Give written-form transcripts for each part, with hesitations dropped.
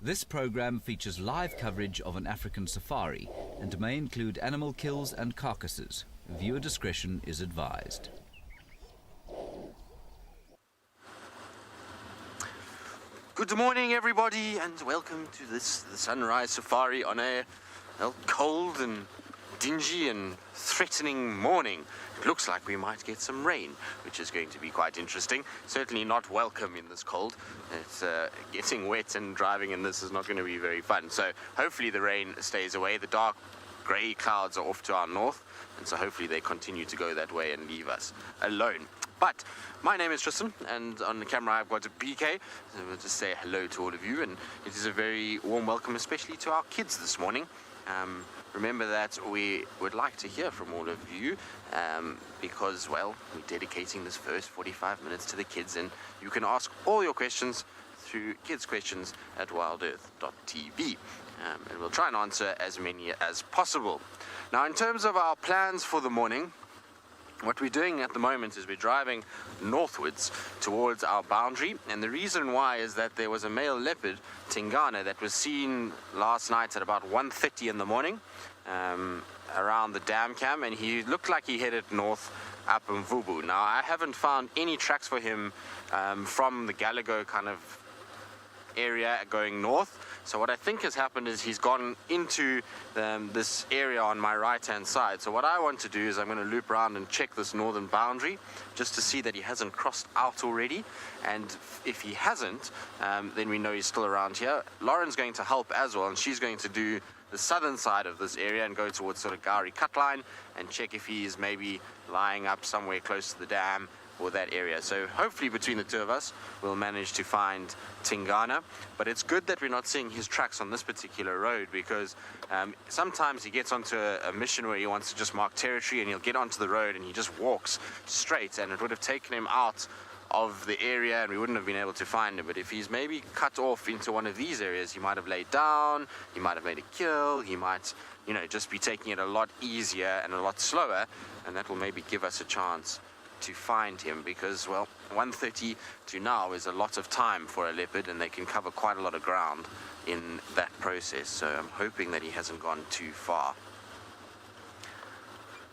This program features live coverage of an African safari and may include animal kills and carcasses. Viewer discretion is advised. Good morning, everybody, and welcome to the sunrise safari on a cold and dingy and threatening morning. It looks like we might get some rain, which is going to be quite interesting. Certainly not welcome in this cold. It's getting wet, and driving in this is not going to be very fun. So hopefully the rain stays away. The dark grey clouds are off to our north, and so hopefully they continue to go that way and leave us alone. But my name is Tristan, and on the camera I've got a BK, so we'll just say hello to all of you, and it is a very warm welcome, especially to our kids this morning. Remember that we would like to hear from all of you, because, well, we're dedicating this first 45 minutes to the kids, and you can ask all your questions through kids' questions at WildEarth.tv, and we'll try and answer as many as possible. Now, in terms of our plans for the morning, what we're doing at the moment is we're driving northwards towards our boundary, and the reason why is that there was a male leopard, Tingana, that was seen last night at about 1:30 in the morning around the dam cam, and he looked like he headed north up Mvubu. Now, I haven't found any tracks for him from the Galago kind of area going north. So what I think has happened is he's gone into this area on my right hand side. So what I want to do is I'm going to loop around and check this northern boundary just to see that he hasn't crossed out already, and if he hasn't, then we know he's still around here. Lauren's going to help as well, and she's going to do the southern side of this area and go towards sort of Gowrie cut line and check if he is maybe lying up somewhere close to the dam or that area. So hopefully between the two of us we'll manage to find Tingana, but it's good that we're not seeing his tracks on this particular road, because sometimes he gets onto a mission where he wants to just mark territory, and he'll get onto the road and he just walks straight, and it would have taken him out of the area and we wouldn't have been able to find him. But if he's maybe cut off into one of these areas, he might have laid down, he might have made a kill, he might, you know, just be taking it a lot easier and a lot slower, and that will maybe give us a chance to find him, because, well, 1:30 to now is a lot of time for a leopard, and they can cover quite a lot of ground in that process. So I'm hoping that he hasn't gone too far.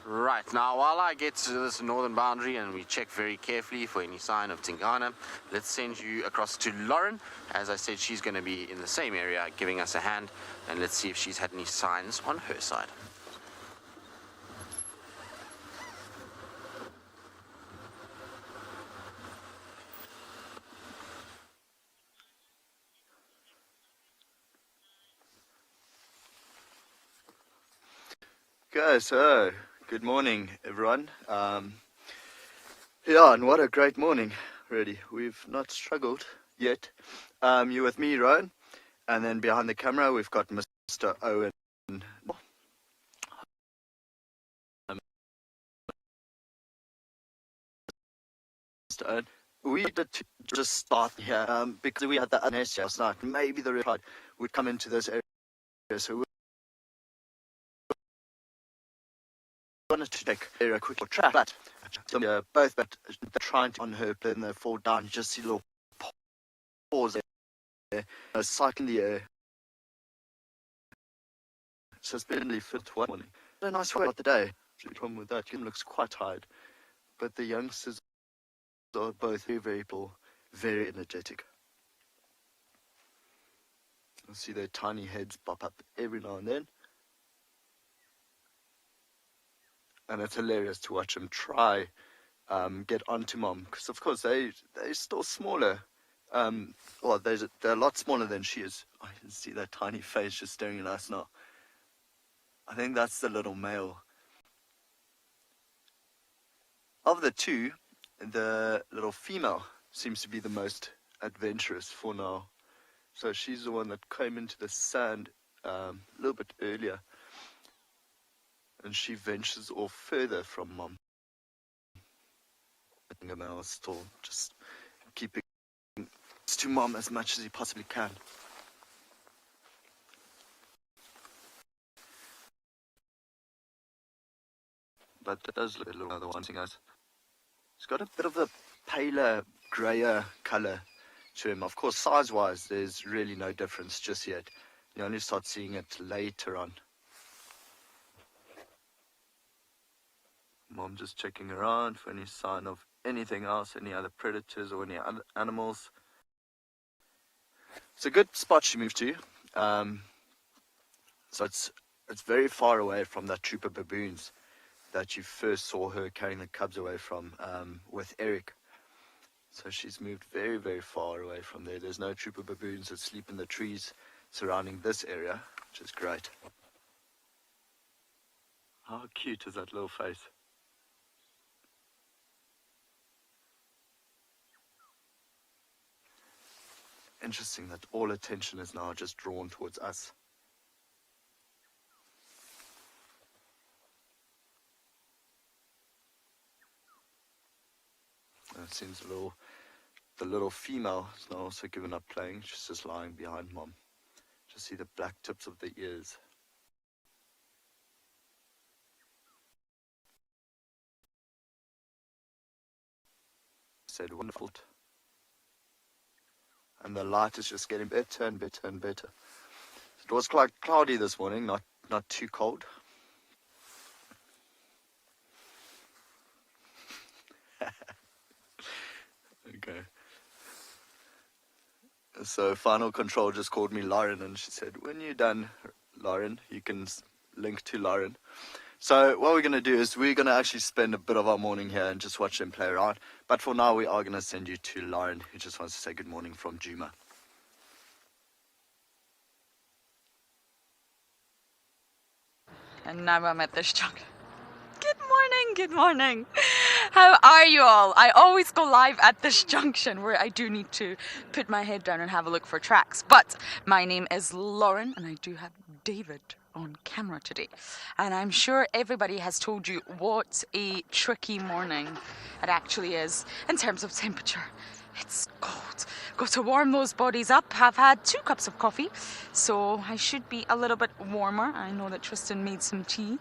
Right, now while I get to this northern boundary and we check very carefully for any sign of Tingana, let's send you across to Lauren. As I said, she's going to be in the same area giving us a hand, and let's see if she's had any signs on her side. Okay, so good morning, everyone. Yeah, and what a great morning, really. We've not struggled yet. You're with me, Rowan, and then behind the camera we've got Mr. Owen. Mr. Owen. We did just start here because we had the Hyenas last night. Maybe the reply would come into this area, so we wanted to take a quick track, but both trying to on her and they fall down. You just see little paws there, cycling the air. So it's been really fit one morning. A nice way of the day. The problem with that, Jim looks quite tired, but the youngsters are both very cool, very energetic. You'll see their tiny heads pop up every now and then. And it's hilarious to watch them try get onto mom, because of course they're still smaller. Well, they're a lot smaller than she is. I can see that tiny face just staring at us now. I think that's the little male. Of the two, the little female seems to be the most adventurous for now. So she's the one that came into the sand a little bit earlier. And she ventures off further from mom. I think the male is still just keeping to mom as much as he possibly can. But that does look a little one thing, guys. It's got a bit of a paler, grayer color to him. Of course, size-wise, there's really no difference just yet. You only start seeing it later on. Mom just checking around for any sign of anything else, any other predators or any other animals. It's a good spot she moved to. So it's very far away from that troop of baboons that you first saw her carrying the cubs away from with Eric. So she's moved very, very far away from there. There's no troop of baboons that sleep in the trees surrounding this area, which is great. How cute is that little face? Interesting that all attention is now just drawn towards us. And it seems the little female has now also given up playing. She's just lying behind Mom. Just see the black tips of the ears. Said wonderful. And the light is just getting better and better and better. It was quite cloudy this morning, not too cold. Okay. So Final Control just called me Lauren, and she said, when you're done, Lauren, you can link to Lauren. So what we're going to do is we're going to actually spend a bit of our morning here and just watch them play around. But for now, we are going to send you to Lauren, who just wants to say good morning from Djuma. And now I'm at this junction. Good morning. How are you all? I always go live at this junction where I do need to put my head down and have a look for tracks. But my name is Lauren, and I do have David on camera today. And I'm sure everybody has told you what a tricky morning it actually is in terms of temperature. It's cold. Got to warm those bodies up. I've had 2 cups of coffee, so I should be a little bit warmer. I know that Tristan made some tea,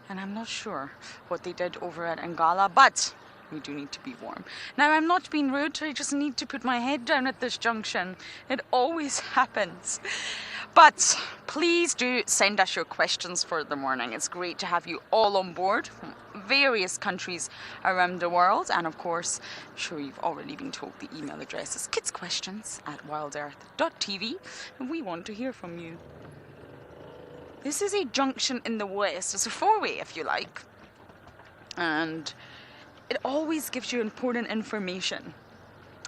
and I'm not sure what they did over at Ngala, but we do need to be warm. Now, I'm not being rude. I just need to put my head down at this junction. It always happens. But please do send us your questions for the morning. It's great to have you all on board from various countries around the world. And of course, I'm sure you've already been told the email address is kidsquestions@wildearth.tv, and we want to hear from you. This is a junction in the west. It's a 4-way, if you like. And it always gives you important information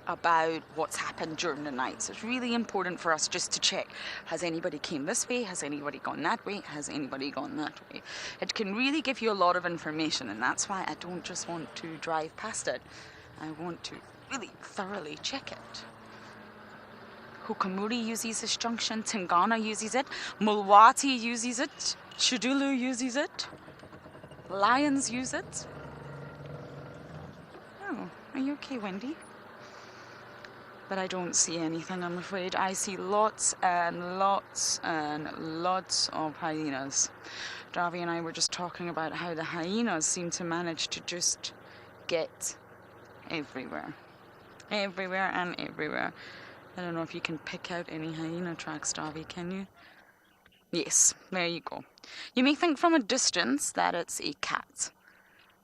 about what's happened during the night. So it's really important for us just to check, has anybody came this way? Has anybody gone that way? Has anybody gone that way? It can really give you a lot of information, and that's why I don't just want to drive past it. I want to really thoroughly check it. Hukamuri uses this junction, Tingana uses it, Mulwati uses it, Chudulu uses it, Lions use it. Oh, are you okay, Wendy? But I don't see anything, I'm afraid. I see lots and lots and lots of hyenas. Davi and I were just talking about how the hyenas seem to manage to just get everywhere. Everywhere and everywhere. I don't know if you can pick out any hyena tracks, Davi, can you? Yes, there you go. You may think from a distance that it's a cat,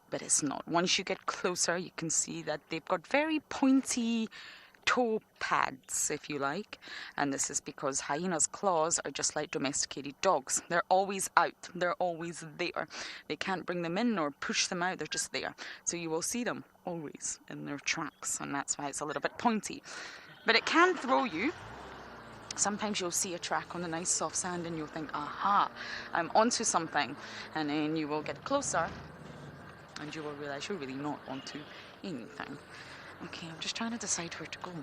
but it's not. Once you get closer, you can see that they've got very pointy toe pads, if you like, and this is because hyenas' claws are just like domesticated dogs. They're always out, they're always there. They can't bring them in or push them out, they're just there. So you will see them always in their tracks, and that's why it's a little bit pointy. But it can throw you. Sometimes you'll see a track on the nice soft sand and you'll think, aha, I'm onto something, and then you will get closer and you will realize you're really not onto anything. Okay, I'm just trying to decide where to go.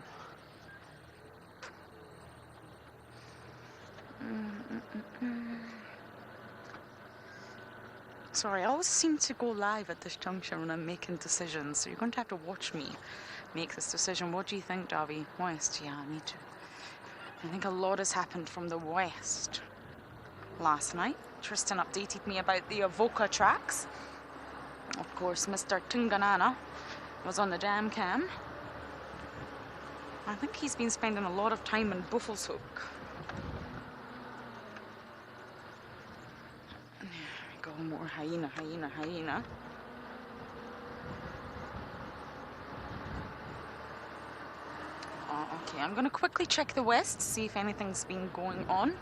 Sorry, I always seem to go live at this junction when I'm making decisions, so you're going to have to watch me make this decision. What do you think, Davi? West? Yeah, me too. I think a lot has happened from the west. Last night, Tristan updated me about the Avoca tracks. Of course, Mr. Tunganana was on the dam cam. I think he's been spending a lot of time in Buffalo's Hook. There we go, more hyena, hyena, hyena. Okay, I'm going to quickly check the west, see if anything's been going on.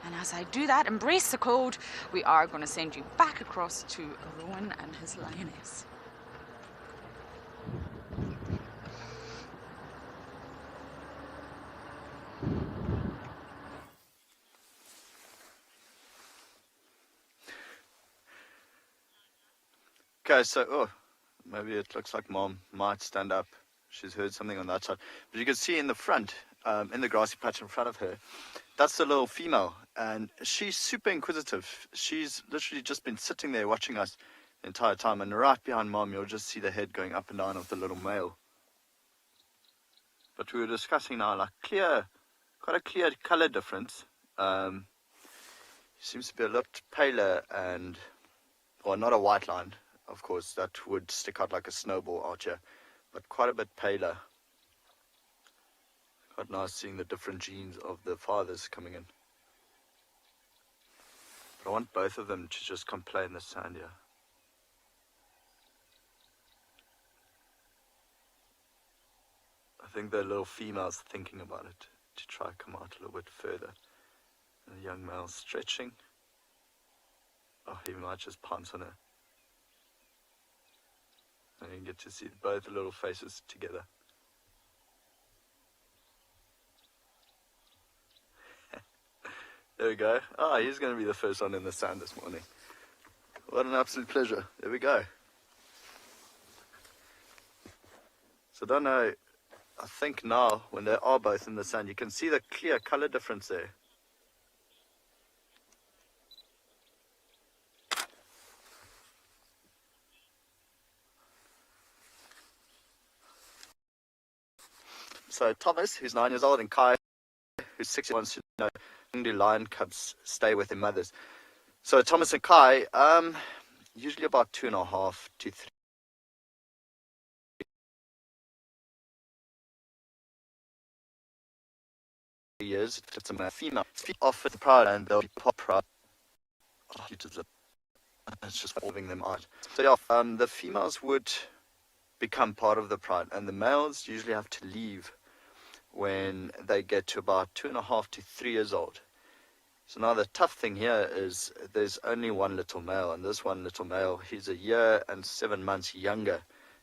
And as I do that, embrace the code, we are going to send you back across to Rowan and his lioness. Okay, so, maybe it looks like Mom might stand up. She's heard something on that side. But you can see in the front, in the grassy patch in front of her, that's the little female. And she's super inquisitive. She's literally just been sitting there watching us the entire time. And right behind Mom, you'll just see the head going up and down of the little male. But we were discussing now, like quite a clear color difference. Seems to be a lot paler and, well, not a white line. Of course, that would stick out like a snowball archer, but quite a bit paler. Quite nice seeing the different genes of the fathers coming in. But I want both of them to just come play in the sand here. I think the little female's thinking about it, to try to come out a little bit further. And the young male's stretching. Oh, he might just pounce on her. And you get to see both the little faces together. There we go. Ah, he's going to be the first one in the sand this morning. What an absolute pleasure. There we go. So I don't know, I think now when they are both in the sand, you can see the clear color difference there. So Thomas, who's 9 years old, and Kai, who's 6, wants to know, how do lion cubs stay with their mothers? So Thomas and Kai, usually about 2.5 to 3 years. It's a female. Off with the pride, and they'll be pop proud. It's just moving them out. So yeah, the females would become part of the pride, and the males usually have to leave when they get to about 2.5 to 3 years old. So now the tough thing here is there's only one little male, and this one little male, he's 1 year and 7 months younger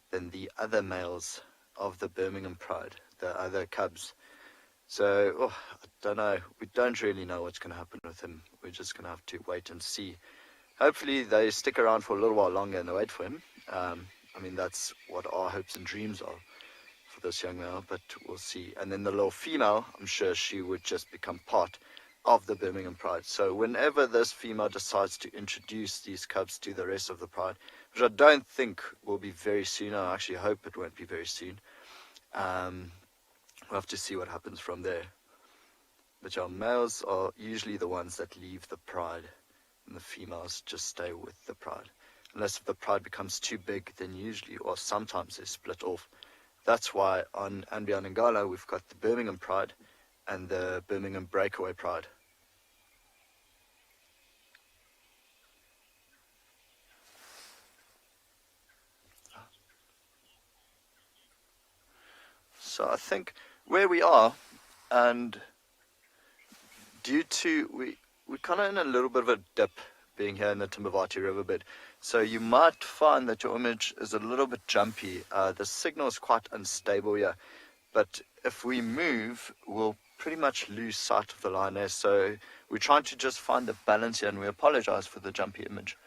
than the other males of the Birmingham pride, the other cubs. So I don't know, we don't really know what's going to happen with him. We're just going to have to wait and see. Hopefully they stick around for a little while longer and wait for him. I mean, that's what our hopes and dreams are for this young male, but we'll see. And then the little female, I'm sure she would just become part of the Birmingham pride. So whenever this female decides to introduce these cubs to the rest of the pride, which I don't think will be very soon, I actually hope it won't be very soon, we'll have to see what happens from there. But our males are usually the ones that leave the pride, and the females just stay with the pride. Unless if the pride becomes too big, then usually, or sometimes they split off. That's why on andBeyond and Ngala, we've got the Birmingham pride and the Birmingham breakaway pride. So I think where we are, and due to, we're kind of in a little bit of a dip being here in the Timbavati riverbed. So you might find that your image is a little bit jumpy. The signal is quite unstable here. But if we move, we'll pretty much lose sight of the lioness. So we're trying to just find the balance here, and we apologize for the jumpy image.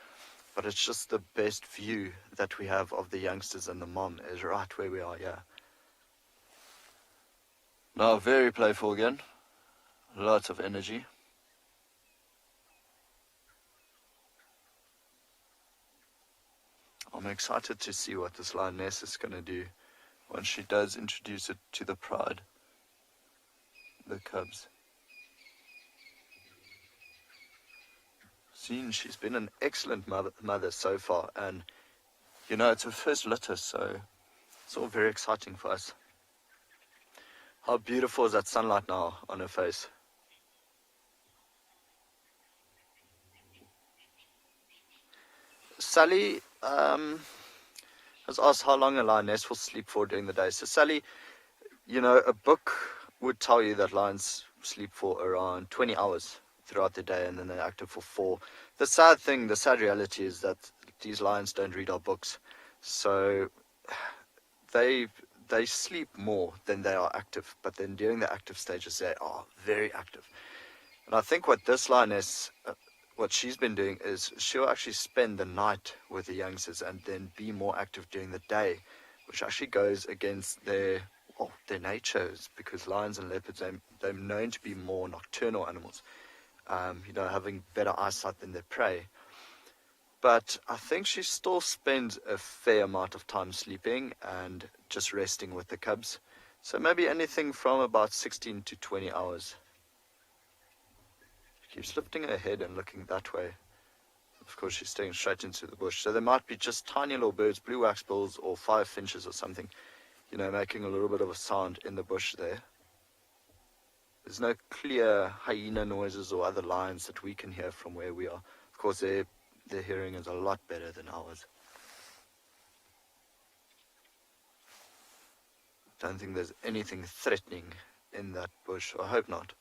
But it's just the best view that we have of the youngsters and the mom is right where we are here. Now very playful again. Lots of energy. I'm excited to see what this lioness is going to do once she does introduce it to the pride, the cubs. She's been an excellent mother so far, and you know, it's her first litter, so it's all very exciting for us. How beautiful is that sunlight now on her face? Sally has asked how long a lioness will sleep for during the day. So Sally, you know, a book would tell you that lions sleep for around 20 hours throughout the day, and then they're active for 4. The sad reality is that these lions don't read our books. So they sleep more than they are active, but then during the active stages they are very active. And I think what this lioness, what she's been doing is she'll actually spend the night with the youngsters and then be more active during the day, which actually goes against their natures, because lions and leopards, they're known to be more nocturnal animals, having better eyesight than their prey. But I think she still spends a fair amount of time sleeping and just resting with the cubs. So maybe anything from about 16 to 20 hours. She keeps lifting her head and looking that way. Of course, she's staring straight into the bush. So there might be just tiny little birds, blue waxbills or 5 finches or something, making a little bit of a sound in the bush there. There's no clear hyena noises or other lions that we can hear from where we are. Of course, their hearing is a lot better than ours. Don't think there's anything threatening in that bush. I hope not.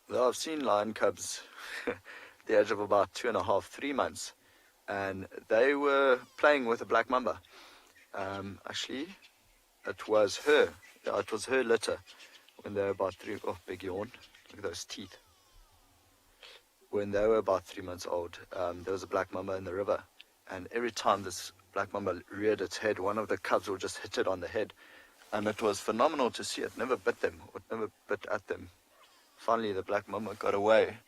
Though I've seen lion cubs at the age of about 2.5, 3 months, and they were playing with a black mamba. Actually, it was her litter when they were about 3. Oh, big yawn. Look at those teeth. When they were about 3 months old, there was a black mamba in the river, and every time this black mamba reared its head, one of the cubs would just hit it on the head, and it was phenomenal to see. It never bit them, it never bit at them. Finally, the black mamba got away,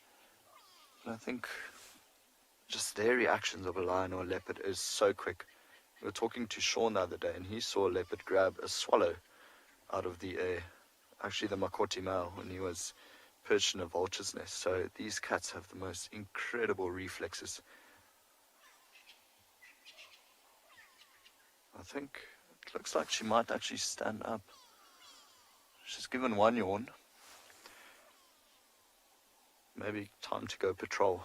and I think just their reactions of a lion or a leopard is so quick. We were talking to Sean the other day, and he saw a leopard grab a swallow out of the air, actually the Makoti male, when he was perched in a vulture's nest. So these cats have the most incredible reflexes. I think it looks like she might actually stand up. She's given one yawn. Maybe time to go patrol.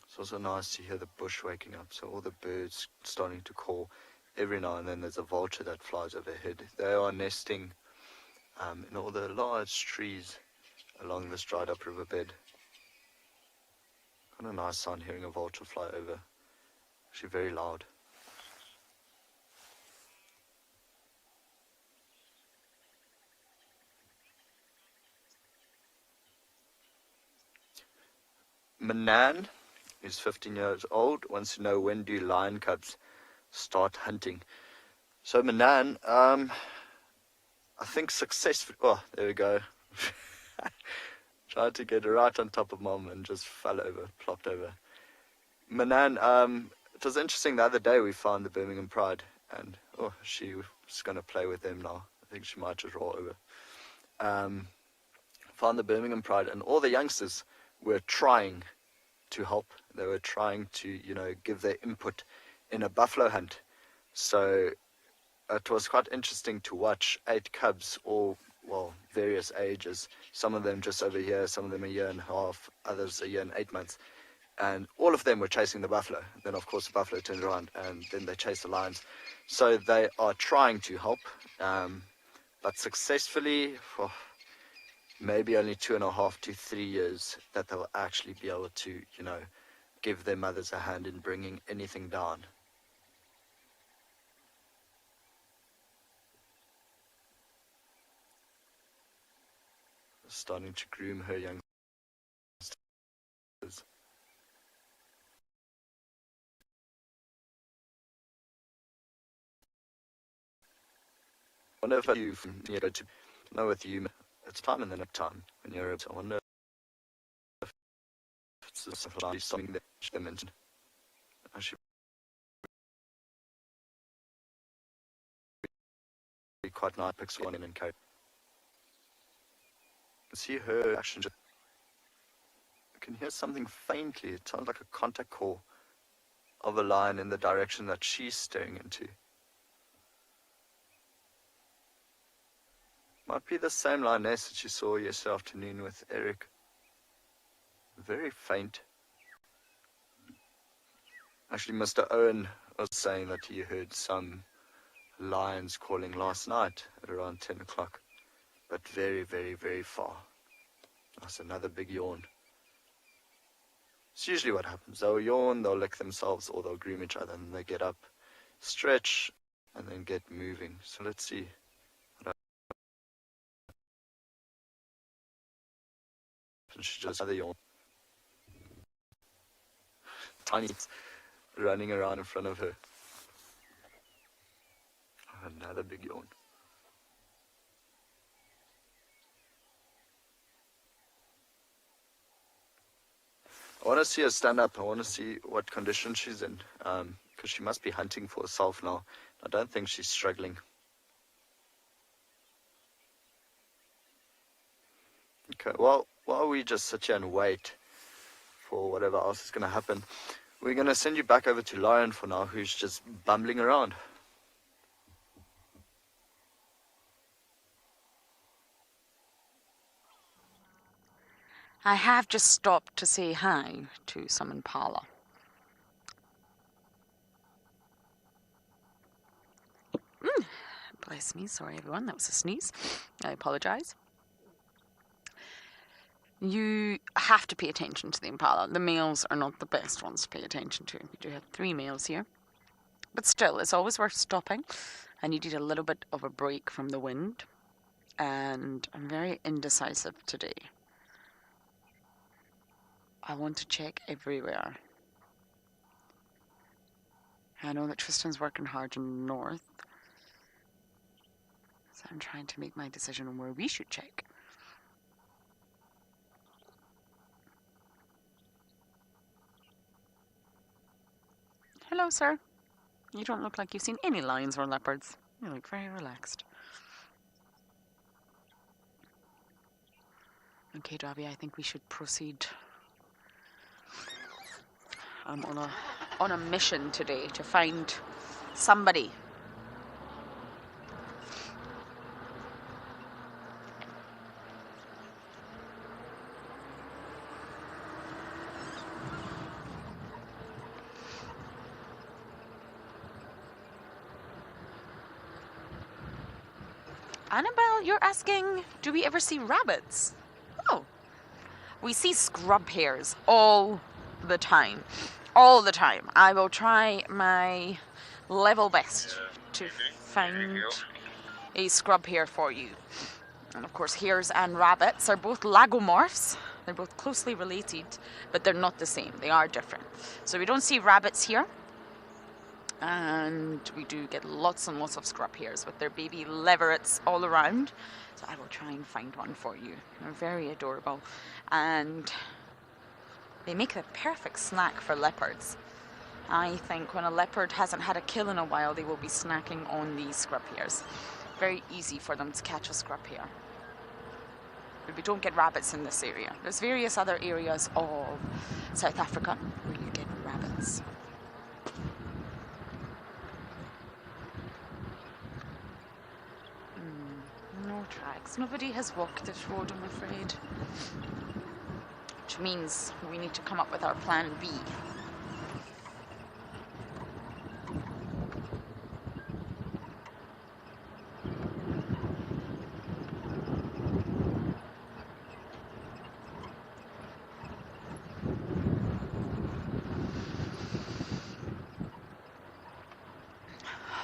It's also nice to hear the bush waking up, so all the birds starting to call. Every now and then there's a vulture that flies overhead. They are nesting in all the large trees along this dried up riverbed. Kind of nice sound hearing a vulture fly over. Actually very loud. Manan, who's 15 years old, wants to know, when do lion cubs start hunting? So Manan, I think successfully. Oh, there we go. Tried to get right on top of mom and just fell over, plopped over. Manan, it was interesting. The other day we found the Birmingham Pride, and she was going to play with them now. I think she might just roll over. Found the Birmingham Pride, and all the youngsters were trying to help. They were trying to, give their input in a buffalo hunt. So it was quite interesting to watch 8 cubs, all, various ages. Some of them just over here, some of them a year and a half, others a year and 8 months. And all of them were chasing the buffalo. Then, of course, the buffalo turned around, and then they chased the lions. So they are trying to help, but successfully, for maybe only 2.5 to 3 years, that they'll actually be able to, give their mothers a hand in bringing anything down. Starting to groom her young sisters. I wonder if you go to know with you, it's time in the night time when you're able to. I wonder if it's something that she mentioned. Actually, be quite nice, picks one in and carry. See her action. I can hear something faintly. It sounds like a contact call of a lion in the direction that she's staring into. Might be the same lioness that you saw yesterday afternoon with Eric. Very faint. Actually, Mr. Owen was saying that he heard some lions calling last night at around 10 o'clock. But very, very, very far. That's another big yawn. It's usually what happens. They'll yawn, they'll lick themselves, or they'll groom each other, and they get up, stretch, and then get moving. So let's see. And she just another yawn. Tiny running around in front of her. Another big yawn. I want to see her stand up. I want to see what condition she's in, because she must be hunting for herself now. I don't think she's struggling. Okay, well, while we just sit here and wait for whatever else is going to happen, we're going to send you back over to Lion for now, who's just bumbling around. I have just stopped to say hi to some impala. Bless me, sorry everyone, that was a sneeze. I apologise. You have to pay attention to the impala. The males are not the best ones to pay attention to. We do have 3 males here. But still, it's always worth stopping. I needed a little bit of a break from the wind. And I'm very indecisive today. I want to check everywhere. I know that Tristan's working hard in the north. So I'm trying to make my decision on where we should check. Hello, sir. You don't look like you've seen any lions or leopards. You look very relaxed. Okay, Davi, I think we should proceed. I'm on a mission today to find somebody. Annabelle, you're asking, do we ever see rabbits? Oh, we see scrub hares all the time. All the time. I will try my level best to find a scrub hare for you. And of course, hares and rabbits are both lagomorphs. They're both closely related, but they're not the same. They are different. So we don't see rabbits here. And we do get lots and lots of scrub hares with their baby leverets all around. So I will try and find one for you. They're very adorable. And they make the perfect snack for leopards. I think when a leopard hasn't had a kill in a while, they will be snacking on these scrub hares. Very easy for them to catch a scrub hare. But we don't get rabbits in this area. There's various other areas of South Africa where you get rabbits. No tracks. Nobody has walked this road, I'm afraid. Which means we need to come up with our plan B.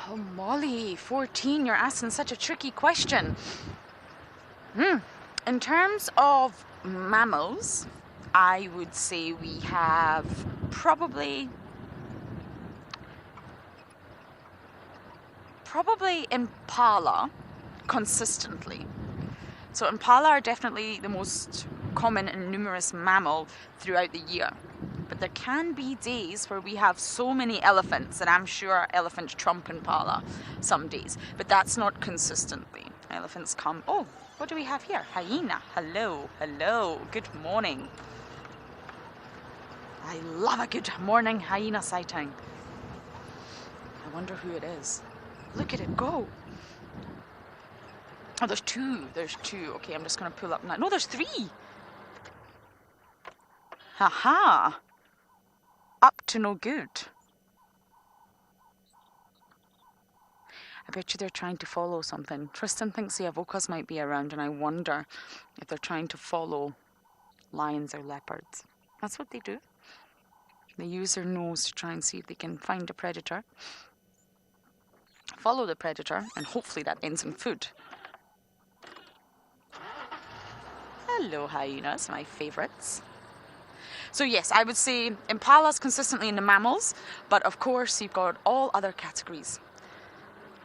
Oh, Molly, 14, you're asking such a tricky question. In terms of mammals, I would say we have probably impala consistently. So impala are definitely the most common and numerous mammal throughout the year. But there can be days where we have so many elephants, and I'm sure elephants trump impala some days. But that's not consistently. Elephants come... Oh, What do we have here? Hyena. Hello, hello. Good morning. I love a good morning hyena sighting. I wonder who it is. Look at it go. Oh, there's two. There's two. Okay, I'm just going to pull up now. No, there's three. Haha. Up to no good. I bet you they're trying to follow something. Tristan thinks the avokas might be around, and I wonder if they're trying to follow lions or leopards. That's what they do. They use their nose to try and see if they can find a predator, follow the predator, and hopefully that ends in food. Hello, hyenas, my favourites. So yes, I would say impalas consistently in the mammals, but of course you've got all other categories.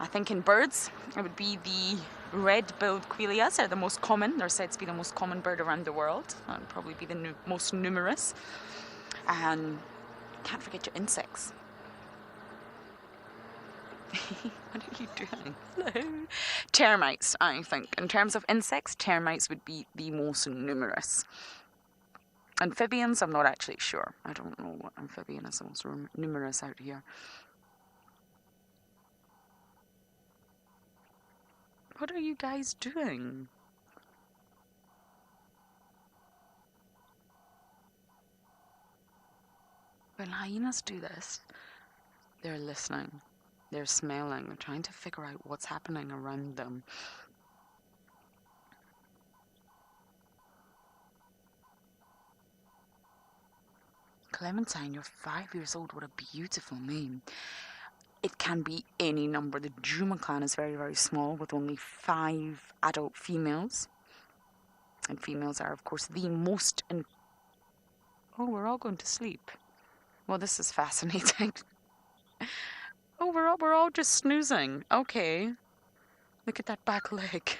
I think in birds, it would be the red-billed quilias. They're the most common. They're said to be the most common bird around the world. That would probably be the most numerous. And can't forget your insects. What are you doing? Hello. Termites, I think. In terms of insects, termites would be the most numerous. Amphibians, I'm not actually sure. I don't know what amphibian is the most numerous out here. What are you guys doing? When hyenas do this, they're listening, they're smelling, they're trying to figure out what's happening around them. Clementine, you're 5 years old. What a beautiful name. It can be any number. The Djuma clan is very, very small with only 5 adult females. And females are, of course, the most... Oh, we're all going to sleep. Well, this is fascinating. Oh, we're all just snoozing. Okay. Look at that back leg.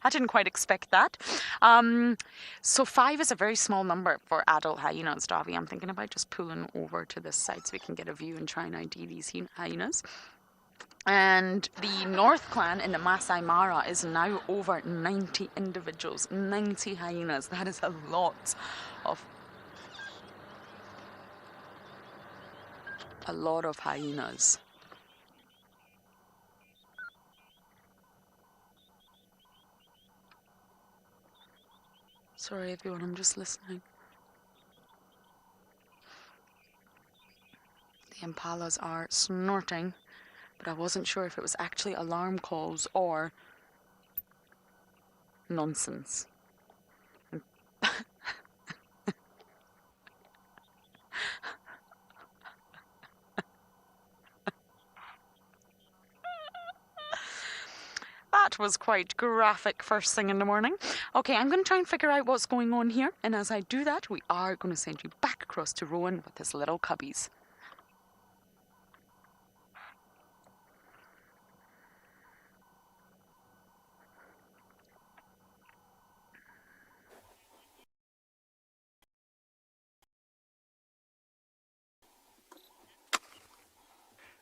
I didn't quite expect that. So 5 is a very small number for adult hyenas, Davi. I'm thinking about just pulling over to this side so we can get a view and try and ID these hyenas. And the North clan in the Masai Mara is now over 90 individuals, 90 hyenas. That is a lot of hyenas. Sorry everyone, I'm just listening. The impalas are snorting, but I wasn't sure if it was actually alarm calls or nonsense. That was quite graphic first thing in the morning. Okay, I'm going to try and figure out what's going on here, and as I do that, we are going to send you back across to Rowan with his little cubbies.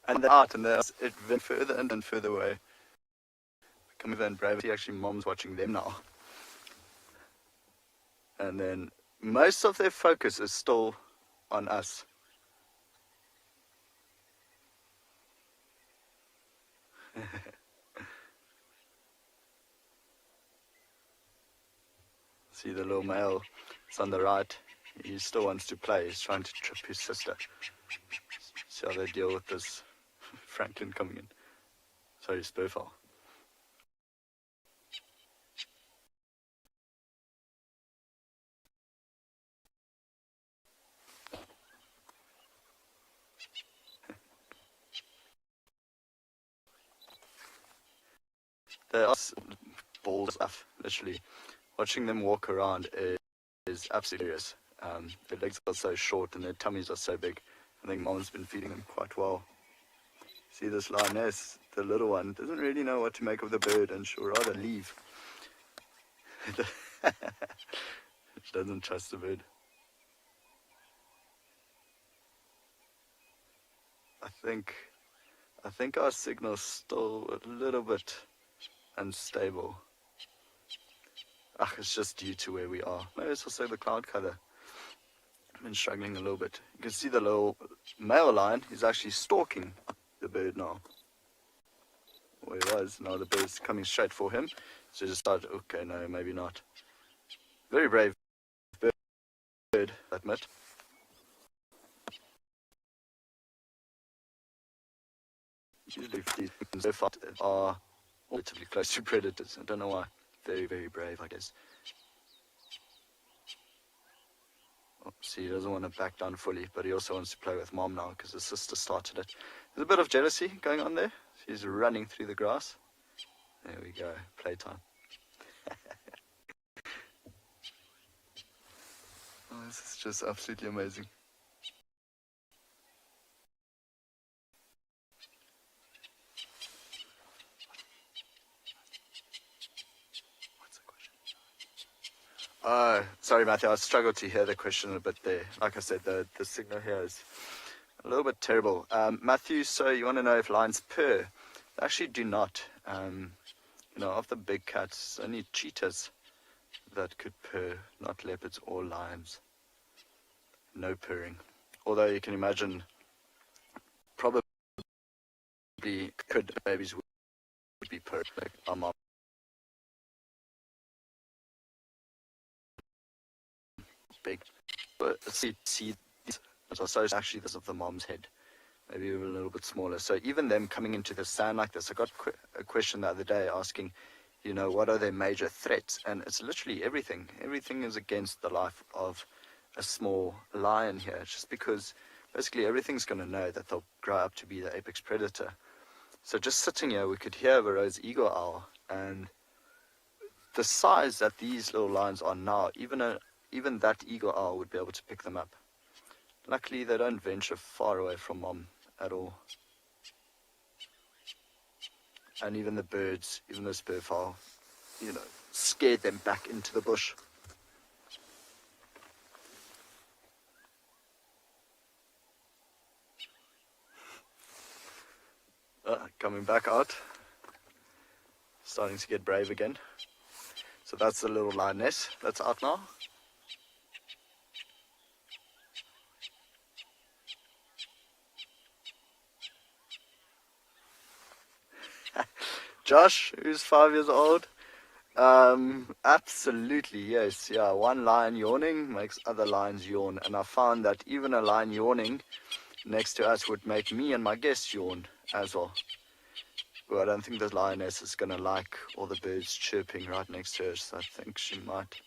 And the art, and it went further and further away. Come over and Brave. Actually, Mom's watching them now. And then most of their focus is still on us. See the little male, it's on the right. He still wants to play. He's trying to trip his sister. See how they deal with this Franklin coming in. Sorry, Spurfall. They are balls stuff, literally. Watching them walk around is absolutely hilarious. Their legs are so short and their tummies are so big. I think Mom's been feeding them quite well. See this Lioness, the little one, doesn't really know what to make of the bird and she'll rather leave. She doesn't trust the bird. I think our signal's still a little bit unstable. It's just due to where we are. Maybe it's also the cloud cover. I've been struggling a little bit. You can see the little male lion. He's actually stalking the bird now. Where he was. Now the bird's coming straight for him. So just thought, okay, no, maybe not. Very brave bird, I admit. Usually these so far are relatively close to predators. I don't know why. Very, very brave, I guess. Oh, see, he doesn't want to back down fully, but he also wants to play with mom now because his sister started it. There's a bit of jealousy going on there. She's running through the grass. There we go, playtime. Oh, this is just absolutely amazing. Sorry, Matthew, I struggled to hear the question a bit there. Like I said, the signal here is a little bit terrible. Matthew, so you want to know if lions purr? They actually do not. Of the big cats, only cheetahs that could purr, not leopards or lions. No purring. Although you can imagine, probably could babies would be purring. Like our mom. Big, but see so actually this of the mom's head, maybe a little bit smaller. So even them coming into the sand like this, I got a question the other day asking, what are their major threats? And it's literally everything. Everything is against the life of a small lion here, just because basically everything's going to know that they'll grow up to be the apex predator. So just sitting here, we could hear Varro's eagle owl, and the size that these little lions are now, even that eagle owl would be able to pick them up. Luckily, they don't venture far away from mom at all. And even the birds, even the spurfowl, scared them back into the bush. Coming back out. Starting to get brave again. So that's the little lioness that's out now. Josh, who's 5 years old, absolutely, yes, yeah, one lion yawning makes other lions yawn, and I found that even a lion yawning next to us would make me and my guests yawn as well. But I don't think the lioness is going to like all the birds chirping right next to her, so I think she might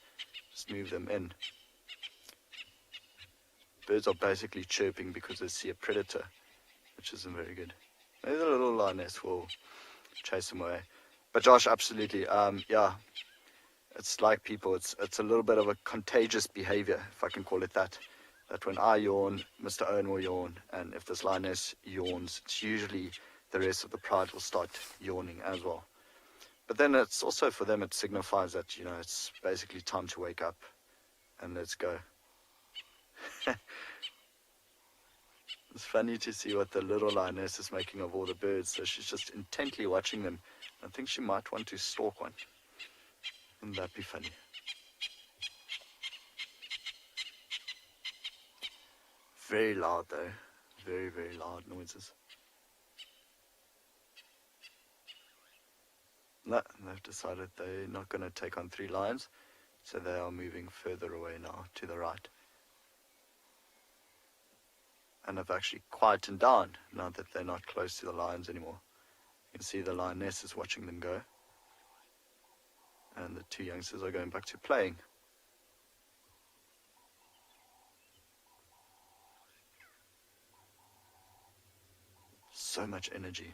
just move them in. Birds are basically chirping because they see a predator, which isn't very good. Maybe the little lioness will chase them away. But Josh, absolutely, yeah, it's like people, it's a little bit of a contagious behavior, if I can call it that. That when I yawn, Mr. Owen will yawn, and if this lioness yawns, it's usually the rest of the pride will start yawning as well. But then it's also, for them, it signifies that, it's basically time to wake up and let's go. It's funny to see what the little lioness is making of all the birds. So she's just intently watching them. I think she might want to stalk one. Wouldn't that be funny? Very loud though. Very, very loud noises. No, they've decided they're not going to take on 3 lions. So they are moving further away now to the right. And have actually quietened down now that they're not close to the lions anymore. You can see the lioness is watching them go. And the 2 youngsters are going back to playing. So much energy.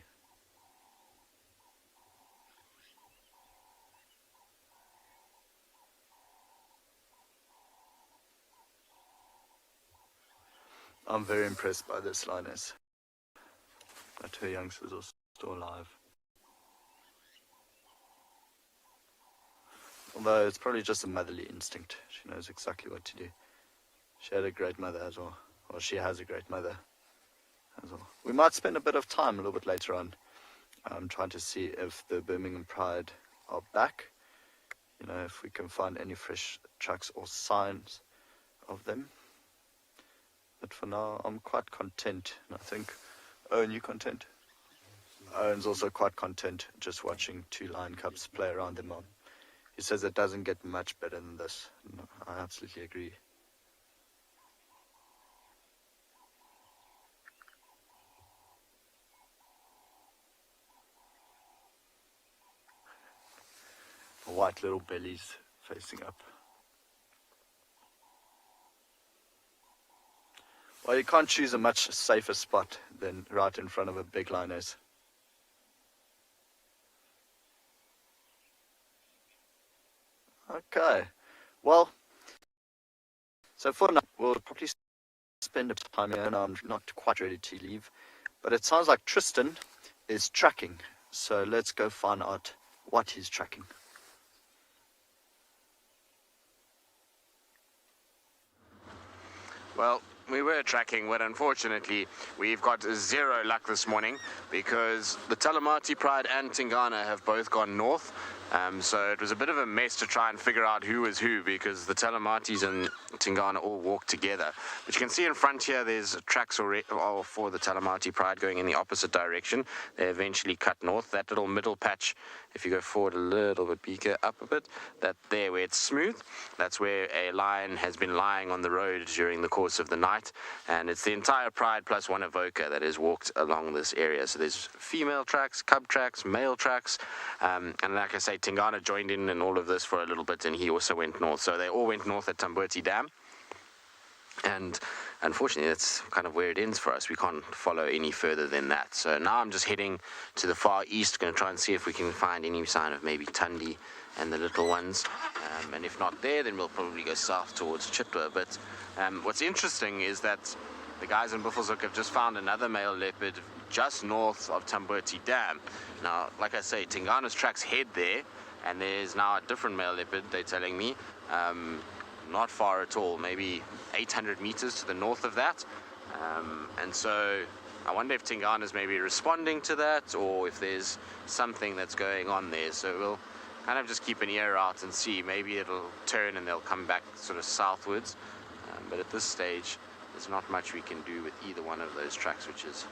I'm very impressed by this lioness. That her youngsters are still alive. Although it's probably just a motherly instinct. She knows exactly what to do. She had a great mother as well. Or she has a great mother as well. We might spend a bit of time a little bit later on I'm trying to see if the Birmingham Pride are back. You know, if we can find any fresh tracks or signs of them. But for now, I'm quite content. And I think, Owen, you content? Owen's also quite content just watching two lion cubs play around their mom. He says it doesn't get much better than this. And I absolutely agree. White little bellies facing up. Well, you can't choose a much safer spot than right in front of a big lioness. Okay, well, so for now, we'll probably spend a time here, and I'm not quite ready to leave, but it sounds like Tristan is tracking, so let's go find out what he's tracking. Well, we were tracking, but unfortunately we've got zero luck this morning because the Talamati Pride and Tingana have both gone north. So it was a bit of a mess to try and figure out who was who because the Talamatis and Tingana all walk together. But you can see in front here there's tracks already for the Talamati Pride going in the opposite direction. They eventually cut north. That little middle patch, if you go forward a little bit, Beaker, up a bit, that there where it's smooth, that's where a lion has been lying on the road during the course of the night. And it's the entire Pride plus one evoker that has walked along this area. So there's female tracks, cub tracks, male tracks, and like I say, Tingana joined in all of this for a little bit, and he also went north. So they all went north at Tambuti Dam. And unfortunately, that's kind of where it ends for us. We can't follow any further than that. So now I'm just heading to the far east, going to try and see if we can find any sign of maybe Tundi and the little ones. And if not there, then we'll probably go south towards Chitwa. But what's interesting is that the guys in Buffelshoek have just found another male leopard just north of Tambuti Dam. Now, like I say, Tingana's tracks head there, and there's now a different male leopard, they're telling me. Not far at all, maybe 800 meters to the north of that. And so I wonder if Tingana's maybe responding to that, or if there's something that's going on there. So we'll kind of just keep an ear out and see. Maybe it'll turn and they'll come back sort of southwards. But at this stage, there's not much we can do with either one of those tracks, which is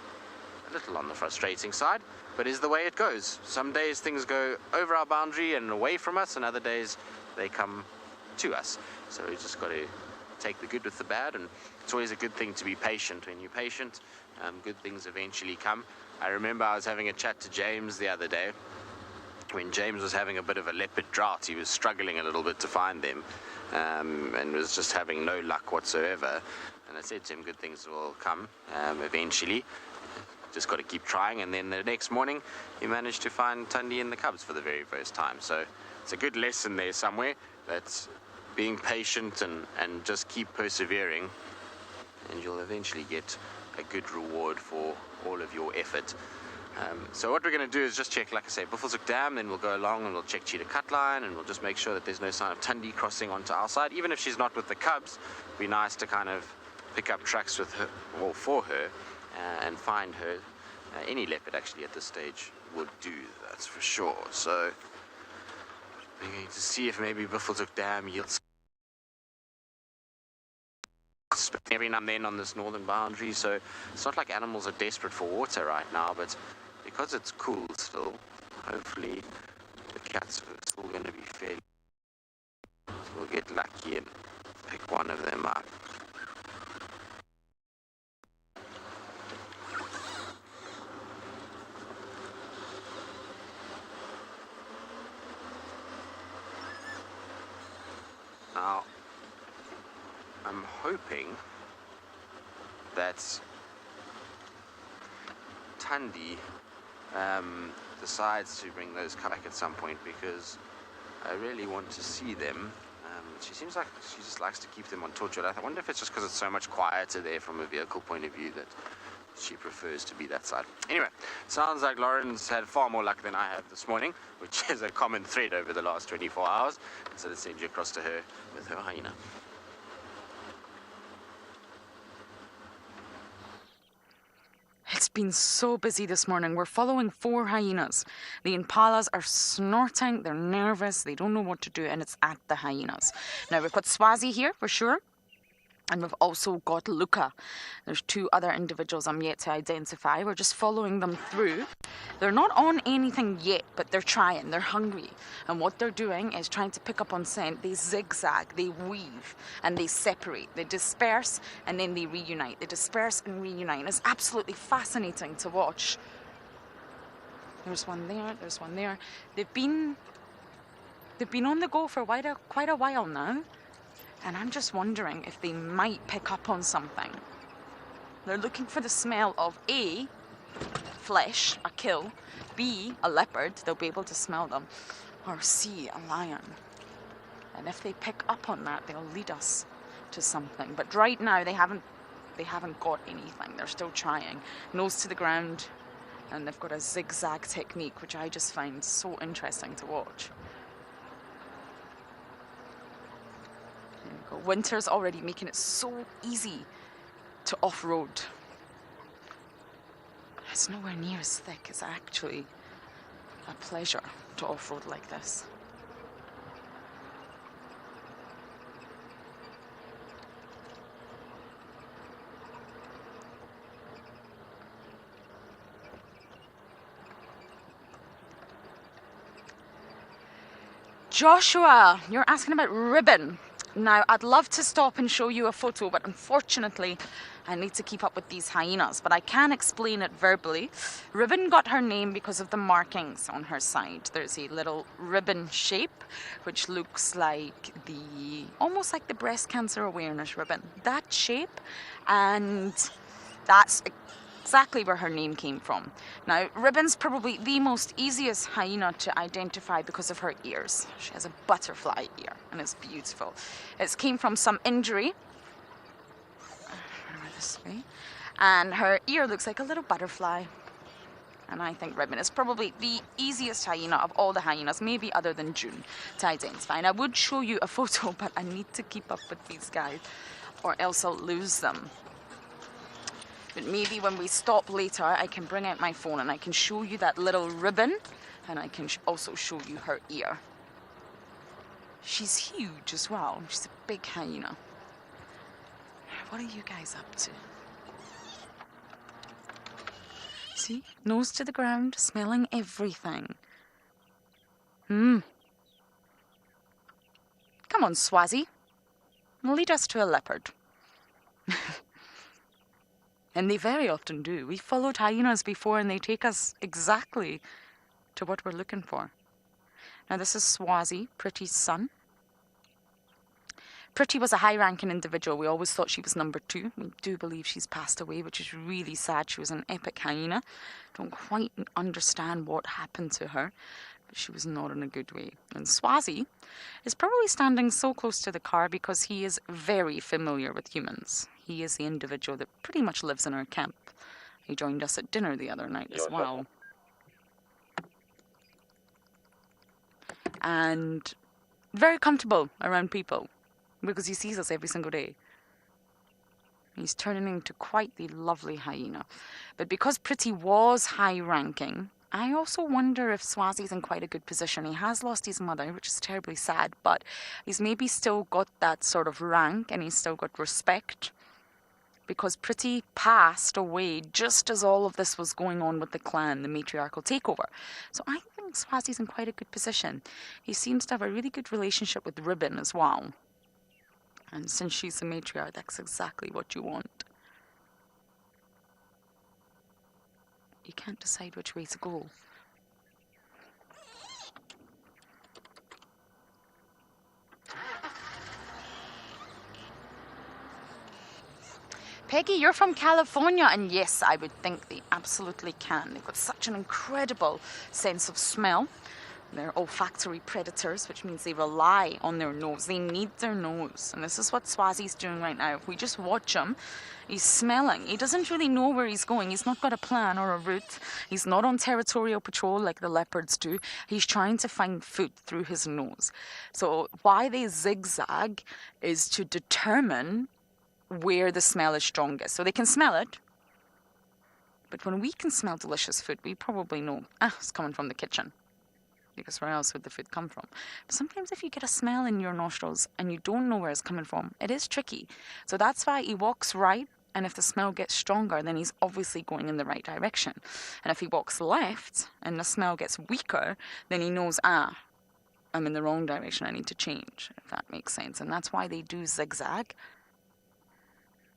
a little on the frustrating side, but is the way it goes. Some days things go over our boundary and away from us, and other days they come to us. So we just got to take the good with the bad, and it's always a good thing to be patient. When you're patient, good things eventually come. I remember I was having a chat to James the other day. When James was having a bit of a leopard drought, he was struggling a little bit to find them, and was just having no luck whatsoever. And I said to him, good things will come eventually. Just got to keep trying. And then the next morning, he managed to find Tundi and the cubs for the very first time. So it's a good lesson there somewhere, that being patient and just keep persevering, and you'll eventually get a good reward for all of your effort. So what we're going to do is just check, like I say, Buffelshoek Dam, then we'll go along and we'll check Cheetah Cutline, and we'll just make sure that there's no sign of Tundi crossing onto our side. Even if she's not with the cubs, it'd be nice to kind of pick up tracks with her, or for her, and find her. Any leopard actually at this stage would do, that's for sure. So we're going to see if maybe Buffelshoek Dam yields every now and then on this northern boundary. So it's not like animals are desperate for water right now, but because it's cool still, hopefully the cats are still going to be fairly. We'll get lucky and pick one of them up. Now, I'm hoping that Tundi decides to bring those back at some point, because I really want to see them. She seems like she just likes to keep them on torture. I wonder if it's just because it's so much quieter there from a vehicle point of view that she prefers to be that side. Anyway, sounds like Lauren's had far more luck than I have this morning, which is a common thread over the last 24 hours. So let's send you across to her with her hyena. It's have been so busy this morning. We're following 4 hyenas. The impalas are snorting, they're nervous, they don't know what to do, and it's at the hyenas. Now we've got Swazi here for sure. And we've also got Luca. There's 2 other individuals I'm yet to identify. We're just following them through. They're not on anything yet, but they're trying. They're hungry. And what they're doing is trying to pick up on scent. They zigzag, they weave, and they separate. They disperse, and then they reunite. They disperse and reunite. And it's absolutely fascinating to watch. There's one there, there's one there. They've been on the go for quite a while now. And I'm just wondering if they might pick up on something. They're looking for the smell of A, flesh, a kill, B, a leopard, they'll be able to smell them, or C, a lion. And if they pick up on that, they'll lead us to something. But right now, they haven't got anything. They're still trying. Nose to the ground, and they've got a zigzag technique, which I just find so interesting to watch. Winter's already making it so easy to off-road. It's nowhere near as thick. It's actually a pleasure to off-road like this. Joshua, you're asking about ribbon. Now, I'd love to stop and show you a photo, but unfortunately, I need to keep up with these hyenas. But I can explain it verbally. Ribbon got her name because of the markings on her side. There's a little ribbon shape, which looks like almost like the breast cancer awareness ribbon. That shape, and that's exactly where her name came from. Now, Ribbon's probably the most easiest hyena to identify because of her ears. She has a butterfly ear, and it's beautiful. It came from some injury, this way, and her ear looks like a little butterfly. And I think Ribbon is probably the easiest hyena of all the hyenas, maybe other than June, to identify. And I would show you a photo, but I need to keep up with these guys, or else I'll lose them. But maybe when we stop later, I can bring out my phone and I can show you that little ribbon, and I can also show you her ear. She's huge as well. She's a big hyena. What are you guys up to? See? Nose to the ground, smelling everything. Come on, Swazi. Lead us to a leopard. And they very often do. We followed hyenas before and they take us exactly to what we're looking for. Now this is Swazi, Pretty's son. Pretty was a high-ranking individual. We always thought she was number 2. We do believe she's passed away, which is really sad. She was an epic hyena. Don't quite understand what happened to her, but she was not in a good way. And Swazi is probably standing so close to the car because he is very familiar with humans. He is the individual that pretty much lives in our camp. He joined us at dinner the other night as well. And very comfortable around people because he sees us every single day. He's turning into quite the lovely hyena. But because Pretty was high-ranking, I also wonder if Swazi's in quite a good position. He has lost his mother, which is terribly sad, but he's maybe still got that sort of rank and he's still got respect. Because Pretty passed away just as all of this was going on with the clan, the matriarchal takeover. So I think Swazi's in quite a good position. He seems to have a really good relationship with Ribbon as well. And since she's the matriarch, that's exactly what you want. You can't decide which way to go. Peggy, you're from California, and yes, I would think they absolutely can. They've got such an incredible sense of smell. They're olfactory predators, which means they rely on their nose. They need their nose, and this is what Swazi's doing right now. If we just watch him, he's smelling. He doesn't really know where he's going. He's not got a plan or a route. He's not on territorial patrol like the leopards do. He's trying to find food through his nose. So why they zigzag is to determine where the smell is strongest. So they can smell it, But when we can smell delicious food, we probably know, it's coming from the kitchen. Because where else would the food come from? But sometimes if you get a smell in your nostrils and you don't know where it's coming from, it is tricky. So that's why he walks right, and if the smell gets stronger, then he's obviously going in the right direction. And if he walks left and the smell gets weaker, then he knows, I'm in the wrong direction, I need to change, if that makes sense. And that's why they do zigzag.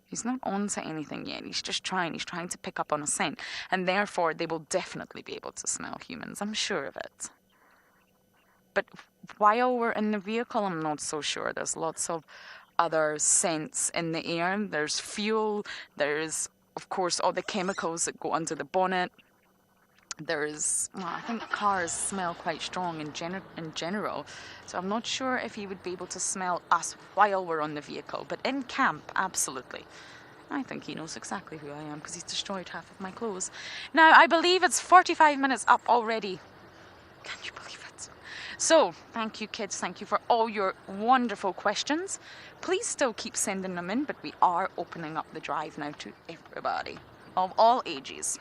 He's not on to anything yet, he's just trying. He's trying to pick up on a scent. And therefore, they will definitely be able to smell humans, I'm sure of it. But while we're in the vehicle, I'm not so sure. There's lots of other scents in the air. There's fuel, there's, of course, all the chemicals that go under the bonnet. There's, I think cars smell quite strong in general, so I'm not sure if he would be able to smell us while we're on the vehicle, but in camp, absolutely. I think he knows exactly who I am because he's destroyed half of my clothes. Now, I believe it's 45 minutes up already. Can you believe it? So, thank you kids, thank you for all your wonderful questions. Please still keep sending them in, but we are opening up the drive now to everybody of all ages.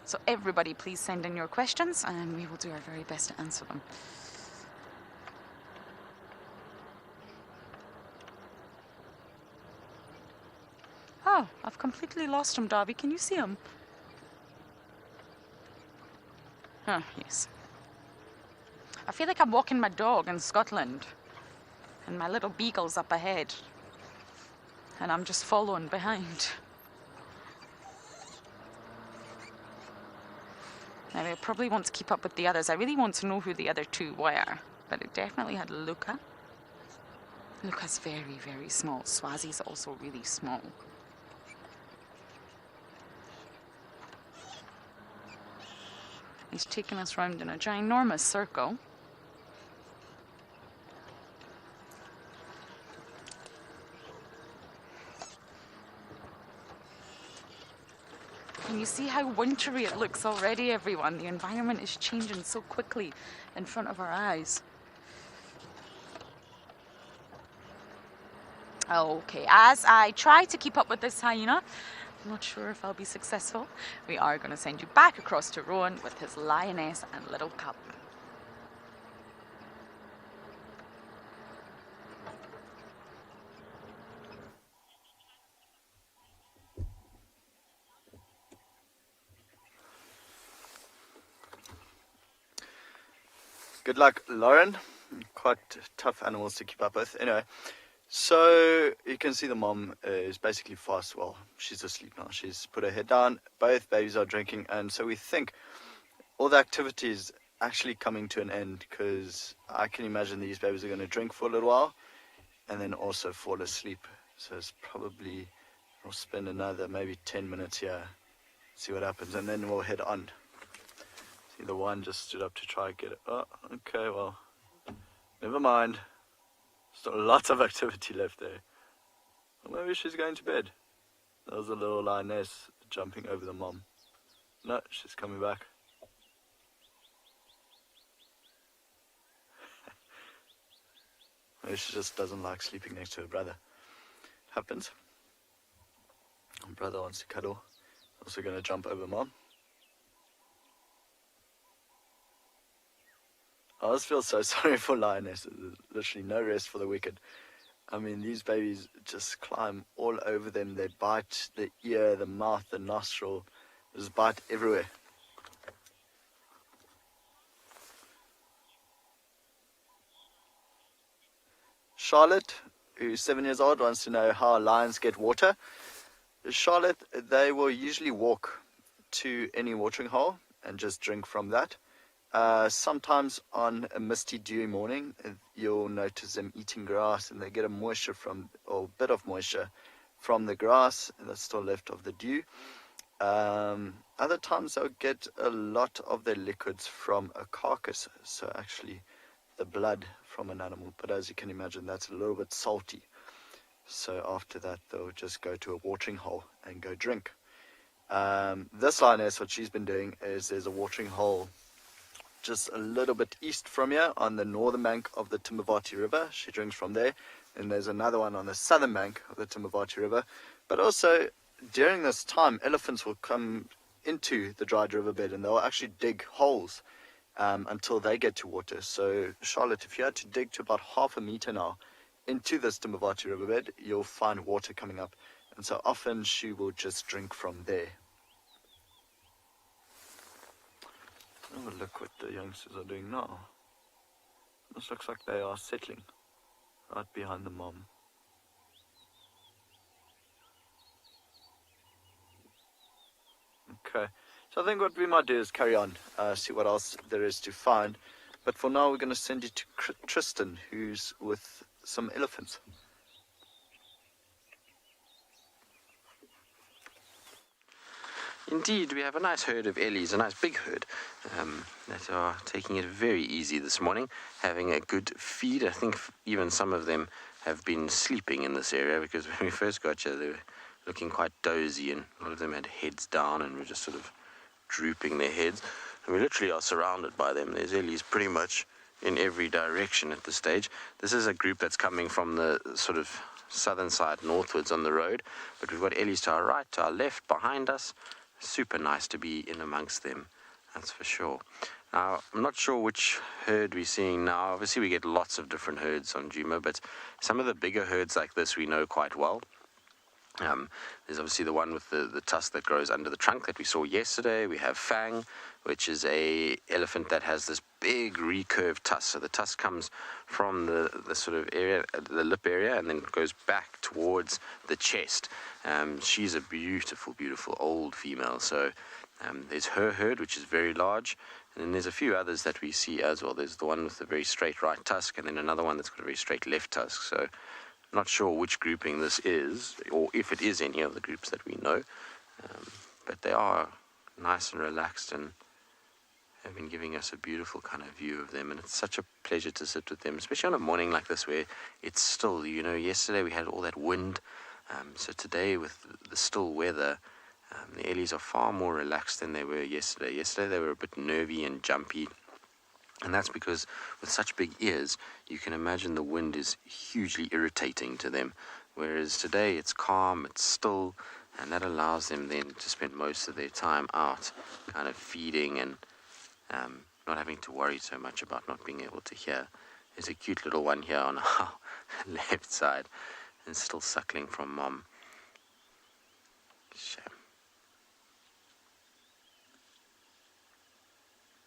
So everybody please send in your questions and we will do our very best to answer them. Oh, I've completely lost him, Darby. Can you see him? Oh, yes. I feel like I'm walking my dog in Scotland and my little beagle's up ahead and I'm just following behind. Now, I probably want to keep up with the others. I really want to know who the other two were. But it definitely had Luca. Luca's very, very small. Swazi's also really small. He's taking us round in a ginormous circle. Can you see how wintry it looks already, everyone? The environment is changing so quickly in front of our eyes. Okay, as I try to keep up with this hyena, I'm not sure if I'll be successful. We are going to send you back across to Rowan with his lioness and little cub. Good luck, Lauren. Quite tough animals to keep up with. Anyway, so you can see the mom is basically fast. Well, she's asleep now. She's put her head down. Both babies are drinking. And so we think all the activity is actually coming to an end because I can imagine these babies are going to drink for a little while and then also fall asleep. So it's probably, we'll spend another maybe 10 minutes here, see what happens, and then we'll head on. See, the one just stood up to try and get it. Oh, okay, well, never mind. Still lots of activity left there. Well, maybe she's going to bed. That was a little lioness jumping over the mom. No, she's coming back. Maybe she just doesn't like sleeping next to her brother. Happens. Her brother wants to cuddle. Also going to jump over mom. I always feel so sorry for Lioness. There's literally no rest for the wicked. I mean, these babies just climb all over them. They bite the ear, the mouth, the nostril. They just bite everywhere. Charlotte, who's 7 years old, wants to know how lions get water. Charlotte, they will usually walk to any watering hole and just drink from that. Sometimes on a misty, dewy morning, you'll notice them eating grass and they get a moisture from, or a bit of moisture from the grass that's still left of the dew. Other times they'll get a lot of their liquids from a carcass, so actually the blood from an animal. But as you can imagine, that's a little bit salty. So after that, they'll just go to a watering hole and go drink. This lioness, what she's been doing is there's a watering hole just a little bit east from here on the northern bank of the Timbavati River. She drinks from there. And there's another one on the southern bank of the Timbavati River. But also, during this time, elephants will come into the dried riverbed, and they'll actually dig holes until they get to water. So, Charlotte, if you had to dig to about 1/2 meter now into this Djuma riverbed, you'll find water coming up. And so often she will just drink from there. Have a look what the youngsters are doing now. This looks like they are settling right behind the mom. Okay, so I think what we might do is carry on, see what else there is to find. But for now, we're going to send you to Tristan, who's with some elephants. Indeed, we have a nice herd of ellies, a nice big herd, that are taking it very easy this morning, having a good feed. I think even some of them have been sleeping in this area, because when we first got here, they were looking quite dozy, and a lot of them had heads down and were just sort of drooping their heads. And we literally are surrounded by them. There's ellies pretty much in every direction at this stage. This is a group that's coming from the sort of southern side northwards on the road, but we've got ellies to our right, to our left, behind us. Super nice to be in amongst them, that's for sure. Now, I'm not sure which herd we're seeing now. Obviously, we get lots of different herds on Djuma, but some of the bigger herds like this we know quite well. There's obviously the one with the tusk that grows under the trunk that we saw yesterday. We have Fang, which is a elephant that has this big recurved tusk. So the tusk comes from the sort of area, the lip area, and then goes back towards the chest. She's a beautiful, beautiful old female. So there's her herd, which is very large. And then there's a few others that we see as well. There's the one with the very straight right tusk, and then another one that's got a very straight left tusk. So I'm not sure which grouping this is, or if it is any of the groups that we know. But they are nice and relaxed, and have been giving us a beautiful kind of view of them. And it's such a pleasure to sit with them, especially on a morning like this where it's still, yesterday we had all that wind. So today, with the still weather, the ellies are far more relaxed than they were yesterday. Yesterday they were a bit nervy and jumpy, and that's because with such big ears, you can imagine the wind is hugely irritating to them. Whereas today it's calm, it's still, and that allows them then to spend most of their time out, kind of feeding and not having to worry so much about not being able to hear. There's a cute little one here on our left side, and still suckling from mom. Shame.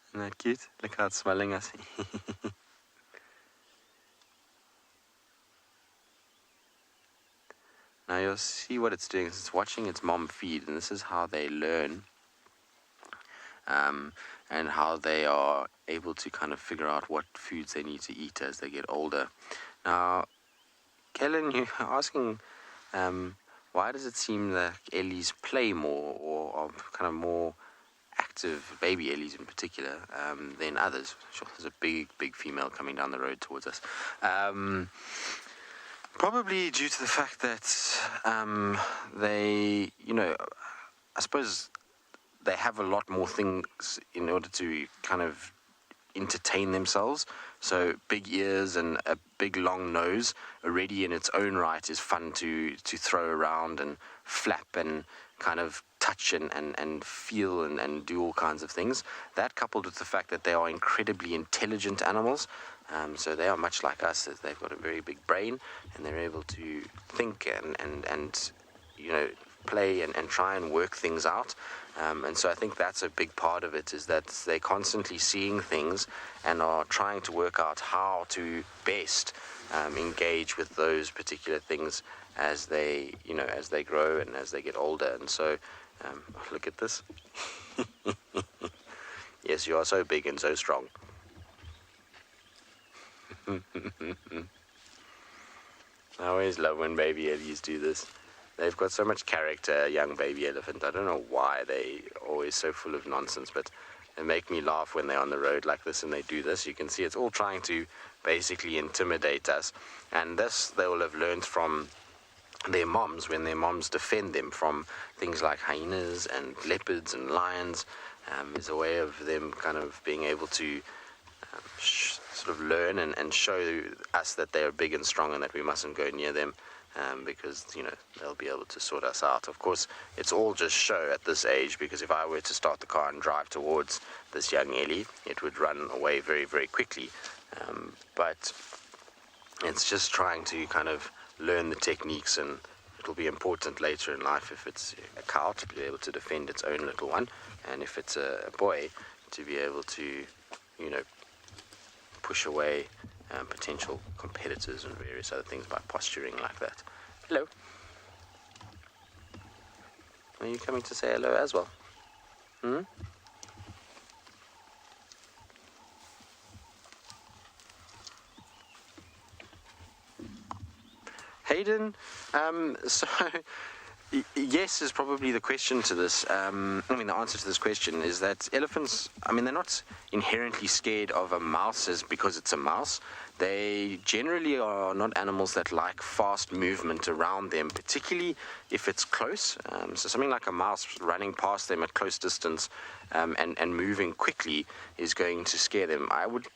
Isn't that cute? Look how it's smelling us. Now you'll see what it's doing. It's watching its mom feed, and this is how they learn, and how they are able to kind of figure out what foods they need to eat as they get older. Now, Kellen, you're asking, why does it seem that ellies play more, or are kind of more active, baby ellies in particular, than others? Sure, there's a big female coming down the road towards us. Probably due to the fact that they, I suppose they have a lot more things in order to kind of entertain themselves. So big ears and a big long nose already in its own right is fun to throw around and flap and kind of touch and feel and do all kinds of things. That, coupled with the fact that they are incredibly intelligent animals, so they are much like us. They've got a very big brain, and they're able to think and play and try and work things out. And so I think that's a big part of it, is that they're constantly seeing things and are trying to work out how to best engage with those particular things as they grow and as they get older. And so, look at this. Yes, you are so big and so strong. I always love when baby ellies do this. They've got so much character, young baby elephant. I don't know why they're always so full of nonsense, but they make me laugh when they're on the road like this and they do this. You can see it's all trying to basically intimidate us. And this they will have learned from their moms, when their moms defend them from things like hyenas and leopards and lions. Is a way of them kind of being able to sort of learn and show us that they are big and strong and that we mustn't go near them. because, they'll be able to sort us out. Of course, it's all just show at this age, because if I were to start the car and drive towards this young Ellie, it would run away very, very quickly. But it's just trying to kind of learn the techniques, and it'll be important later in life if it's a cow to be able to defend its own little one, and if it's a boy to be able to, push away potential competitors and various other things by posturing like that. Hello. Are you coming to say hello as well? Hayden, so yes is probably the question to this. The answer to this question is that elephants, they're not inherently scared of a mouse because it's a mouse. They generally are not animals that like fast movement around them, particularly if it's close. So something like a mouse running past them at close distance and moving quickly is going to scare them. I would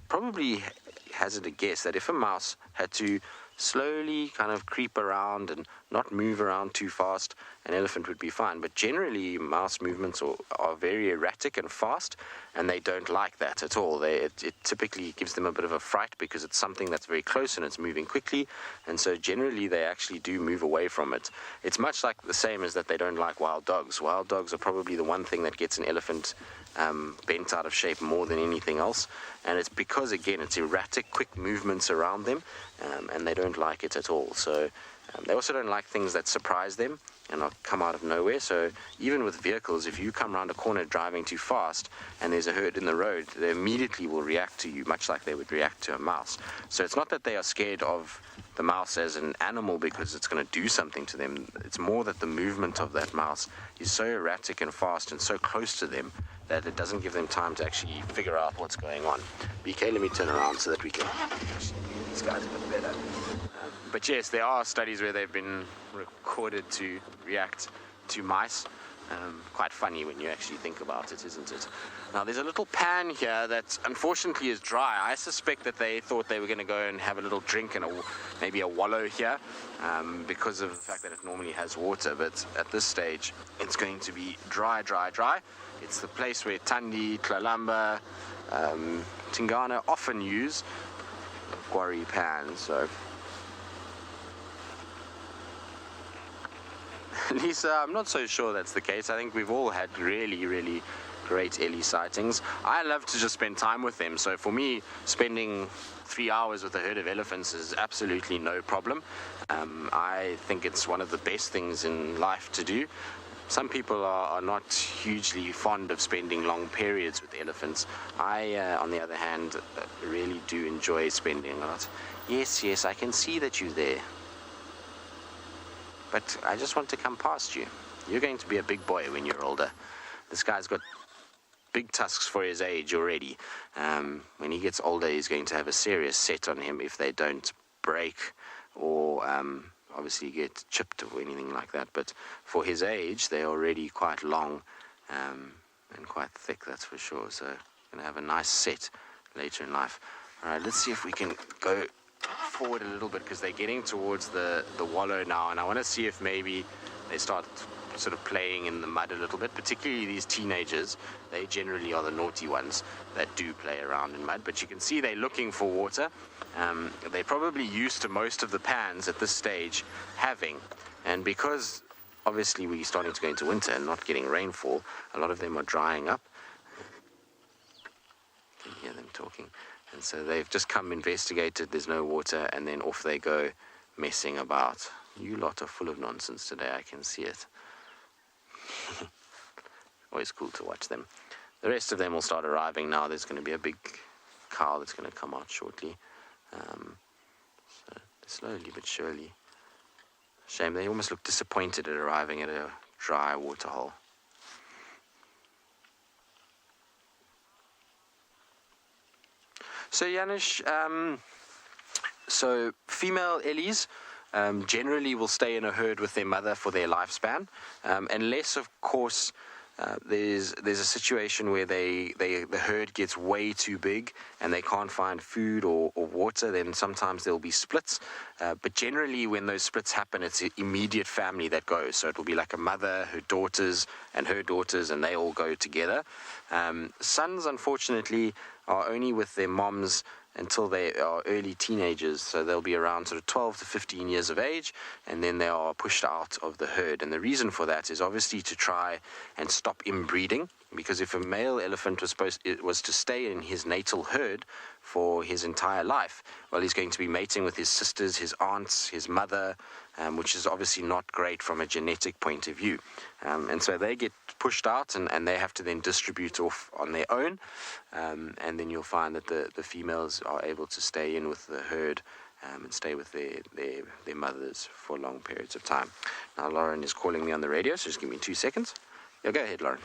probably hazard a guess that if a mouse had to slowly kind of creep around and not move around too fast, an elephant would be fine. But generally, mouse movements are very erratic and fast, and they don't like that at all. It typically gives them a bit of a fright because it's something that's very close and it's moving quickly, and so generally they actually do move away from it. It's much like the same as that they don't like wild dogs. Wild dogs are probably the one thing that gets an elephant bent out of shape more than anything else, and it's because, again, it's erratic, quick movements around them, and they don't like it at all. So they also don't like things that surprise them and not come out of nowhere. So even with vehicles, if you come around a corner driving too fast and there's a herd in the road, they immediately will react to you, much like they would react to a mouse. So it's not that they are scared of the mouse as an animal because it's going to do something to them. It's more that the movement of that mouse is so erratic and fast and so close to them that it doesn't give them time to actually figure out what's going on. BK, let me turn around so that we can see these guys a bit better. But yes, there are studies where they've been recorded to react to mice. Quite funny when you actually think about it, isn't it? Now, there's a little pan here that unfortunately is dry. I suspect that they thought they were going to go and have a little drink and maybe a wallow here because of the fact that it normally has water. But at this stage, it's going to be dry, dry, dry. It's the place where Tandi, Tlalamba, Tingana often use quarry pans. So Lisa, I'm not so sure that's the case. I think we've all had really, really great Ellie sightings. I love to just spend time with them. So for me, spending 3 hours with a herd of elephants is absolutely no problem. I think it's one of the best things in life to do. Some people are not hugely fond of spending long periods with elephants. I, on the other hand, really do enjoy spending a lot. Yes, I can see that you're there. But I just want to come past you. You're going to be a big boy when you're older. This guy's got big tusks for his age already. When he gets older, he's going to have a serious set on him if they don't break or obviously get chipped or anything like that. But for his age, they're already quite long and quite thick, that's for sure. So going to have a nice set later in life. All right, let's see if we can go forward a little bit because they're getting towards the wallow now, and I want to see if maybe they start sort of playing in the mud a little bit, particularly these teenagers. They generally are the naughty ones that do play around in mud, but you can see they're looking for water. They're probably used to most of the pans at this stage having, and because obviously we're starting to go into winter and not getting rainfall, a lot of them are drying up. You can hear them talking. And so they've just come investigated, there's no water, and then off they go messing about. You lot are full of nonsense today, I can see it. Always cool to watch them. The rest of them will start arriving now. There's going to be a big cow that's going to come out shortly. So slowly but surely. Shame, they almost look disappointed at arriving at a dry waterhole. So Janusz, so female Ellies generally will stay in a herd with their mother for their lifespan, unless of course there's a situation where the herd gets way too big and they can't find food or water. Then sometimes there'll be splits, but generally when those splits happen, it's an immediate family that goes. So it will be like a mother, her daughters, and they all go together. Sons, unfortunately, are only with their moms until they are early teenagers, so they'll be around sort of 12 to 15 years of age, and then they are pushed out of the herd. And the reason for that is obviously to try and stop inbreeding, because if a male elephant was to stay in his natal herd for his entire life, well, he's going to be mating with his sisters, his aunts, his mother, which is obviously not great from a genetic point of view. And so they get pushed out, and they have to then distribute off on their own. And then you'll find that the females are able to stay in with the herd and stay with their mothers for long periods of time. Now, Lauren is calling me on the radio, so just give me 2 seconds. Yeah, go ahead, Lauren.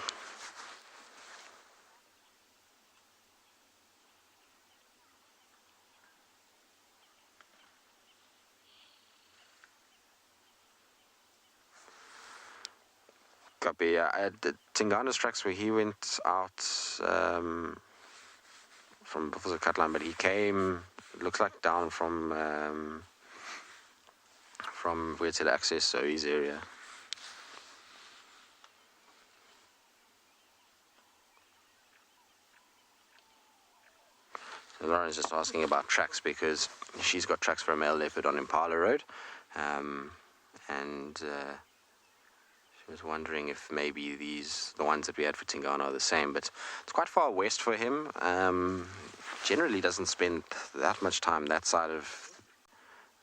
Copy. At the Tingana's tracks where he went out from Buffalo Cutline, but he came, it looks like down from where to access, so his area. So Lauren's just asking about tracks because she's got tracks for a male leopard on Impala Road, and I was wondering if maybe the ones that we had for Tingana are the same, but it's quite far west for him. Generally doesn't spend that much time that side of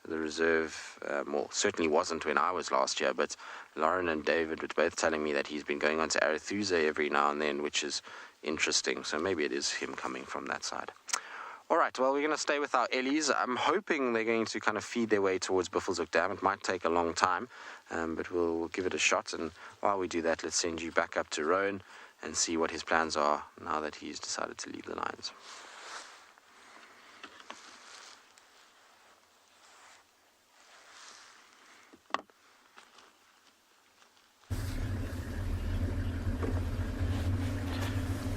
the reserve. Well, certainly wasn't when I was last year, but Lauren and David were both telling me that he's been going on to Arethusa every now and then, which is interesting. So maybe it is him coming from that side. All right, well, we're going to stay with our Ellies. I'm hoping they're going to kind of feed their way towards Buffelshoek Dam. It might take a long time, but we'll give it a shot. And while we do that, let's send you back up to Rowan and see what his plans are now that he's decided to leave the lines.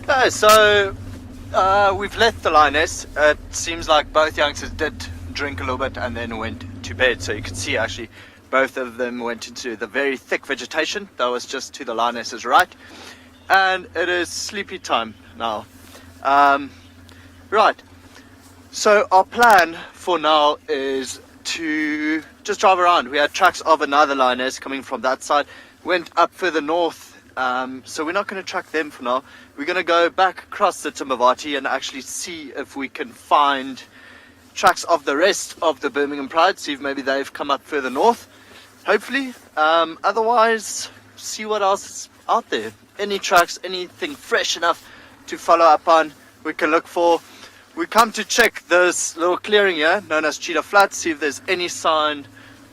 Okay, so we've left the Lioness. It seems like both youngsters did drink a little bit and then went to bed. So you can see actually both of them went into the very thick vegetation that was just to the Lioness's right. And it is sleepy time now. Right, so our plan for now is to just drive around. We had tracks of another Lioness coming from that side, went up further north. So we're not going to track them for now. We're going to go back across the Timbavati and actually see if we can find tracks of the rest of the Birmingham Pride, see if maybe they've come up further north, hopefully. Otherwise, see what else is out there. Any tracks, anything fresh enough to follow up on, we can look for. We come to check this little clearing here, known as Cheetah Flat, see if there's any sign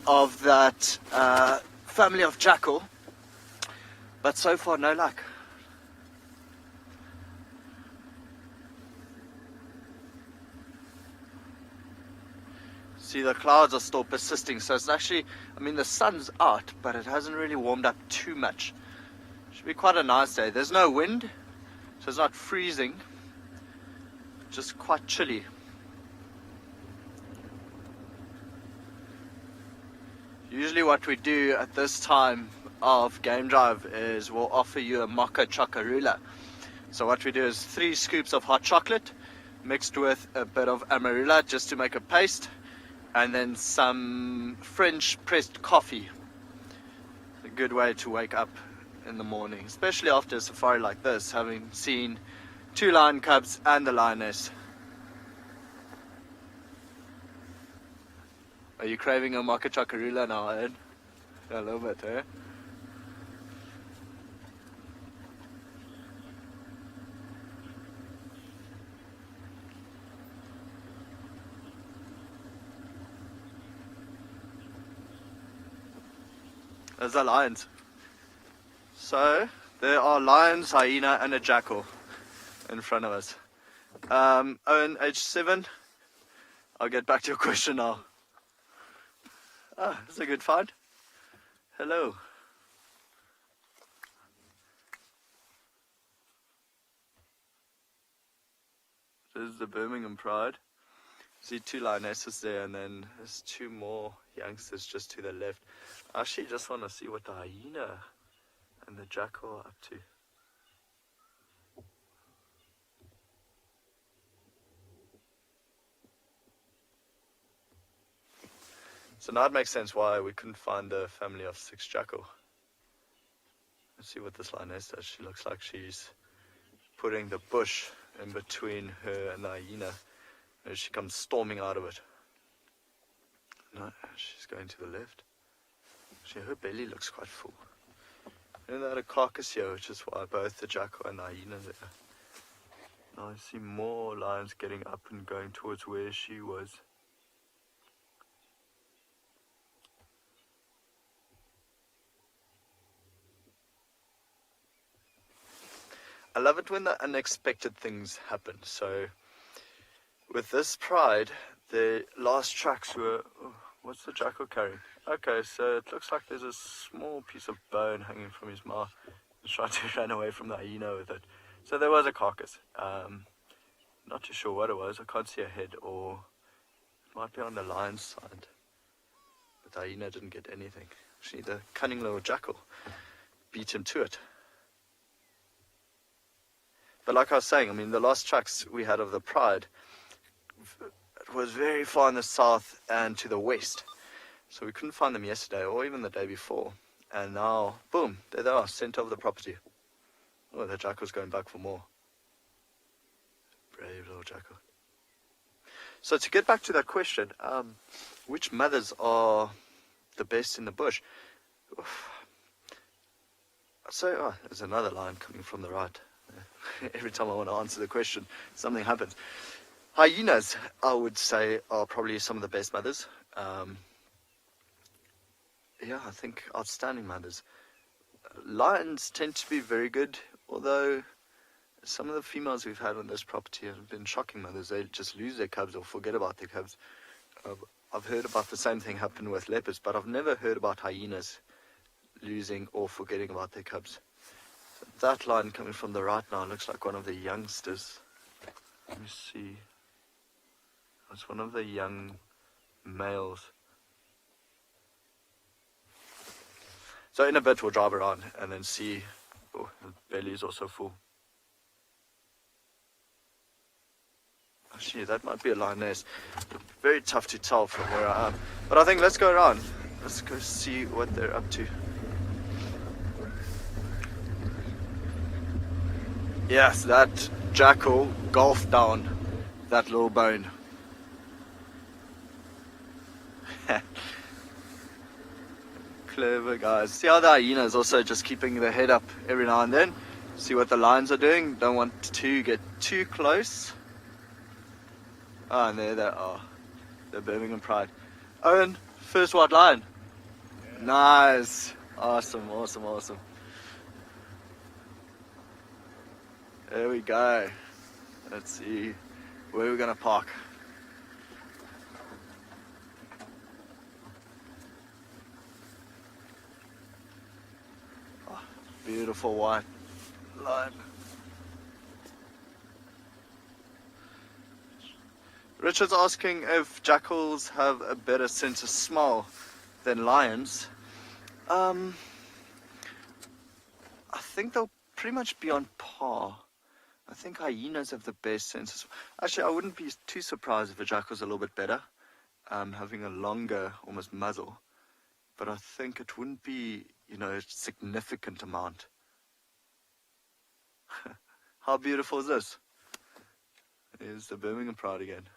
of that family of jackal. But so far, no luck. See, the clouds are still persisting, so it's actually, I mean, the sun's out, but it hasn't really warmed up too much. Should be quite a nice day. There's no wind, so it's not freezing, just quite chilly. Usually what we do at this time of game drive is we'll offer you a mocha chocarula. So what we do is 3 scoops of hot chocolate mixed with a bit of amarula just to make a paste, and then some French pressed coffee. A good way to wake up in the morning, especially after a safari like this, having seen 2 lion cubs and the lioness. Are you craving a mocha chocarula now, Ed? A little bit, eh? There's the lions. So there are lions, hyena, and a jackal in front of us. Owen, age 7. I'll get back to your question now. Ah, that's a good find. Hello. There's the Birmingham Pride. See 2 lionesses there, and then there's 2 more youngsters just to the left. I actually just want to see what the hyena and the jackal are up to. So now it makes sense why we couldn't find the family of 6 jackal. Let's see what this lioness does. She looks like she's putting the bush in between her and the hyena. And she comes storming out of it. No, she's going to the left. Actually, her belly looks quite full. And they had a carcass here, which is why both the jackal and the hyena are there. Now I see more lions getting up and going towards where she was. I love it when the unexpected things happen. So with this pride, the last tracks were... Oh, what's the jackal carrying? Okay, so it looks like there's a small piece of bone hanging from his mouth. He's trying to run away from the hyena with it. So there was a carcass. Not too sure what it was. I can't see a head, or it might be on the lion's side. But the hyena didn't get anything. Actually, the cunning little jackal beat him to it. But like I was saying, I mean, the last tracks we had of the pride, it was very far in the south and to the west. So we couldn't find them yesterday or even the day before. And now, boom, there they are, centre of the property. Oh, the jackal's going back for more. Brave little jackal. So to get back to that question, which mothers are the best in the bush? So, there's another lion coming from the right. Every time I want to answer the question, something happens. Hyenas, I would say, are probably some of the best mothers. Yeah, I think outstanding mothers. Lions tend to be very good, although some of the females we've had on this property have been shocking mothers. They just lose their cubs or forget about their cubs. I've heard about the same thing happen with leopards, but I've never heard about hyenas losing or forgetting about their cubs. That line coming from the right now looks like one of the youngsters. Let me see. It's one of the young males. So in a bit we'll drive around and then see. Oh, the belly is also full. Actually, that might be a lioness. Very tough to tell from where I am. But I think let's go around. Let's go see what they're up to. Yes, that jackal golfed down that little bone. Clever guys. See how the hyena is also just keeping their head up every now and then. See what the lions are doing. Don't want to get too close. Ah, and there they are. The Birmingham Pride. Owen, first white lion. Yeah. Nice. Awesome, awesome, awesome. There we go. Let's see where we're gonna park. Oh, beautiful white line. Richard's asking if jackals have a better sense of smell than lions. I think they'll pretty much be on par. I think hyenas have the best sense of... Actually, I wouldn't be too surprised if a jackal's a little bit better, having a longer, almost muzzle. But I think it wouldn't be, a significant amount. How beautiful is this? Here's the Birmingham Pride again.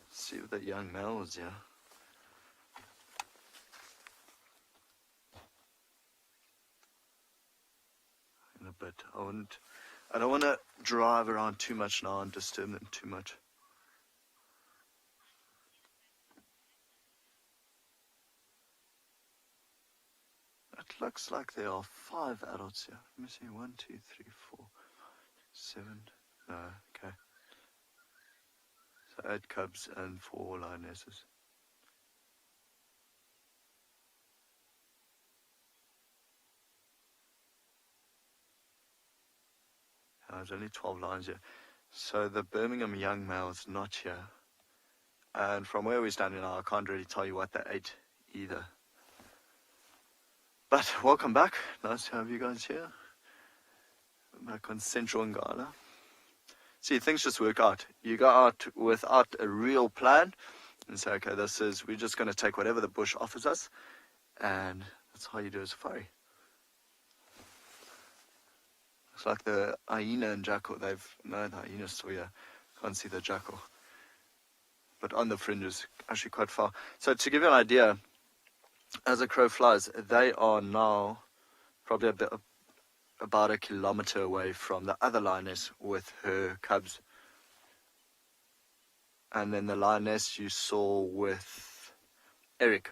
Let's see what that young male is here. In a bit. I don't want to drive around too much now and disturb them too much. It looks like there are 5 adults here. Let me see. 1, 2, 3, 4, 7. No, okay. So 8 cubs and 4 lionesses. there's only 12 lions here. So the Birmingham young male is not here. And from where we're standing now, I can't really tell you what they ate either. But welcome back. Nice to have you guys here. Back on Central Ngala. See, things just work out. You go out without a real plan and say, okay, we're just going to take whatever the bush offers us. And that's how you do a safari. It's like the hyena and jackal. The hyena's still here. Can't see the jackal. But on the fringes, actually quite far. So to give you an idea, as a crow flies, they are now probably about a kilometer away from the other lioness with her cubs. And then the lioness you saw with Eric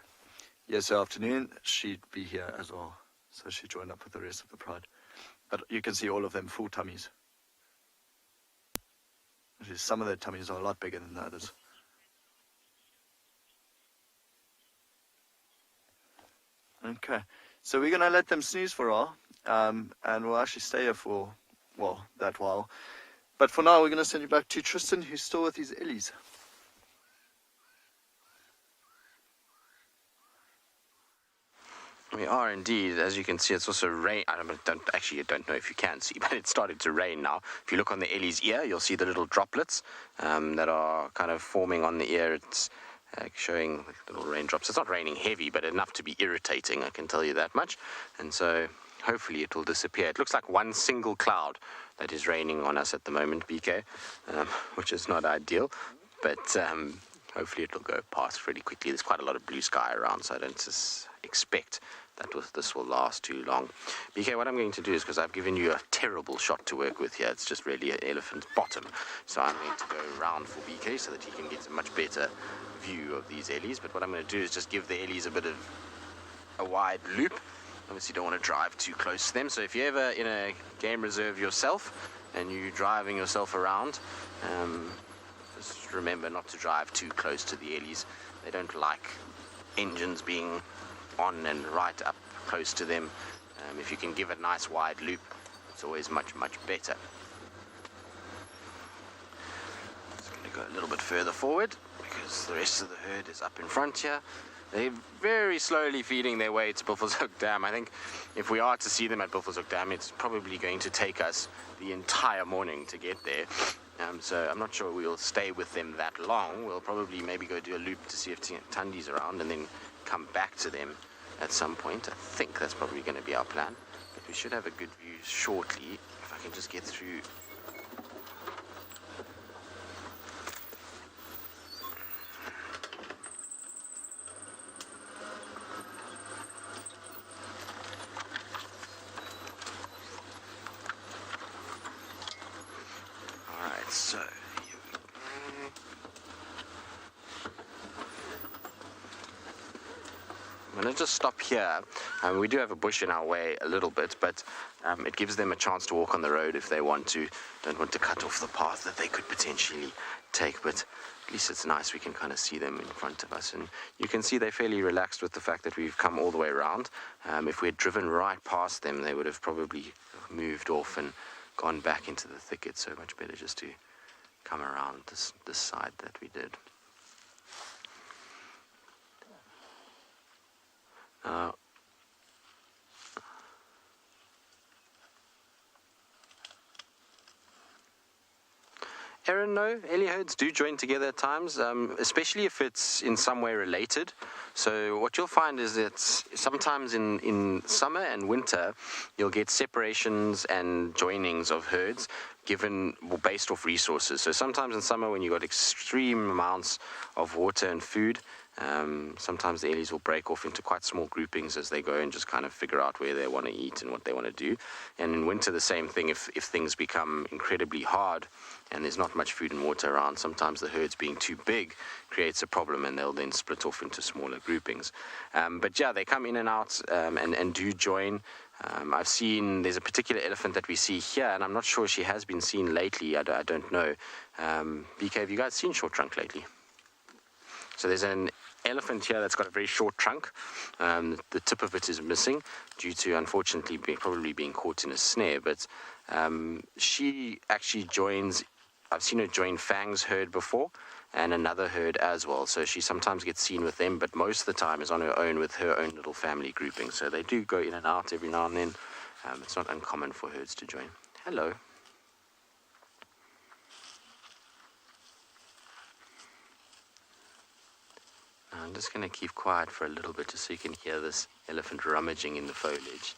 yesterday afternoon, she'd be here as well. So she joined up with the rest of the pride. But you can see all of them full tummies. Actually, some of their tummies are a lot bigger than the others. Okay, so we're going to let them snooze for a while, and we'll actually stay here for, well, that while. But for now, we're going to send you back to Tristan, who's still with his ellies. We are indeed. As you can see, it's also rain. I don't know if you can see, but it's started to rain now. If you look on the ellie's ear, you'll see the little droplets that are kind of forming on the ear. It's showing little raindrops. It's not raining heavy, but enough to be irritating, I can tell you that much. And so hopefully it will disappear. It looks like one single cloud that is raining on us at the moment, BK, which is not ideal, but hopefully it will go past really quickly. There's quite a lot of blue sky around, so I don't expect that this will last too long. BK, what I'm going to do is, because I've given you a terrible shot to work with here, it's just really an elephant's bottom, so I'm going to go around for BK so that he can get a much better view of these ellies. But what I'm going to do is just give the ellies a bit of a wide loop. Obviously you don't want to drive too close to them, so if you're ever in a game reserve yourself and you're driving yourself around, just remember not to drive too close to the ellies. They don't like engines being on and right up close to them. If you can give a nice wide loop, it's always much better. Just going to go a little bit further forward because the rest of the herd is up in front here. They're very slowly feeding their way to Buffelshoek Dam. I think if we are to see them at Buffelshoek Dam, it's probably going to take us the entire morning to get there. So I'm not sure we'll stay with them that long. We'll probably maybe go do a loop to see if Tundi's around and then come back to them at some point. I think that's probably going to be our plan. But we should have a good view shortly, if I can just get through. Alright, so here we go. I'm going to just stop here. We do have a bush in our way a little bit, but it gives them a chance to walk on the road if they want to. Don't want to cut off the path that they could potentially take, but at least it's nice we can kind of see them in front of us. And you can see they're fairly relaxed with the fact that we've come all the way around. If we had driven right past them, they would have probably moved off and gone back into the thicket, so much better just to come around this side that we did. Aaron, no, ellie herds do join together at times, especially if it's in some way related. So what you'll find is that sometimes in summer and winter, you'll get separations and joinings of herds based off resources. So sometimes in summer when you've got extreme amounts of water and food, sometimes the ellies will break off into quite small groupings as they go and just kind of figure out where they want to eat and what they want to do. And in winter, the same thing. If things become incredibly hard and there's not much food and water around, sometimes the herds being too big creates a problem, and they'll then split off into smaller groupings. But yeah, they come in and out and do join. I've seen, there's a particular elephant that we see here, and I'm not sure she has been seen lately. I don't know. BK, have you guys seen short trunk lately? So there's an elephant here that's got a very short trunk. The tip of it is missing due to, unfortunately, probably being caught in a snare. But she actually joins, I've seen her join Fang's herd before, and another herd as well. So she sometimes gets seen with them, but most of the time is on her own with her own little family grouping. So they do go in and out every now and then. It's not uncommon for herds to join. Hello. I'm just going to keep quiet for a little bit just so you can hear this elephant rummaging in the foliage.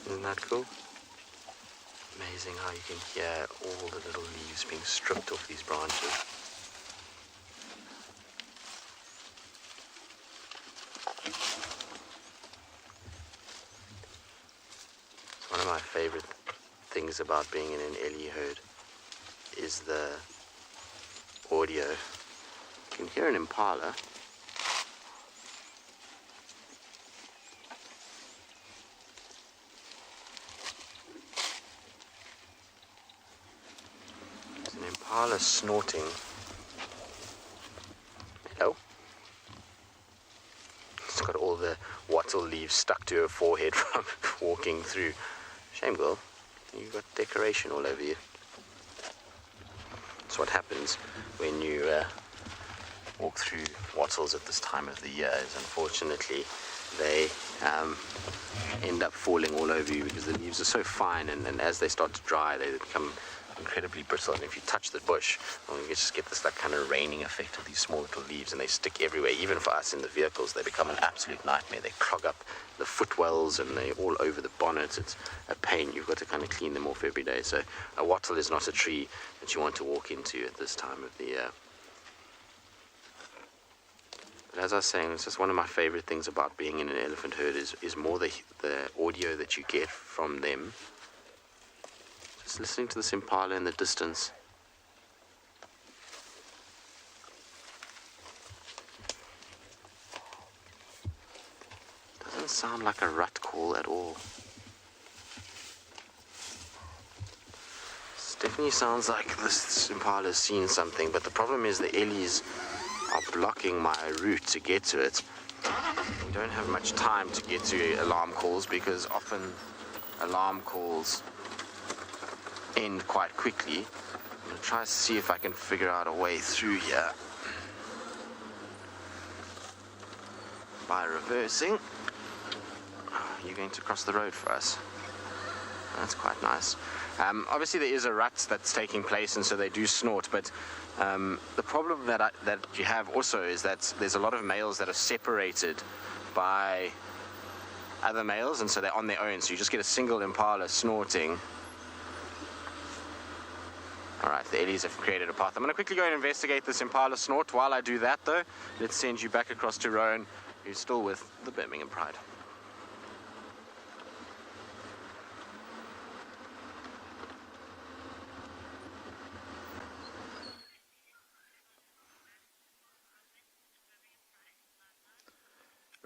Isn't that cool? Amazing how you can hear all the little leaves being stripped off these branches. It's one of my favorite things about being in an ellie herd is the audio. You can hear an impala. Impala snorting. Hello. She's got all the wattle leaves stuck to her forehead from walking through. Shame, girl. You've got decoration all over you. That's what happens when you walk through wattles at this time of the year. Is unfortunately they end up falling all over you because the leaves are so fine, and as they start to dry, they become incredibly brittle, and if you touch the bush, well, you just get this like kind of raining effect of these small little leaves, and they stick everywhere. Even for us in the vehicles, they become an absolute nightmare. They clog up the footwells and they're all over the bonnet. It's a pain. You've got to kind of clean them off every day. So a wattle is not a tree that you want to walk into at this time of the year. But as I was saying, it's just one of my favorite things about being in an elephant herd is more the audio that you get from them. Just listening to this impala in the distance. Doesn't sound like a rut call at all. It definitely sounds like this impala has seen something, but the problem is the ellies are blocking my route to get to it. We don't have much time to get to alarm calls because often alarm calls end quite quickly. I'm going to try to see if I can figure out a way through here by reversing. You're going to cross the road for us. That's quite nice. Obviously there is a rut that's taking place, and so they do snort, but the problem that you have also is that there's a lot of males that are separated by other males, and so they're on their own, so you just get a single impala snorting. Alright, the ellies have created a path. I'm going to quickly go and investigate this impala snort. While I do that, though, let's send you back across to Rowan, who's still with the Birmingham Pride.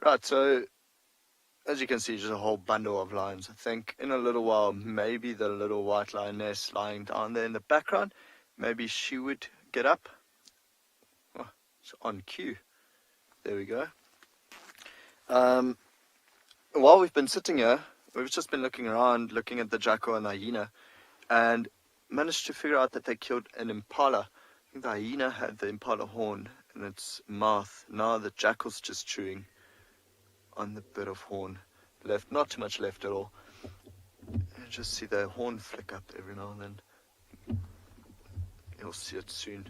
Right, so as you can see, just a whole bundle of lions. I think in a little while, maybe the little white lioness lying down there in the background, maybe she would get up. Oh, it's on cue. There we go. While we've been sitting here, we've just been looking around, looking at the jackal and the hyena, and managed to figure out that they killed an impala. I think the hyena had the impala horn in its mouth. Now the jackal's just chewing on the bit of horn left. Not too much left at all. You just see the horn flick up every now and then. You'll see it soon.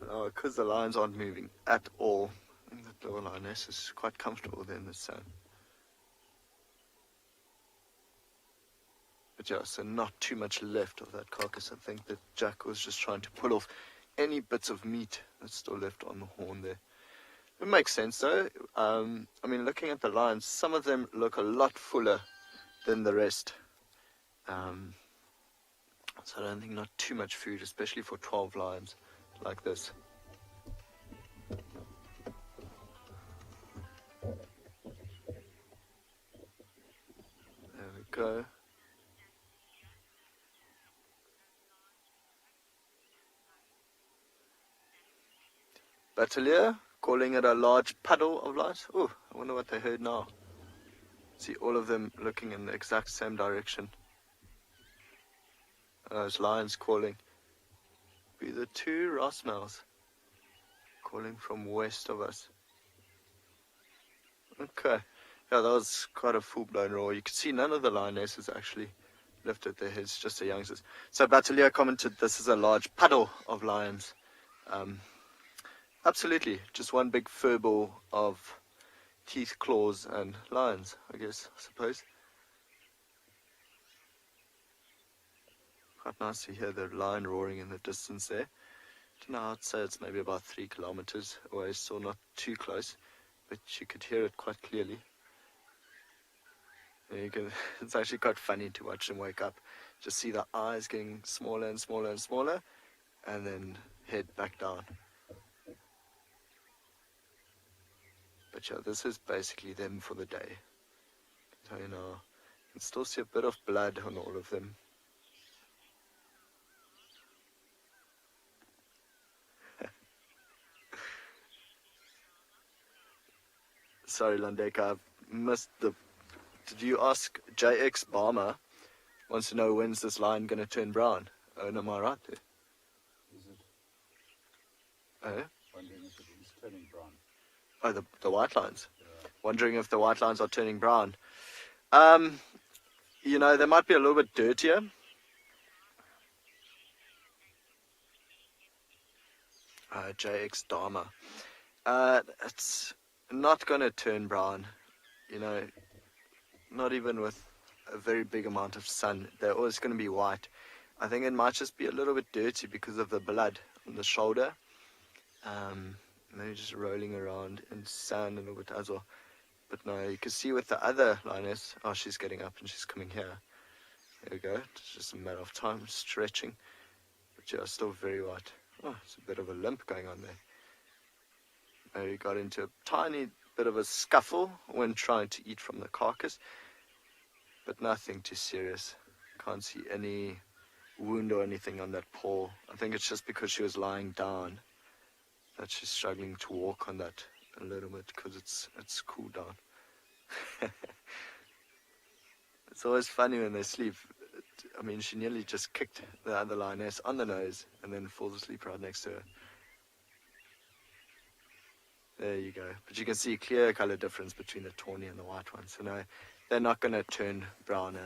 Because the lions aren't moving at all, I think the little lioness is quite comfortable there in the sun. But yeah, so not too much left of that carcass. I think that Jack was just trying to pull off any bits of meat that's still left on the horn there. It makes sense though. I mean, looking at the lions, some of them look a lot fuller than the rest. So I don't think not too much food, especially for 12 lions like this. There we go. Battalier calling it a large puddle of light. Oh, I wonder what they heard now. See all of them looking in the exact same direction. Those lions calling. Be the two Rossmels calling from west of us. Okay. Yeah, that was quite a full-blown roar. You can see none of the lionesses actually lifted their heads, just the youngsters. So Battalier commented this is a large puddle of lions. Absolutely, just one big furball of teeth, claws, and lions, I suppose. Quite nice to hear the lion roaring in the distance there. Don't know, I'd say it's maybe about 3 kilometers away, still not too close, but you could hear it quite clearly. You can, it's actually quite funny to watch them wake up. Just see the eyes getting smaller and smaller and smaller, and then head back down. But yeah, this is basically them for the day. So, you know, you can still see a bit of blood on all of them. Sorry, Landeka, I've missed the... Did you ask JX Barmer? Wants to know when's this lion going to turn brown? Oh, no, am I right there? Is it? Oh? Wondering if it is turning brown. Oh, the white lines. Yeah. Wondering if the white lines are turning brown. You know, they might be a little bit dirtier. JX Dharma. It's not going to turn brown, you know, not even with a very big amount of sun. They're always going to be white. I think it might just be a little bit dirty because of the blood on the shoulder. Maybe just rolling around in sand a little bit as well. But no, you can see with the other lioness, oh, she's getting up and she's coming here. There we go. It's just a matter of time, stretching. But yeah, still very white. Oh, it's a bit of a limp going on there. Maybe got into a tiny bit of a scuffle when trying to eat from the carcass. But nothing too serious. Can't see any wound or anything on that paw. I think it's just because she was lying down that she's struggling to walk on that a little bit because it's cooled down. It's always funny when they sleep. I mean, she nearly just kicked the other lioness on the nose and then falls asleep right next to her. There you go. But you can see a clear color difference between the tawny and the white one. So no, they're not going to turn brown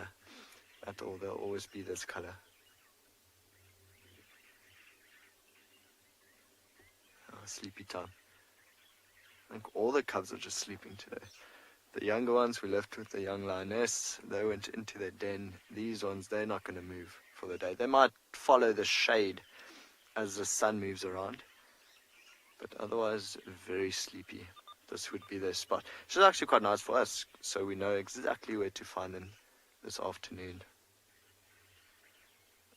at all. They'll always be this color. Oh, sleepy time. I think all the cubs are just sleeping today. The younger ones, we left with the young lioness. They went into their den. These ones, they're not going to move for the day. They might follow the shade as the sun moves around. But otherwise, very sleepy. This would be their spot. Which is actually quite nice for us, so we know exactly where to find them this afternoon.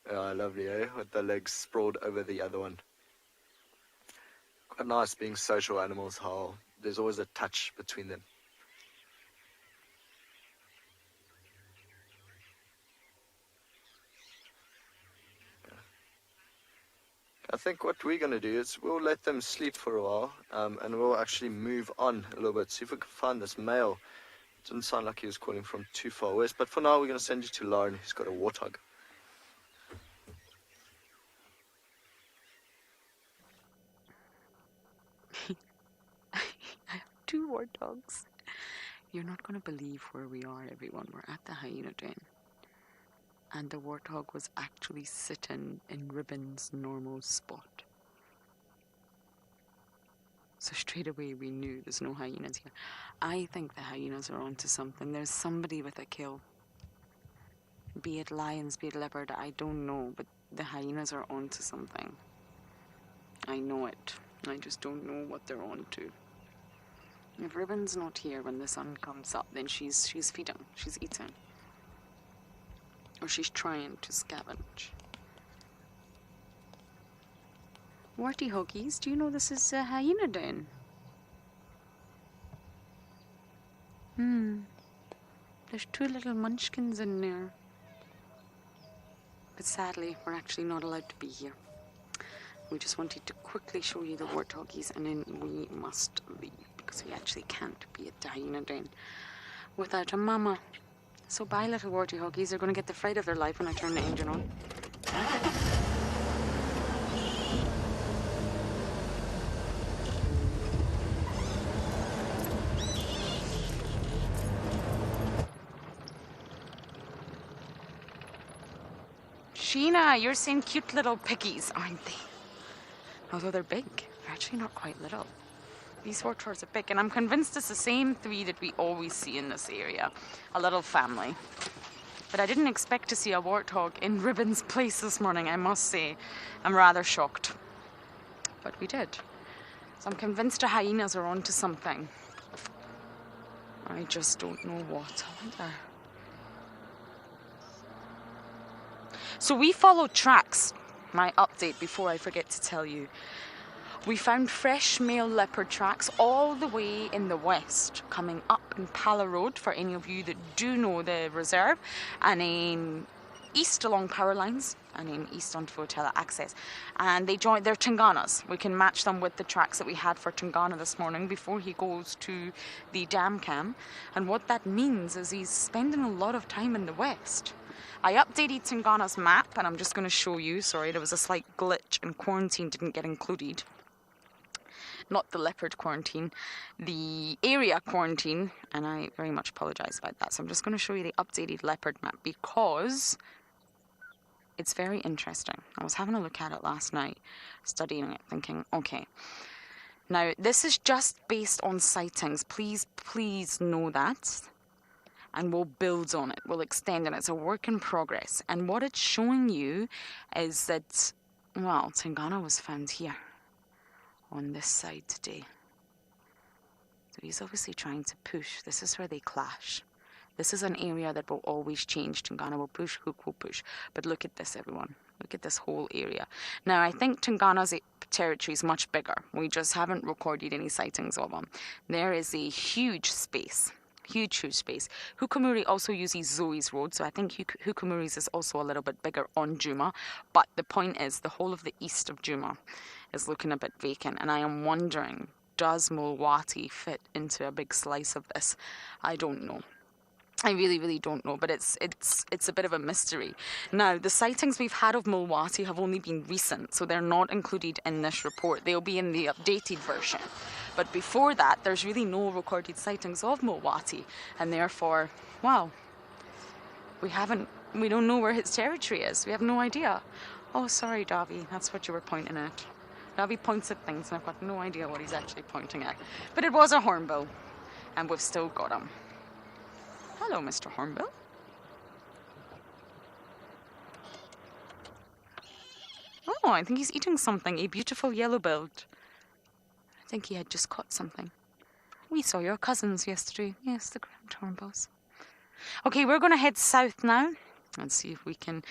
Oh, lovely, eh? With the legs sprawled over the other one. Quite nice being social animals, how there's always a touch between them. I think what we're going to do is we'll let them sleep for a while, and we'll actually move on a little bit, see if we can find this male. It didn't sound like he was calling from too far west, but for now we're going to send you to Lauren, who's got a warthog. I have 2 warthogs. You're not going to believe where we are, everyone. We're at the hyena den. And the warthog was actually sitting in Ribbon's normal spot. So straight away we knew there's no hyenas here. I think the hyenas are onto something. There's somebody with a kill. Be it lions, be it leopard, I don't know, but the hyenas are onto something. I know it. I just don't know what they're onto. If Ribbon's not here when the sun comes up, then she's feeding, she's eating. Or she's trying to scavenge. Warthogs, do you know this is a hyena den? There's 2 little munchkins in there. But sadly, we're actually not allowed to be here. We just wanted to quickly show you the warthogs, and then we must leave because we actually can't be at the hyena den without a mama. So bye, little warthogs. They're going to get the fright of their life when I turn the engine on. Sheena, you're seeing cute little piggies, aren't they? Although they're big, they're actually not quite little. These warthogs are big, and I'm convinced it's the same 3 that we always see in this area. A little family. But I didn't expect to see a warthog in Ribbon's place this morning, I must say. I'm rather shocked. But we did. So I'm convinced the hyenas are onto something. I just don't know what either. So we followed tracks. My update before I forget to tell you. We found fresh male leopard tracks all the way in the west, coming up in Pala Road, for any of you that do know the reserve, and in east along power lines, and in east onto Votella access. And they're Tunganas. We can match them with the tracks that we had for Tungana this morning before he goes to the dam cam. And what that means is he's spending a lot of time in the west. I updated Tungana's map, and I'm just going to show you. Sorry, there was a slight glitch and quarantine didn't get included. Not the leopard quarantine, the area quarantine, and I very much apologise about that. So I'm just going to show you the updated leopard map because it's very interesting. I was having a look at it last night, studying it, thinking, okay. Now, this is just based on sightings. Please know that. And we'll build on it, we'll extend it. It's a work in progress. And what it's showing you is that, well, Tungana was found here on this side today. So he's obviously trying to push. This is where they clash. This is an area that will always change. Tungana will push, Hook will push. But look at this, everyone. Look at this whole area. Now, I think Tungana's territory is much bigger. We just haven't recorded any sightings of him. There is a huge space. Huge space. Hukamuri also uses Zoe's road, so I think Hukamuri's is also a little bit bigger on Djuma. But the point is, the whole of the east of Djuma is looking a bit vacant, and I am wondering, does Mulwati fit into a big slice of this? I don't know. I really don't know, but it's a bit of a mystery. Now, the sightings we've had of Mulwati have only been recent, so they're not included in this report. They'll be in the updated version. But before that, there's really no recorded sightings of Mulwati, and therefore, well, we don't know where his territory is. We have no idea. Oh, sorry, Davi, that's what you were pointing at. Davi points at things, and I've got no idea what he's actually pointing at. But it was a hornbill, and we've still got him. Hello, Mr. Hornbill. Oh, I think he's eating something. A beautiful yellow-billed. I think he had just caught something. We saw your cousins yesterday. Yes, the ground hornbills. Okay, we're going to head south now and see if we can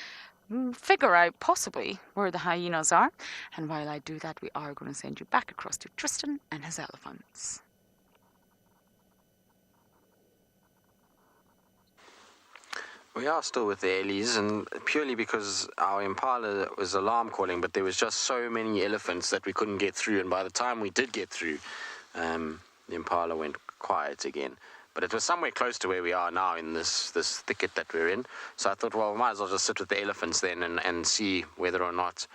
figure out possibly where the hyenas are. And while I do that, we are going to send you back across to Tristan and his elephants. We are still with the Ellies, and purely because our Impala was alarm calling, but there was just so many elephants that we couldn't get through, and by the time we did get through, the Impala went quiet again. But it was somewhere close to where we are now in this thicket that we're in, so I thought, well, we might as well just sit with the elephants then and see whether or not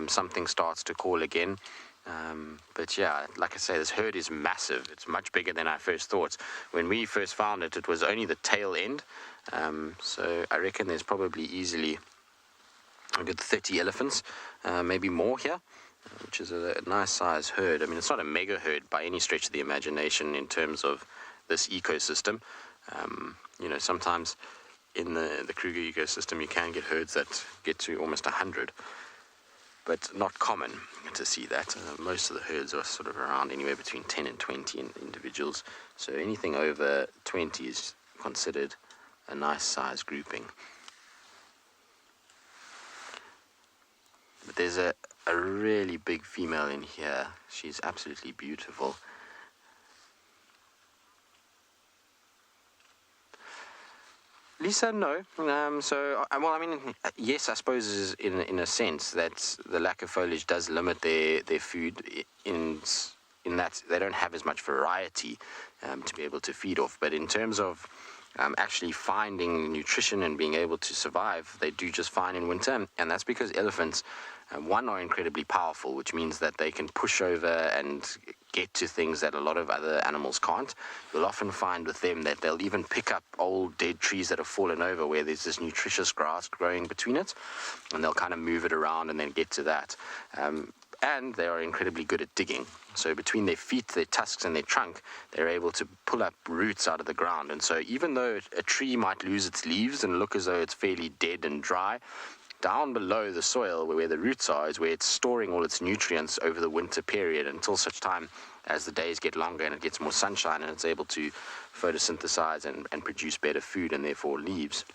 something starts to call again. But yeah, like I say, this herd is massive. It's much bigger than I first thought. When we first found it, it was only the tail end. So I reckon there's probably easily a good 30 elephants, maybe more here, which is a nice size herd. I mean, it's not a mega herd by any stretch of the imagination in terms of this ecosystem. You know, sometimes in the Kruger ecosystem, you can get herds that get to almost 100, but not common to see that. Most of the herds are sort of around anywhere between 10 and 20 individuals, so anything over 20 is considered a nice size grouping. But there's a really big female in here. She's absolutely beautiful. Lisa, no. Yes, I suppose in a sense that the lack of foliage does limit their food in that they don't have as much variety to be able to feed off. But in terms of actually finding nutrition and being able to survive, they do just fine in winter, and that's because elephants, one, are incredibly powerful, which means that they can push over and get to things that a lot of other animals can't. You'll often find with them that they'll even pick up old dead trees that have fallen over where there's this nutritious grass growing between it, and they'll kind of move it around and then get to that. And they are incredibly good at digging. So between their feet, their tusks, and their trunk, they're able to pull up roots out of the ground. And so even though a tree might lose its leaves and look as though it's fairly dead and dry, down below the soil where the roots are is where it's storing all its nutrients over the winter period until such time as the days get longer and it gets more sunshine and it's able to photosynthesize and produce better food and therefore leaves.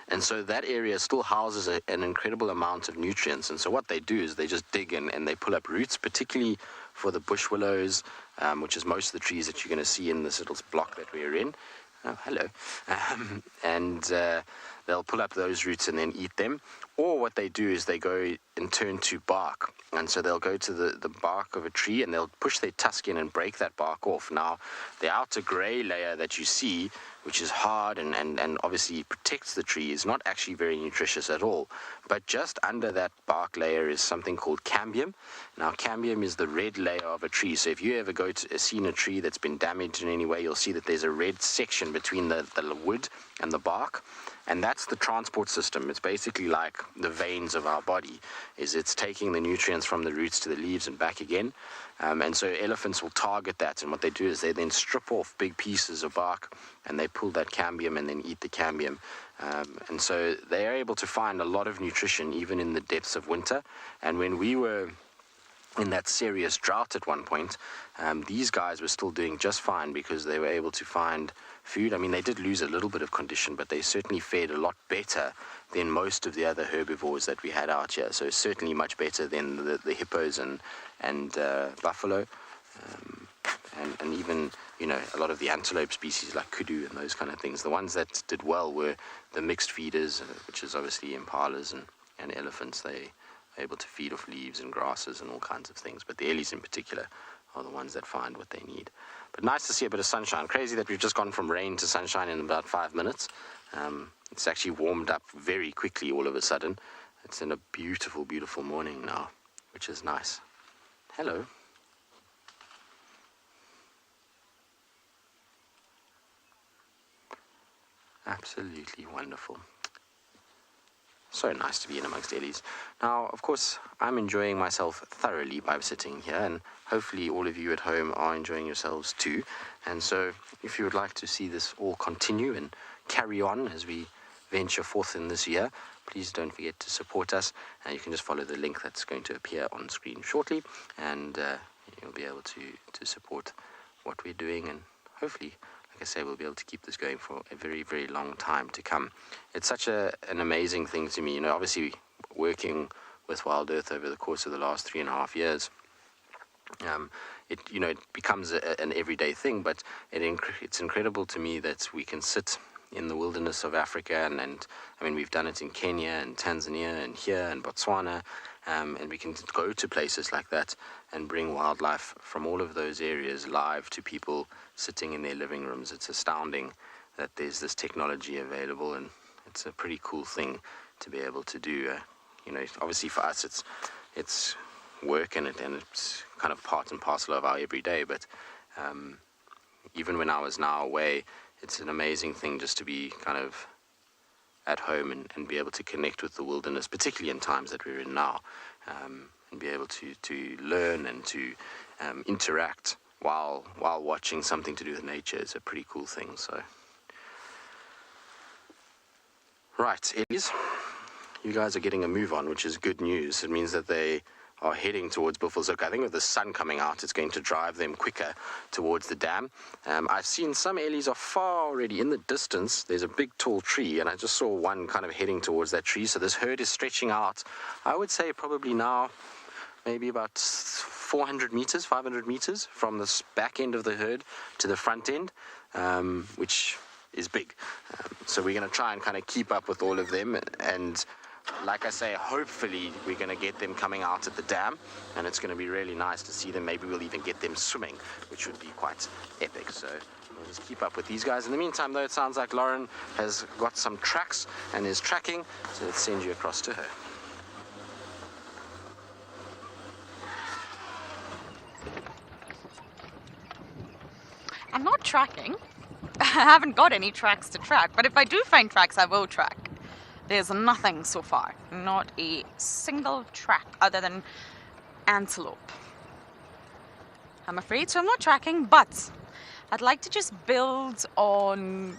And so that area still houses an incredible amount of nutrients. And so what they do is they just dig and they pull up roots, particularly for the bush willows, which is most of the trees that you're going to see in this little block that we're in. Oh, hello. They'll pull up those roots and then eat them. Or what they do is they go and turn to bark. And so they'll go to the bark of a tree and they'll push their tusk in and break that bark off. Now, the outer grey layer that you see, which is hard and obviously protects the tree, is not actually very nutritious at all. But just under that bark layer is something called cambium. Now, cambium is the red layer of a tree. So if you ever go to seen a tree that's been damaged in any way, you'll see that there's a red section between the wood and the bark. And that's the transport system. It's basically like the veins of our body. It's taking the nutrients from the roots to the leaves and back again. And so elephants will target that. And what they do is they then strip off big pieces of bark and they pull that cambium and then eat the cambium. And so they are able to find a lot of nutrition even in the depths of winter. And when we were in that serious drought at one point, these guys were still doing just fine because they were able to find food. I mean, they did lose a little bit of condition, but they certainly fared a lot better than most of the other herbivores that we had out here. So certainly much better than the hippos and buffalo, and even, you know, a lot of the antelope species like kudu and those kind of things. The ones that did well were the mixed feeders, which is obviously impalas and elephants. They are able to feed off leaves and grasses and all kinds of things, but the ellies in particular are the ones that find what they need. But nice to see a bit of sunshine. Crazy that we've just gone from rain to sunshine in about 5 minutes. It's actually warmed up very quickly all of a sudden. It's in a beautiful, beautiful morning now, which is nice. Hello. Absolutely wonderful. So nice to be in amongst ellies. Now, of course, I'm enjoying myself thoroughly by sitting here, and hopefully all of you at home are enjoying yourselves too. And so, if you would like to see this all continue and carry on as we venture forth in this year, please don't forget to support us. You can just follow the link that's going to appear on screen shortly, and you'll be able to support what we're doing, and hopefully, like I say, we'll be able to keep this going for a very, very long time to come. It's such an amazing thing to me. You know, obviously working with WildEarth over the course of the last 3.5 years, it becomes an everyday thing, but it's incredible to me that we can sit in the wilderness of Africa, and I mean, we've done it in Kenya and Tanzania and here and Botswana, and we can go to places like that and bring wildlife from all of those areas live to people sitting in their living rooms. It's astounding that there's this technology available, and it's a pretty cool thing to be able to do. Obviously for us it's work and it's kind of part and parcel of our everyday, but even when I was now away, it's an amazing thing just to be kind of at home and be able to connect with the wilderness, particularly in times that we're in now, and be able to learn and to interact while watching something to do with nature is a pretty cool thing. So Right, Ellies, you guys are getting a move on, which is good news. It means that they are heading towards Buffelshoek. I think with the sun coming out, it's going to drive them quicker towards the dam. I've seen some Ellies are far already in the distance. There's a big tall tree, and I just saw one kind of heading towards that tree. So this herd is stretching out, I would say probably now maybe about 400 meters, 500 meters from this back end of the herd to the front end, which is big. So we're going to try and kind of keep up with all of them, and like I say, hopefully we're going to get them coming out at the dam, and it's going to be really nice to see them. Maybe we'll even get them swimming, which would be quite epic. So we'll just keep up with these guys. In the meantime, though, it sounds like Lauren has got some tracks and is tracking, so let's send you across to her. I'm not tracking. I haven't got any tracks to track, but if I do find tracks, I will track. There's nothing so far, not a single track other than antelope. I'm afraid, so I'm not tracking, but I'd like to just build on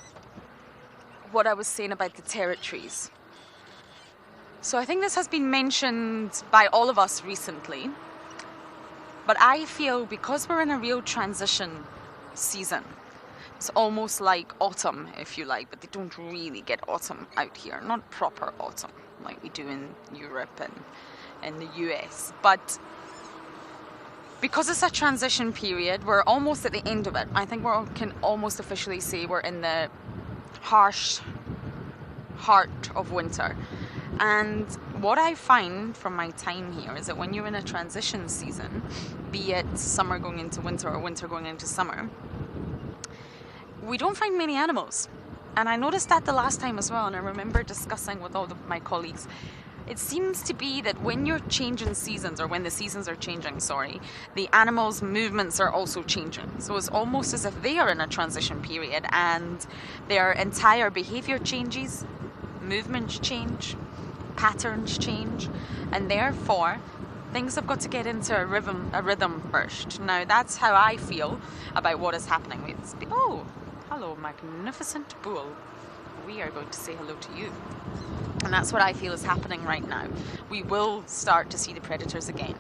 what I was saying about the territories. So I think this has been mentioned by all of us recently, but I feel because we're in a real transition season, it's almost like autumn, if you like, but they don't really get autumn out here. Not proper autumn like we do in Europe and in the US. But because it's a transition period, we're almost at the end of it. I think we can almost officially say we're in the harsh heart of winter. And what I find from my time here is that when you're in a transition season, be it summer going into winter or winter going into summer, we don't find many animals. And I noticed that the last time as well, and I remember discussing with all of my colleagues. It seems to be that when you're changing seasons, or when the seasons are changing, the animals' movements are also changing. So it's almost as if they are in a transition period and their entire behavior changes, movements change, patterns change, and therefore things have got to get into a rhythm first. Now that's how I feel about what is happening. Oh, hello, magnificent bull. We are going to say hello to you. And that's what I feel is happening right now. We will start to see the predators again,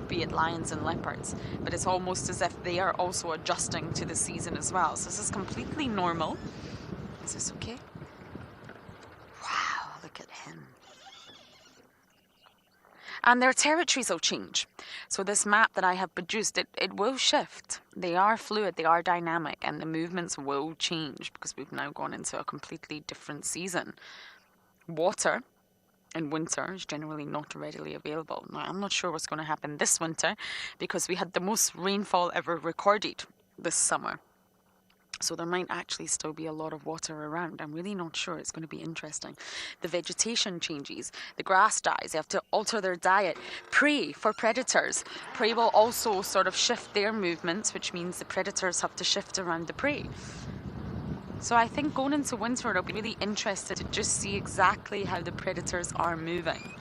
be it lions and leopards, but it's almost as if they are also adjusting to the season as well. So this is completely normal. Is this okay? Wow, look at him. And their territories will change. So this map that I have produced, it will shift. They are fluid, they are dynamic, and the movements will change because we've now gone into a completely different season. Water in winter is generally not readily available. Now, I'm not sure what's going to happen this winter because we had the most rainfall ever recorded this summer. So there might actually still be a lot of water around. I'm really not sure. It's going to be interesting. The vegetation changes. The grass dies. They have to alter their diet. Prey for predators. Prey will also sort of shift their movements, which means the predators have to shift around the prey. So I think going into winter, it'll be really interesting to just see exactly how the predators are moving.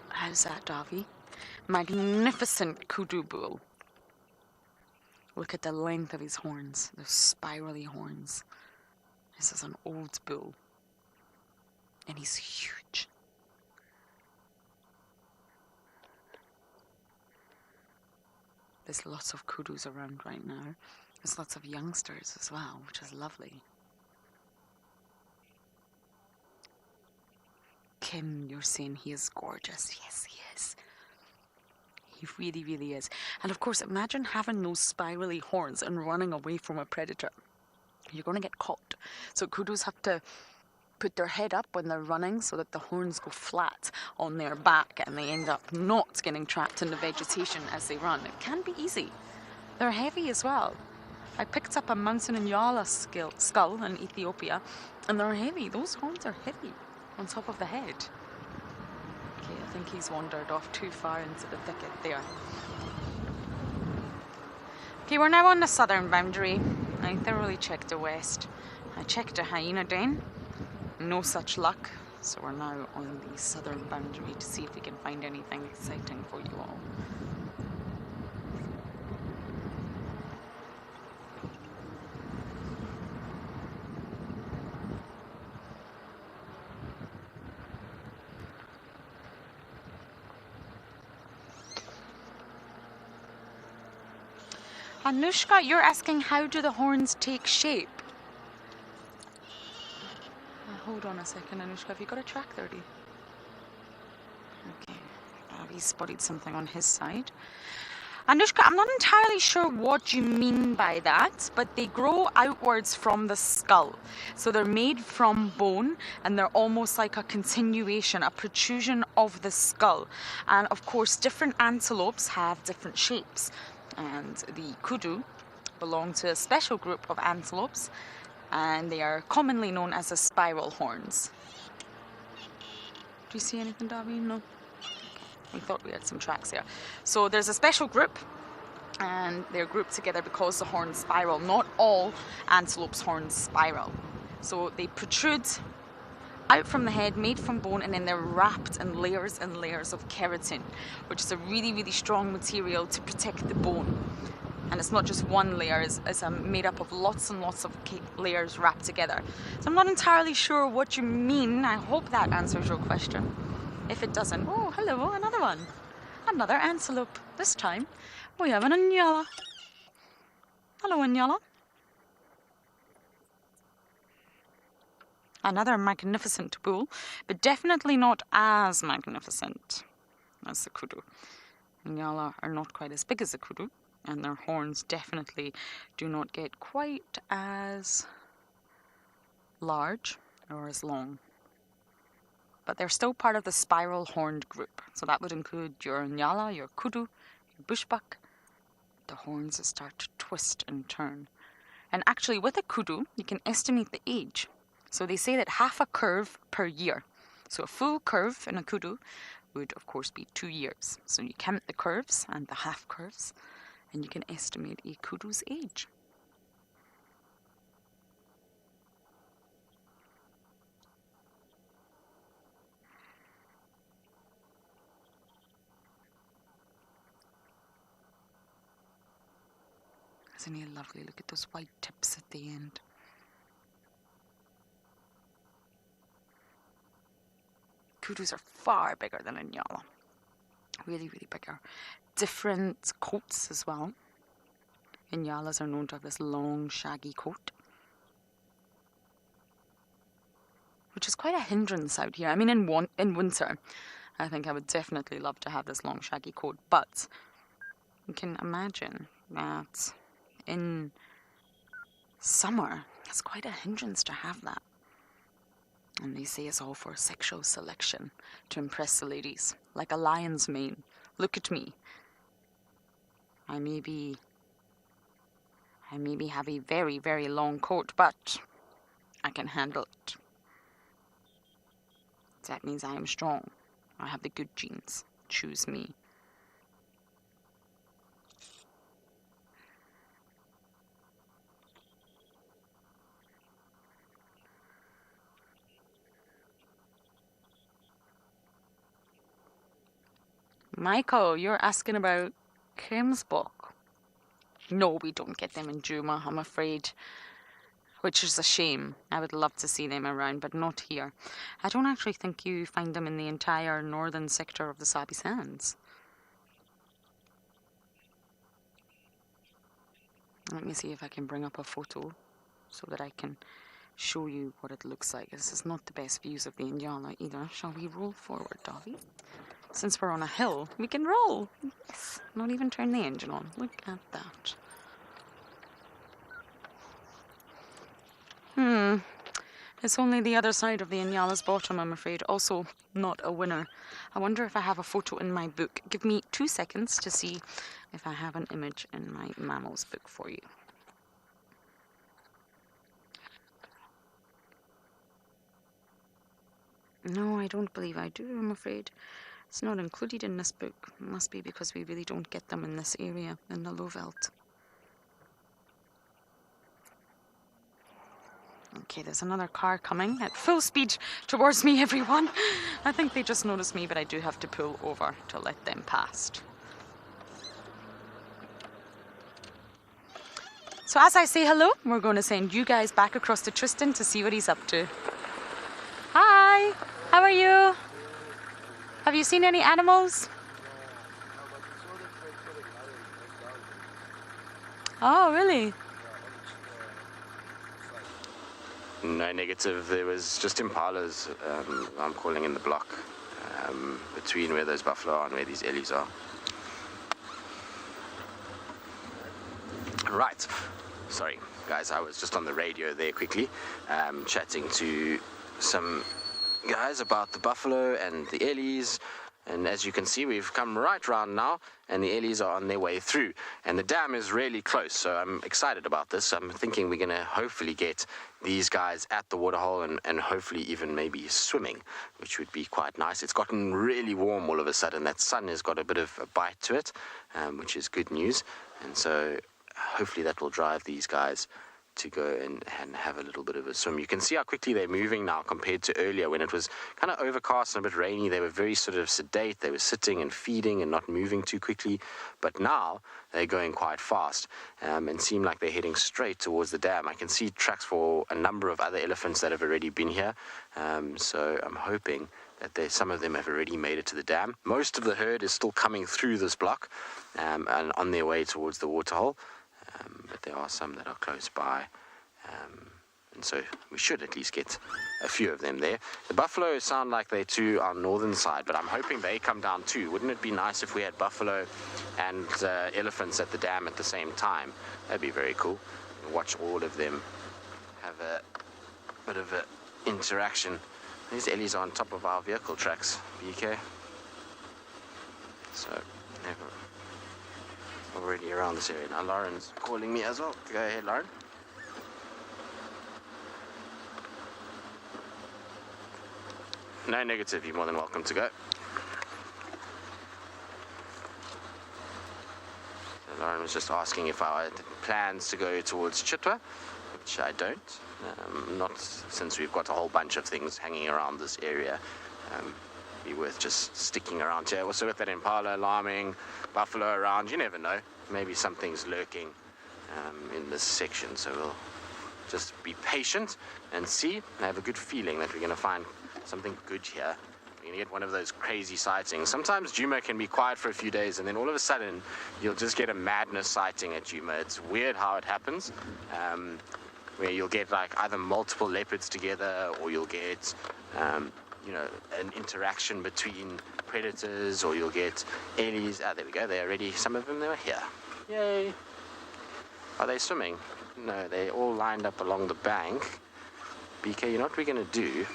How's that, Davy? Magnificent kudu bull. Look at the length of his horns, those spirally horns. This is an old bull. And he's huge. There's lots of kudus around right now. There's lots of youngsters as well, which is lovely. Kim, you're saying he is gorgeous. Yes, he is. He really, really is. And of course, imagine having those spirally horns and running away from a predator. You're going to get caught. So kudus have to put their head up when they're running so that the horns go flat on their back and they end up not getting trapped in the vegetation as they run. It can be easy. They're heavy as well. I picked up a mountain Ngala skull in Ethiopia, and they're heavy. Those horns are heavy on top of the head. Okay, I think he's wandered off too far into the thicket there. Okay, we're now on the southern boundary. I thoroughly checked the west. I checked the hyena den. No such luck. So we're now on the southern boundary to see if we can find anything exciting for you all. Anushka, you're asking how do the horns take shape? Hold on a second, Anushka. Have you got a track 30? Okay. He spotted something on his side. Anushka, I'm not entirely sure what you mean by that, but they grow outwards from the skull. So they're made from bone, and they're almost like a continuation, a protrusion of the skull. And of course, different antelopes have different shapes. And the kudu belong to a special group of antelopes, and they are commonly known as the spiral horns. Do you see anything, Davy? No? We thought we had some tracks there. So there's a special group, and they're grouped together because the horns spiral. Not all antelopes' horns spiral. So they protrude out from the head, made from bone, and then they're wrapped in layers and layers of keratin, which is a really, really strong material to protect the bone. And it's not just one layer, it's made up of lots and lots of layers wrapped together. So I'm not entirely sure what you mean. I hope that answers your question. If it doesn't, oh, hello, another one. Another antelope. This time, we have an Ngala. Hello, Ngala. Another magnificent bull, but definitely not as magnificent as the kudu. Ngala are not quite as big as the kudu, and their horns definitely do not get quite as large or as long. But they're still part of the spiral horned group. So that would include your Ngala, your kudu, your bushbuck. The horns start to twist and turn. And actually with a kudu, you can estimate the age. So they say that half a curve per year. So a full curve in a kudu would of course be 2 years. So you count the curves and the half curves, and you can estimate a kudu's age. Isn't he lovely? Look at those white tips at the end. Kudus are far bigger than a Ngala. Really, really bigger. Different coats as well. Ngalas are known to have this long, shaggy coat, which is quite a hindrance out here. I mean, in winter, I think I would definitely love to have this long, shaggy coat, but you can imagine that in summer, it's quite a hindrance to have that. And they say it's all for sexual selection, to impress the ladies, like a lion's mane. Look at me. I maybe have a very, very long coat, but I can handle it. That means I am strong. I have the good genes. Choose me. Michael, you're asking about Krimsbok. No, we don't get them in Djuma, I'm afraid. Which is a shame. I would love to see them around, but not here. I don't actually think you find them in the entire northern sector of the Sabi Sands. Let me see if I can bring up a photo so that I can show you what it looks like. This is not the best views of the Ngala either. Shall we roll forward, Davy? Since we're on a hill, we can roll. Yes, not even turn the engine on. Look at that. It's only the other side of the Ngala's bottom, I'm afraid. Also, not a winner. I wonder if I have a photo in my book. Give me 2 seconds to see if I have an image in my mammals book for you. No, I don't believe I do, I'm afraid. It's not included in this book. It must be because we really don't get them in this area, in the low veld. Okay, there's another car coming at full speed towards me, everyone. I think they just noticed me, but I do have to pull over to let them past. So as I say hello, we're going to send you guys back across to Tristan to see what he's up to. Hi, how are you? Have you seen any animals? Oh, really? No negative. There was just impalas. I'm calling in the block between where those buffalo are and where these ellies are. Right. Sorry, guys. I was just on the radio there quickly, chatting to some guys about the buffalo and the ellies. And as you can see, we've come right round now, and the ellies are on their way through. And the dam is really close, so I'm excited about this. I'm thinking we're going to hopefully get these guys at the waterhole and hopefully even maybe swimming, which would be quite nice. It's gotten really warm all of a sudden. That sun has got a bit of a bite to it, which is good news. And so hopefully that will drive these guys to go and have a little bit of a swim. You can see how quickly they're moving now compared to earlier when it was kind of overcast and a bit rainy. They were very sort of sedate. They were sitting and feeding and not moving too quickly. But now they're going quite fast and seem like they're heading straight towards the dam. I can see tracks for a number of other elephants that have already been here. So I'm hoping that some of them have already made it to the dam. Most of the herd is still coming through this block and on their way towards the waterhole. But there are some that are close by, and so we should at least get a few of them there. The buffalo sound like they're to our northern side, but I'm hoping they come down too. Wouldn't it be nice if we had buffalo and elephants at the dam at the same time? That'd be very cool. Watch all of them have a bit of an interaction. These ellies are on top of our vehicle tracks, BK. So, already around this area. Now Lauren's calling me as well. Go ahead, Lauren. No negative, you're more than welcome to go. So Lauren was just asking if I had plans to go towards Chitwa, which I don't. Not since we've got a whole bunch of things hanging around this area. Be worth just sticking around here. Also with that impala alarming, buffalo around, you never know. Maybe something's lurking in this section, so we'll just be patient and see. I have a good feeling that we're going to find something good here. We're going to get one of those crazy sightings. Sometimes Djuma can be quiet for a few days, and then all of a sudden you'll just get a madness sighting at Djuma. It's weird how it happens, where you'll get like either multiple leopards together, or you'll get an interaction between predators, or you'll get ellies. There we go. They're already, some of them, they were here. Yay. Are they swimming? No, they're all lined up along the bank. BK, you know what we're going to do?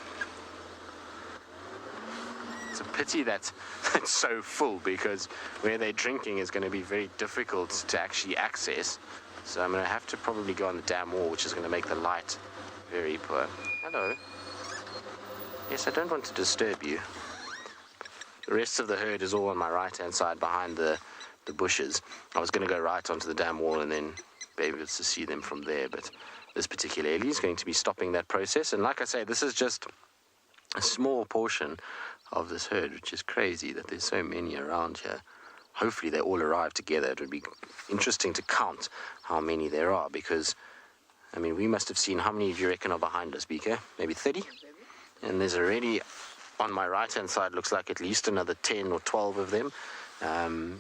It's a pity that it's so full, because where they're drinking is going to be very difficult to actually access. So I'm going to have to probably go on the dam wall, which is going to make the light very poor. Hello. Yes, I don't want to disturb you. The rest of the herd is all on my right-hand side behind the bushes. I was going to go right onto the dam wall and then be able to see them from there, but this particular ellie is going to be stopping that process. And like I say, this is just a small portion of this herd, which is crazy that there's so many around here. Hopefully they all arrive together. It would be interesting to count how many there are, because, I mean, we must have seen, how many do you reckon are behind us, BK? Maybe 30? And there's already, on my right-hand side, looks like at least another 10 or 12 of them.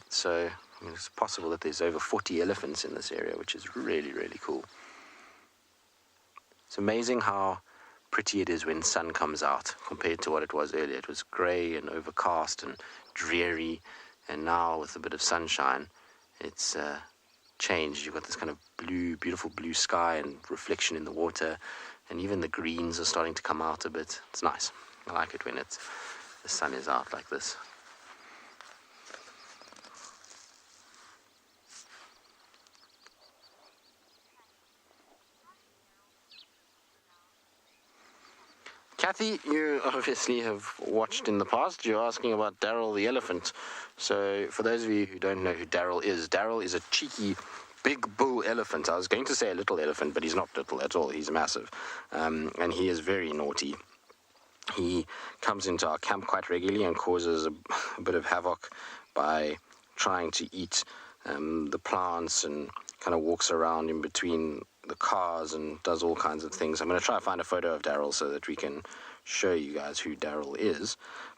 So I mean, it's possible that there's over 40 elephants in this area, which is really, really cool. It's amazing how pretty it is when sun comes out compared to what it was earlier. It was grey and overcast and dreary, and now with a bit of sunshine, it's changed. You've got this kind of blue, beautiful blue sky and reflection in the water, and even the greens are starting to come out a bit. It's nice. I like it when the sun is out like this. Kathy, you obviously have watched in the past. You're asking about Daryl the elephant. So for those of you who don't know who Daryl is a cheeky big bull elephant. I was going to say a little elephant, but he's not little at all. He's massive. And he is very naughty. He comes into our camp quite regularly and causes a bit of havoc by trying to eat the plants, and kind of walks around in between the cars and does all kinds of things. I'm going to try to find a photo of Daryl so that we can show you guys who Daryl is.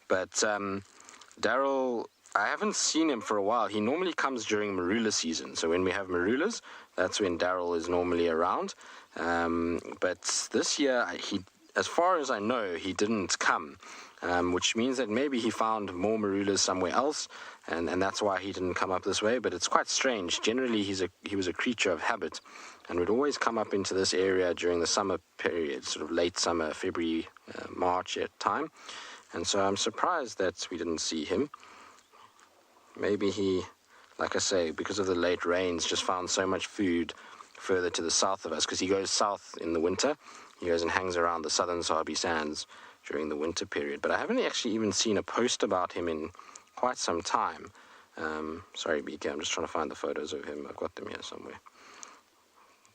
But Daryl I haven't seen him for a while. He normally comes during marula season. So when we have marulas, that's when Daryl is normally around. But this year, as far as I know, he didn't come, which means that maybe he found more marulas somewhere else, and that's why he didn't come up this way. But it's quite strange. Generally, he was a creature of habit, and would always come up into this area during the summer period, sort of late summer, February, March time. And so I'm surprised that we didn't see him. Maybe he, like I say, because of the late rains, just found so much food further to the south of us, because he goes south in the winter. He goes and hangs around the southern Sabi Sands during the winter period. But I haven't actually even seen a post about him in quite some time. Sorry, BK, I'm just trying to find the photos of him. I've got them here somewhere.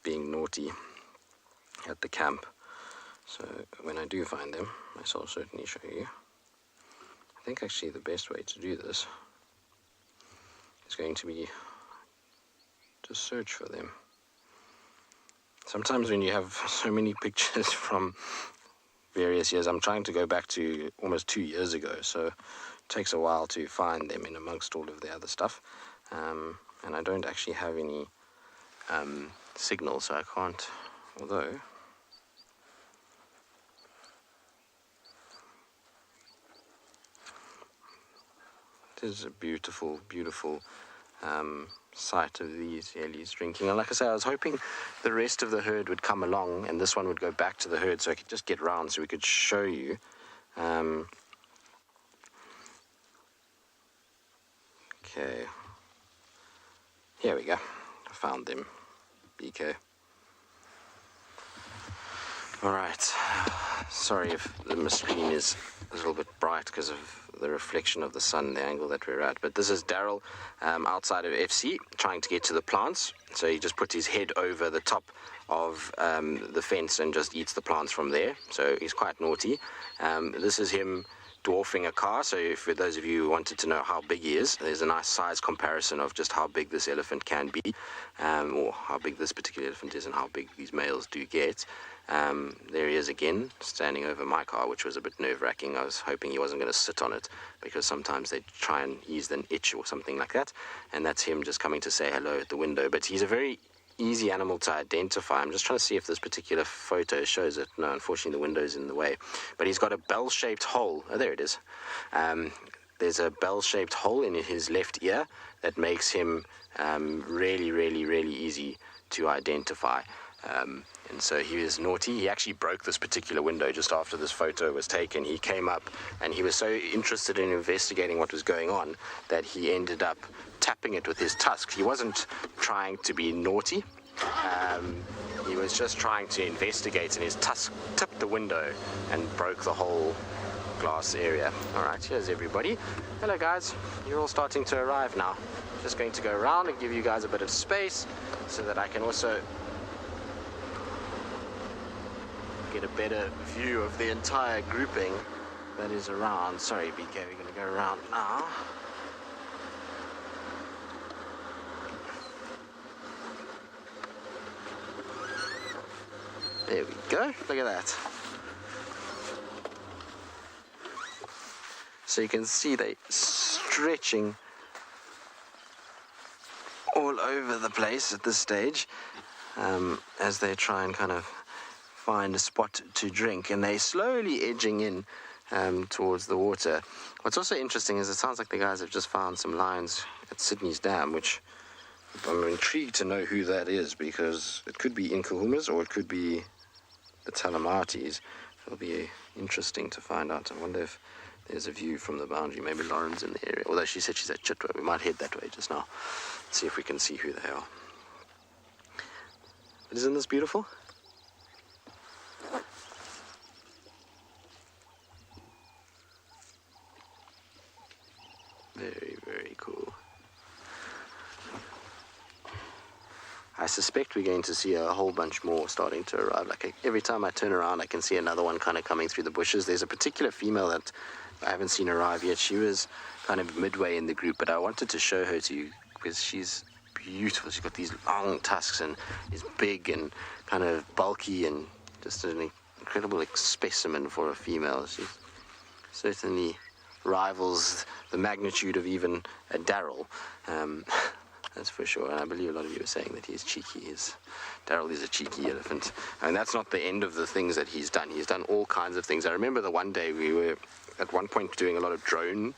Being naughty at the camp. So when I do find them, I shall certainly show you. I think actually the best way to do this is going to be to search for them. Sometimes when you have so many pictures from various years, I'm trying to go back to almost 2 years ago, so it takes a while to find them in amongst all of the other stuff. And I don't actually have any signal, so I can't, although it is a beautiful, beautiful sight of these Ellies drinking. And like I say, I was hoping the rest of the herd would come along and this one would go back to the herd so I could just get round so we could show you. Okay. Here we go. I found them. BK. Alright. Sorry if the screen is a little bit bright because of the reflection of the sun, the angle that we're at. But this is Daryl outside of FC trying to get to the plants. So he just puts his head over the top of the fence and just eats the plants from there. So he's quite naughty. This is him dwarfing a car. So for those of you who wanted to know how big he is, there's a nice size comparison of just how big this elephant can be, or how big this particular elephant is and how big these males do get. There he is again, standing over my car, which was a bit nerve-wracking. I was hoping he wasn't going to sit on it, because sometimes they try and ease an itch or something like that. And that's him just coming to say hello at the window. But he's a very easy animal to identify. I'm just trying to see if this particular photo shows it. No, unfortunately the window's in the way. But he's got a bell-shaped hole. Oh, there it is. There's a bell-shaped hole in his left ear that makes him really, really, really easy to identify. And so he was naughty. He actually broke this particular window just after this photo was taken. He came up and he was so interested in investigating what was going on that he ended up tapping it with his tusks. He wasn't trying to be naughty. He was just trying to investigate, and his tusk tipped the window and broke the whole glass area. All right, here's everybody. Hello guys, you're all starting to arrive now. Just going to go around and give you guys a bit of space so that I can also get a better view of the entire grouping that is around. Sorry, BK, we're going to go around now. There we go. Look at that. So you can see they stretching all over the place at this stage, as they try and kind of find a spot to drink, and they're slowly edging in towards the water. What's also interesting is it sounds like the guys have just found some lions at Sydney's Dam, which I'm intrigued to know who that is, because it could be Inkahumas or it could be the Talamatis. It'll be interesting to find out. I wonder if there's a view from the boundary. Maybe Lauren's in the area, although she said she's at Chitwa. We might head that way just now, see if we can see who they are. But isn't this beautiful? Very, very cool. I suspect we're going to see a whole bunch more starting to arrive. Like every time I turn around, I can see another one kind of coming through the bushes. There's a particular female that I haven't seen arrive yet. She was kind of midway in the group, but I wanted to show her to you because she's beautiful. She's got these long tusks and is big and kind of bulky and just an incredible specimen for a female. She's certainly rivals the magnitude of even a Darryl. That's for sure. And I believe a lot of you are saying that he's cheeky. Darryl is a cheeky elephant. And that's not the end of the things that he's done. He's done all kinds of things. I remember the one day we were at one point doing a lot of drone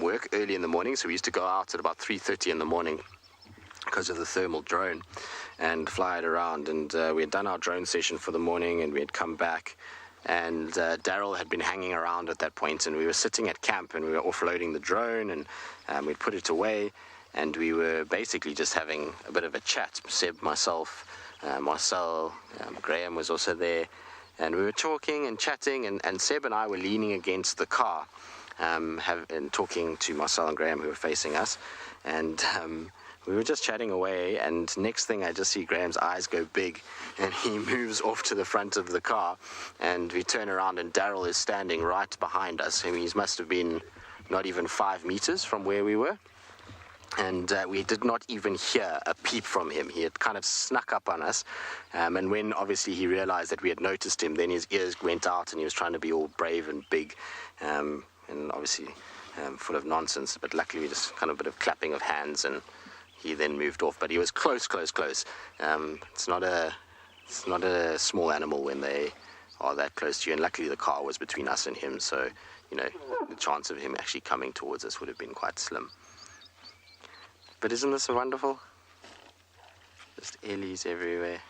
work early in the morning. So we used to go out at about 3:30 in the morning because of the thermal drone and fly it around. And we had done our drone session for the morning and we had come back. And Darryl had been hanging around at that point, and we were sitting at camp and we were offloading the drone, and we'd put it away, and we were basically just having a bit of a chat. Seb, myself, Marcel, Graham was also there, and we were talking and chatting, and Seb and I were leaning against the car and talking to Marcel and Graham, who were facing us, and we were just chatting away, and next thing I just see Graham's eyes go big, and he moves off to the front of the car, and we turn around, and Darryl is standing right behind us. I mean, he must have been not even 5 meters from where we were, and we did not even hear a peep from him. He had kind of snuck up on us, and when obviously he realized that we had noticed him, then his ears went out, and he was trying to be all brave and big, and obviously full of nonsense, but luckily just kind of a bit of clapping of hands, and he then moved off, but he was close. It's not a small animal when they are that close to you, and luckily the car was between us and him, so, you know, the chance of him actually coming towards us would have been quite slim. But isn't this wonderful? Just ellies everywhere.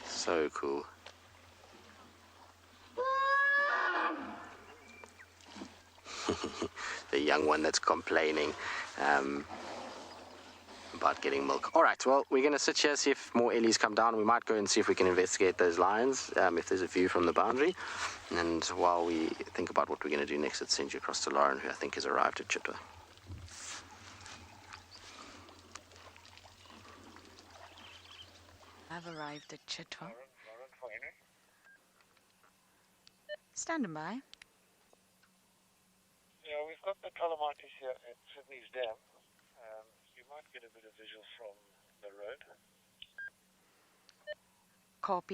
So cool. The young one that's complaining. About getting milk. All right, well, we're going to sit here, see if more ellies come down. We might go and see if we can investigate those lions, if there's a view from the boundary. And while we think about what we're going to do next, let's send you across to Lauren, who I think has arrived at Chitwa. I've arrived at Chitwa. Standing by. Yeah, we've got the calamities here at Sydney's Dam. You might get a bit of visual from the road.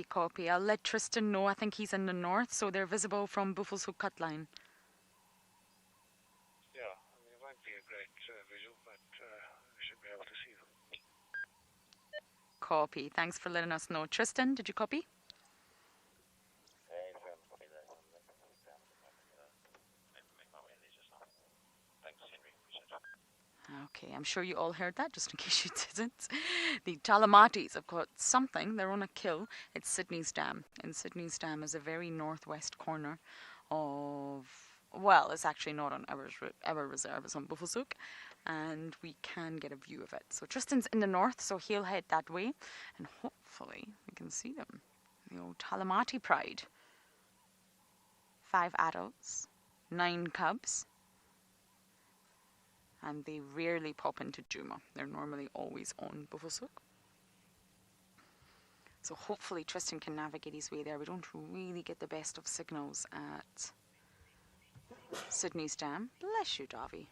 Copy. I'll let Tristan know. I think he's in the north, so they're visible from Buffalo's Hook Cut Line. Yeah, I mean, it won't be a great visual, but we should be able to see them. Copy. Thanks for letting us know. Tristan, did you copy? Okay, I'm sure you all heard that, just in case you didn't. The Talamatis have got something. They're on a kill. It's Sydney's Dam. And Sydney's Dam is a very northwest corner of... Well, it's actually not on our reserve. It's on Buffalo's Hook. And we can get a view of it. So Tristan's in the north, so he'll head that way. And hopefully we can see them. The old Talamati pride. 5 adults, 9 cubs. And they rarely pop into Djuma. They're normally always on Buffalo's Hook. So hopefully Tristan can navigate his way there. We don't really get the best of signals at Sydney's Dam. Bless you, Davy.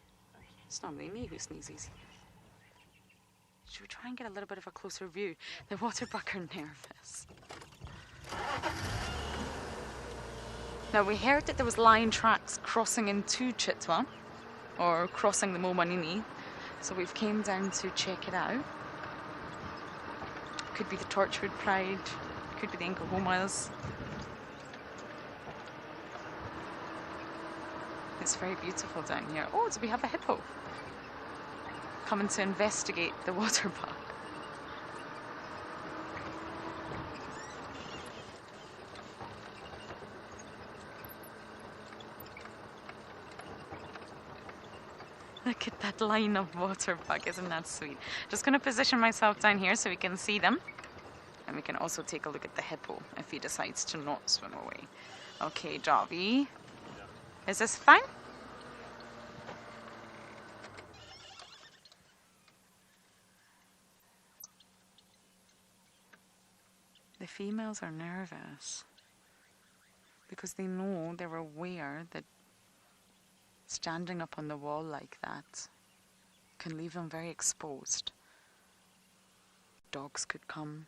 It's normally me who sneezes. Should we try and get a little bit of a closer view? The waterbuck are nervous. Now we heard that there was lion tracks crossing into Chitwa, or crossing the Momanini, so we've came down to check it out. Could be the Torchwood Pride, could be the Inca Homiles. It's very beautiful down here. Oh, so we have a hippo coming to investigate the waterbuck. Look at that line of waterbuck, isn't that sweet? Just going to position myself down here so we can see them. And we can also take a look at the hippo if he decides to not swim away. Okay, Javi. Is this fine? The females are nervous because they know, they're aware that standing up on the wall like that can leave them very exposed. Dogs could come,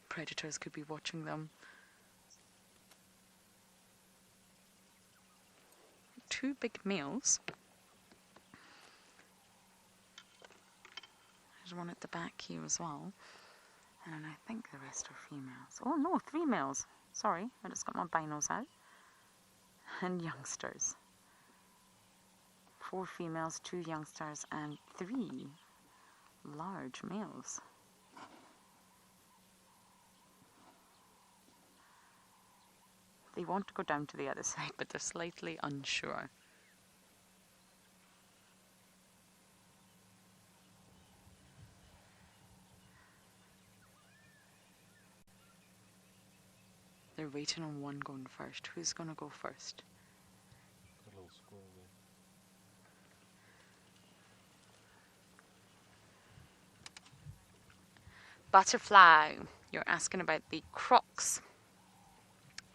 predators could be watching them. 2 big males one at the back here as well. And I think the rest are females. Oh no, 3 males. Sorry, I just got my binos out. And youngsters. 4 females, 2 youngsters, and 3 large males. They want to go down to the other side, but they're slightly unsure. They're waiting on one going first. Who's going to go first? A little squirrel there. Butterfly, you're asking about the crocs.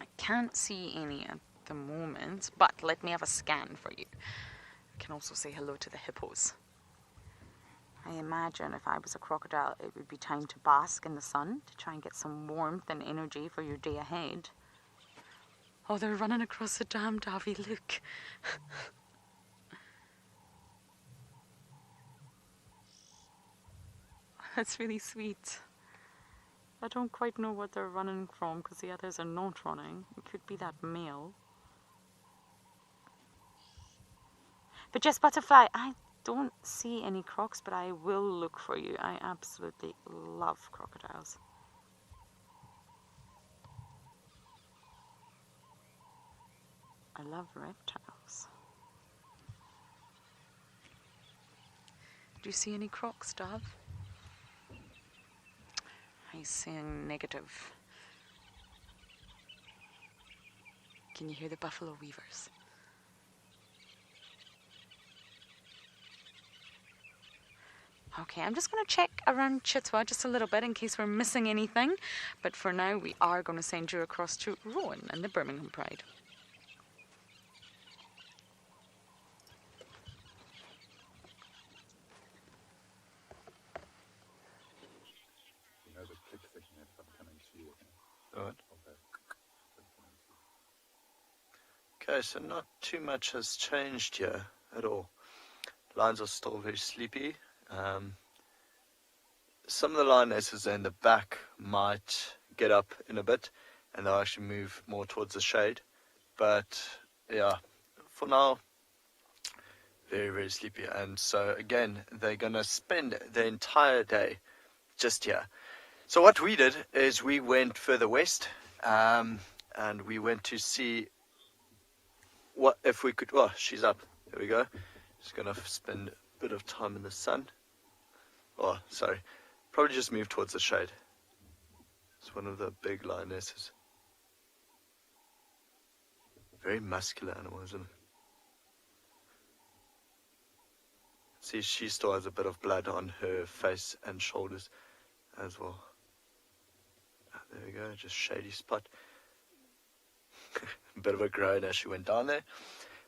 I can't see any at the moment, but let me have a scan for you. I can also say hello to the hippos. I imagine if I was a crocodile, it would be time to bask in the sun to try and get some warmth and energy for your day ahead. Oh, they're running across the dam, Davy, look. That's really sweet. I don't quite know what they're running from because the others are not running. It could be that male. But just Butterfly, I don't see any crocs, but I will look for you. I absolutely love crocodiles. I love reptiles. Do you see any crocs, Dove? He's saying negative. Can you hear the buffalo weavers? Okay, I'm just going to check around Chitwa just a little bit in case we're missing anything. But for now, we are going to send you across to Rowan and the Birmingham Pride. You know the click thing if I'm coming to you. Alright. Okay. Okay, so not too much has changed here at all. Lions are still very sleepy. Some of the lionesses in the back might get up in a bit and they'll actually move more towards the shade. But yeah, for now, very, very sleepy. And so again, they're going to spend the entire day just here. So what we did is we went further west and we went to see what if we could. Oh, she's up. There we go. Just going to spend a bit of time in the sun. Oh, sorry. Probably just move towards the shade. It's one of the big lionesses. Very muscular animal, isn't it? See, she still has a bit of blood on her face and shoulders as well. There we go, just shady spot. A bit of a groan as she went down there.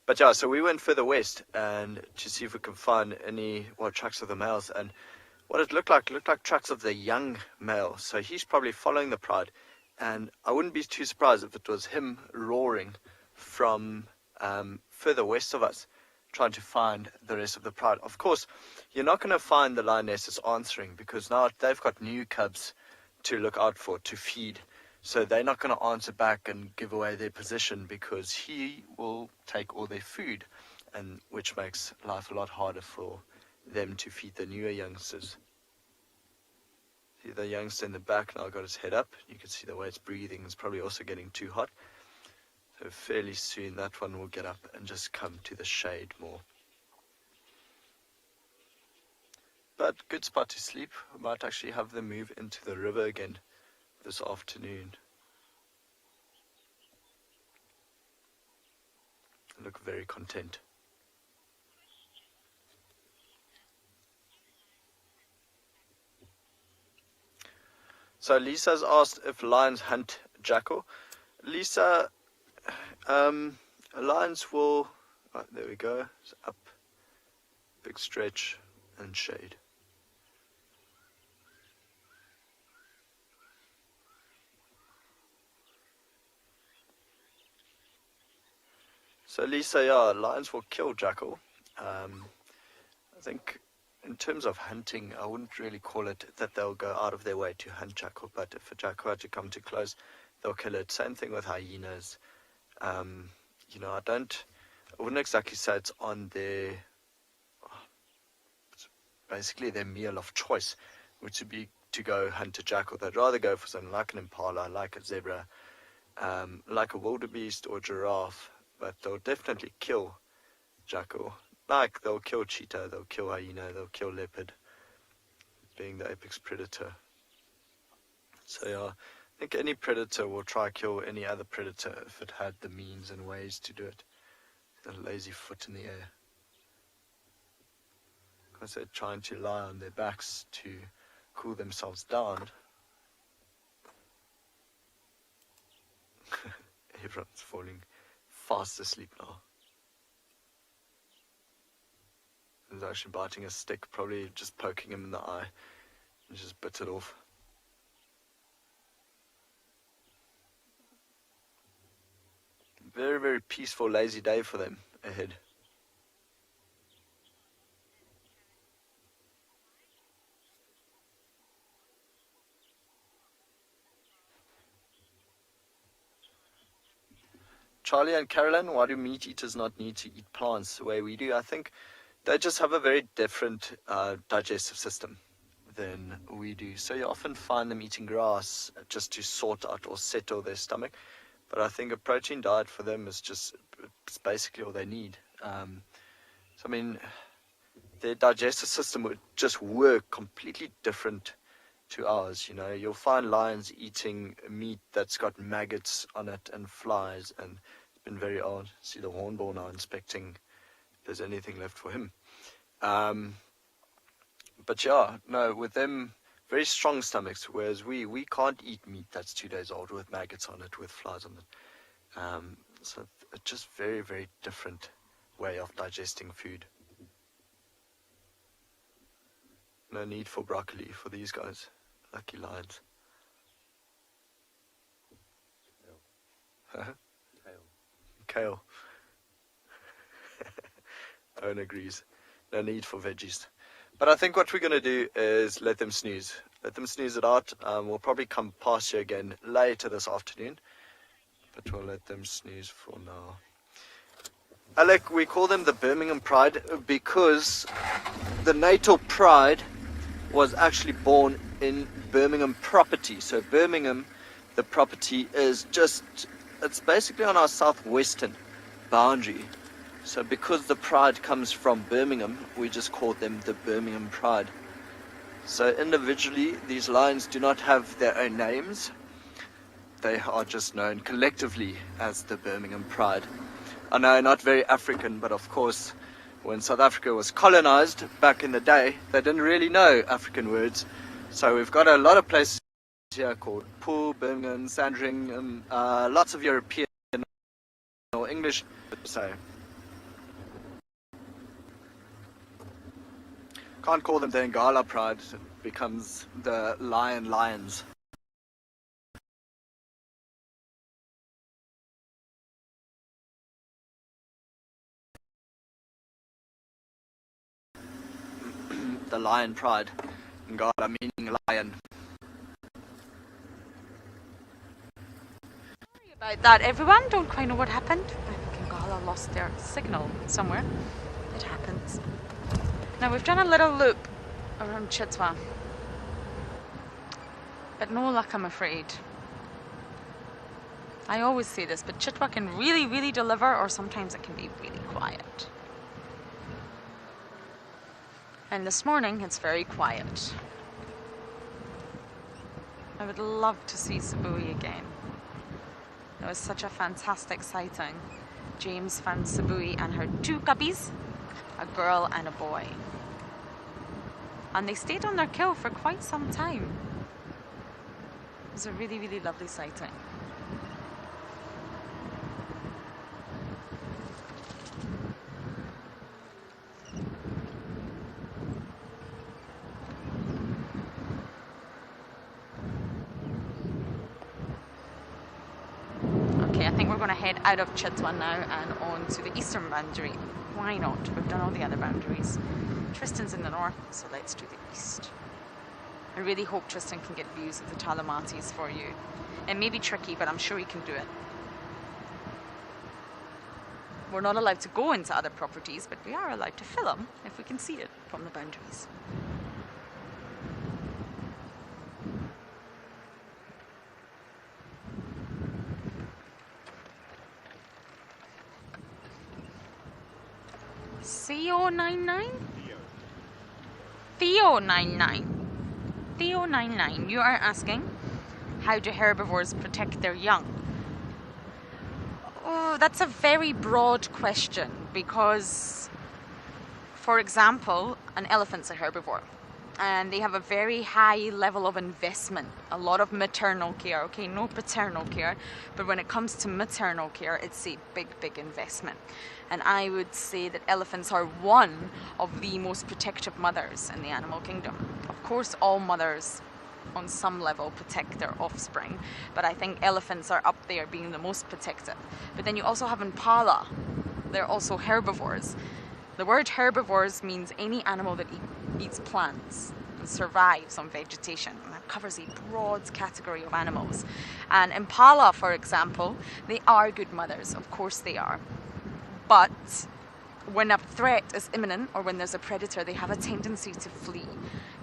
But yeah, so we went further west and to see if we can find any tracks of the males. And what it looked like tracks of the young male. So he's probably following the pride. And I wouldn't be too surprised if it was him roaring from further west of us, trying to find the rest of the pride. Of course, you're not going to find the lionesses answering because now they've got new cubs to look out for, to feed. So they're not going to answer back and give away their position because he will take all their food, and which makes life a lot harder for them to feed the newer youngsters. See the youngster in the back now got his head up. You can see the way it's breathing. It's probably also getting too hot. So fairly soon that one will get up and just come to the shade more. But good spot to sleep. We might actually have them move into the river again this afternoon. They look very content. So Lisa's asked if lions hunt jackal. Lisa, lions will, right, there we go, it's up, big stretch and shade. So Lisa, yeah, lions will kill jackal. I think in terms of hunting, I wouldn't really call it that they'll go out of their way to hunt jackal, but if a jackal had to come too close, they'll kill it. Same thing with hyenas. You know, I wouldn't exactly say it's on their, it's basically their meal of choice, which would be to go hunt a jackal. They'd rather go for something like an impala, like a zebra, like a wildebeest or giraffe, but they'll definitely kill jackal. Like, they'll kill cheetah, they'll kill hyena, they'll kill leopard, being the apex predator. So yeah, I think any predator will try to kill any other predator if it had the means and ways to do it. A lazy foot in the air. Because they're trying to lie on their backs to cool themselves down. Everyone's falling fast asleep now. He's actually biting a stick, probably just poking him in the eye, and just bit it off. Very, very peaceful, lazy day for them ahead. Charlie and Carolyn, why do meat eaters not need to eat plants the way we do? I think they just have a very different digestive system than we do. So you often find them eating grass just to sort out or settle their stomach. But I think a protein diet for them is it's basically all they need. So I mean, their digestive system would just work completely different to ours. You know, you'll find lions eating meat that's got maggots on it and flies, and it's been very odd. See the hornbill now inspecting if there's anything left for him. But yeah, no, with them, very strong stomachs, whereas we can't eat meat that's 2 days old with maggots on it, with flies on it. So it's just very, very different way of digesting food. No need for broccoli for these guys. Lucky lions. Huh? Kale. Owen agrees. No need for veggies. But I think what we're going to do is let them snooze. Let them snooze it out. We'll probably come past you again later this afternoon. But we'll let them snooze for now. Alec, we call them the Birmingham Pride because the natal pride was actually born in Birmingham property. So Birmingham, the property is it's basically on our southwestern boundary. So because the pride comes from Birmingham, we just call them the Birmingham Pride. So individually, these lions do not have their own names. They are just known collectively as the Birmingham Pride. I know, not very African, but of course, when South Africa was colonized back in the day, they didn't really know African words. So we've got a lot of places here called Poole, Birmingham, Sandringham, lots of European or English. So can't call them the Ngala Pride, it becomes the Lions. The Lion Pride. Ngala meaning lion. Sorry about that, everyone. Don't quite know what happened. I think Ngala lost their signal somewhere. It happens. Now we've done a little loop around Chitwa, but no luck, I'm afraid. I always say this, but Chitwa can really, really deliver, or sometimes it can be really quiet. And this morning it's very quiet. I would love to see Sabui again. It was such a fantastic sighting. James found Sabui and her 2 cubbies, a girl and a boy. And they stayed on their kill for quite some time. It was a really, really lovely sighting. think we're going to head out of Chitwan now and on to the eastern boundary. Why not? We've done all the other boundaries. Tristan's in the north, so let's do the east. I really hope Tristan can get views of the Talamatis for you. It may be tricky, but I'm sure he can do it. We're not allowed to go into other properties, but we are allowed to film if we can see it from the boundaries. Theo99? Theo99. Theo99, you are asking, how do herbivores protect their young? Oh, that's a very broad question because, for example, an elephant's a herbivore and they have a very high level of investment, a lot of maternal care, okay, no paternal care, but when it comes to maternal care, it's a big, big investment. And I would say that elephants are one of the most protective mothers in the animal kingdom. Of course, all mothers on some level protect their offspring, but I think elephants are up there being the most protective. But then you also have impala. They're also herbivores. The word herbivores means any animal that eats plants and survives on vegetation, and that covers a broad category of animals. And impala, for example, they are good mothers, of course they are, but when a threat is imminent or when there's a predator, they have a tendency to flee.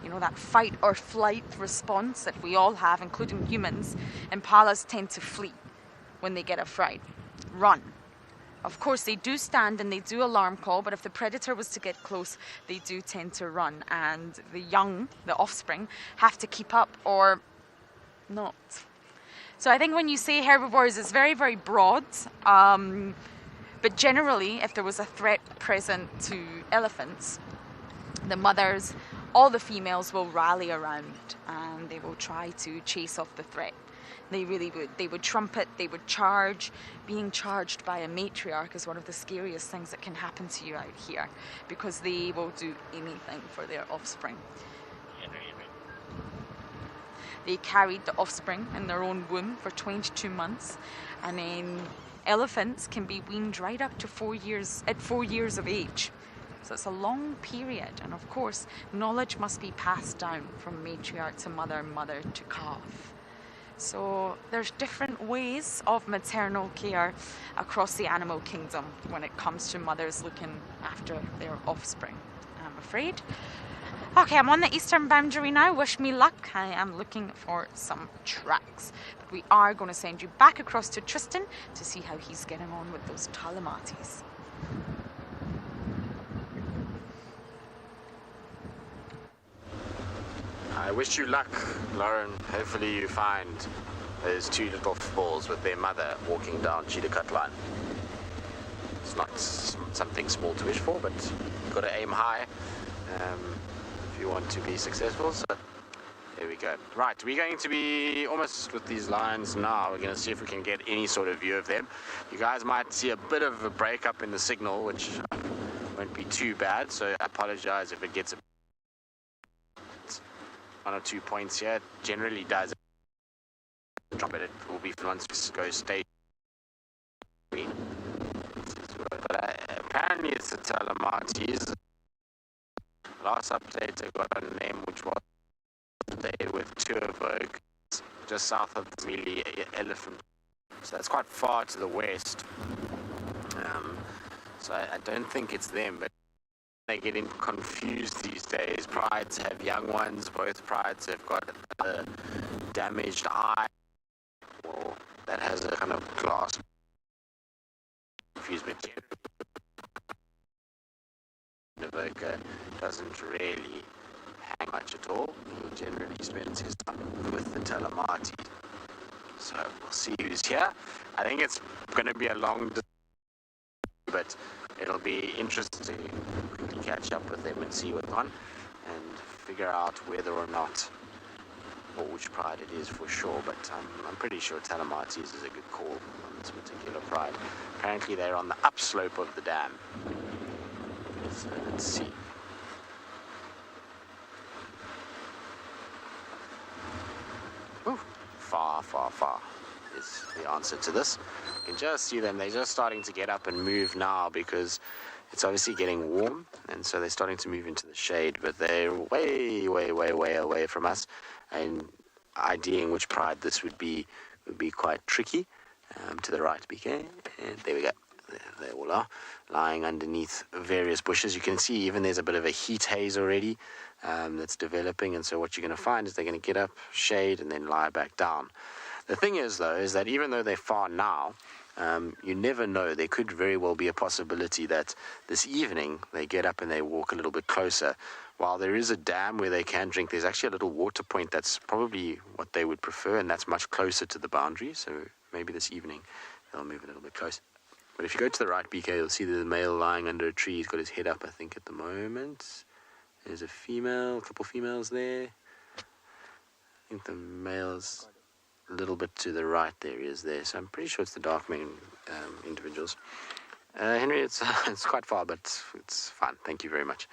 You know, that fight or flight response that we all have, including humans. Impalas tend to flee when they get a fright, run. Of course, they do stand and they do alarm call, but if the predator was to get close, they do tend to run, and the young, the offspring, have to keep up or not. So I think when you say herbivores, it's very, very broad. But generally, if there was a threat present to elephants, the mothers, all the females will rally around and they will try to chase off the threat. They really would. They would trumpet, they would charge. Being charged by a matriarch is one of the scariest things that can happen to you out here, because they will do anything for their offspring. They carried the offspring in their own womb for 22 months, and then elephants can be weaned right up to 4 years, at 4 years of age. So it's a long period, and of course, knowledge must be passed down from matriarch to mother, mother to calf. So there's different ways of maternal care across the animal kingdom when it comes to mothers looking after their offspring, I'm afraid. Okay, I'm on the eastern boundary now. Wish me luck. I am looking for some tracks. But we are going to send you back across to Tristan to see how he's getting on with those Talamatis. I wish you luck, Lauren. Hopefully you find those two little balls with their mother walking down Cheetah Cut line. It's not something small to wish for, but you've got to aim high if you want to be successful. So there we go. Right, we're going to be almost with these lions now. We're going to see if we can get any sort of view of them. You guys might see a bit of a break-up in the signal, which won't be too bad, so I apologize if it gets a 1 or 2 points here. It generally does drop it. It will be once we go state. But apparently it's the Talamatis. Last update I got a name which was today with Turvogue, just south of the Mealy Elephant. So that's quite far to the west. So I don't think it's them, but they're getting confused these days. Prides have young ones, both prides have got a damaged eye, or that has a kind of glass confused material. Turvogue doesn't really hang much at all. He generally spends his time with the Talamati. So we'll see who's here. I think it's going to be a long distance, but it'll be interesting to quickly catch up with them and see what's on and figure out whether or not, or which pride it is for sure, but I'm pretty sure Talamatis is a good call on this particular pride. Apparently they're on the upslope of the dam. So let's see. Ooh, far, far, far. is the answer to this. You can just see them, they're just starting to get up and move now because it's obviously getting warm, and so they're starting to move into the shade, but they're way away from us, and IDing which pride this would be quite tricky. To the right, BK, and there we go. They all are lying underneath various bushes. You can see even there's a bit of a heat haze already that's developing, and so what you're going to find is they're going to get up, shade, and then lie back down. The thing is, though, is that even though they're far now, you never know. There could very well be a possibility that this evening they get up and they walk a little bit closer. While there is a dam where they can drink, there's actually a little water point that's probably what they would prefer, and that's much closer to the boundary, so maybe this evening they'll move a little bit closer. But if you go to the right, BK, you'll see the male lying under a tree. He's got his head up, I think, at the moment. There's a couple females there. I think the male's a little bit to the right there, he is there. So I'm pretty sure it's the dark mane individuals. Henry, it's quite far, but it's fine. Thank you very much.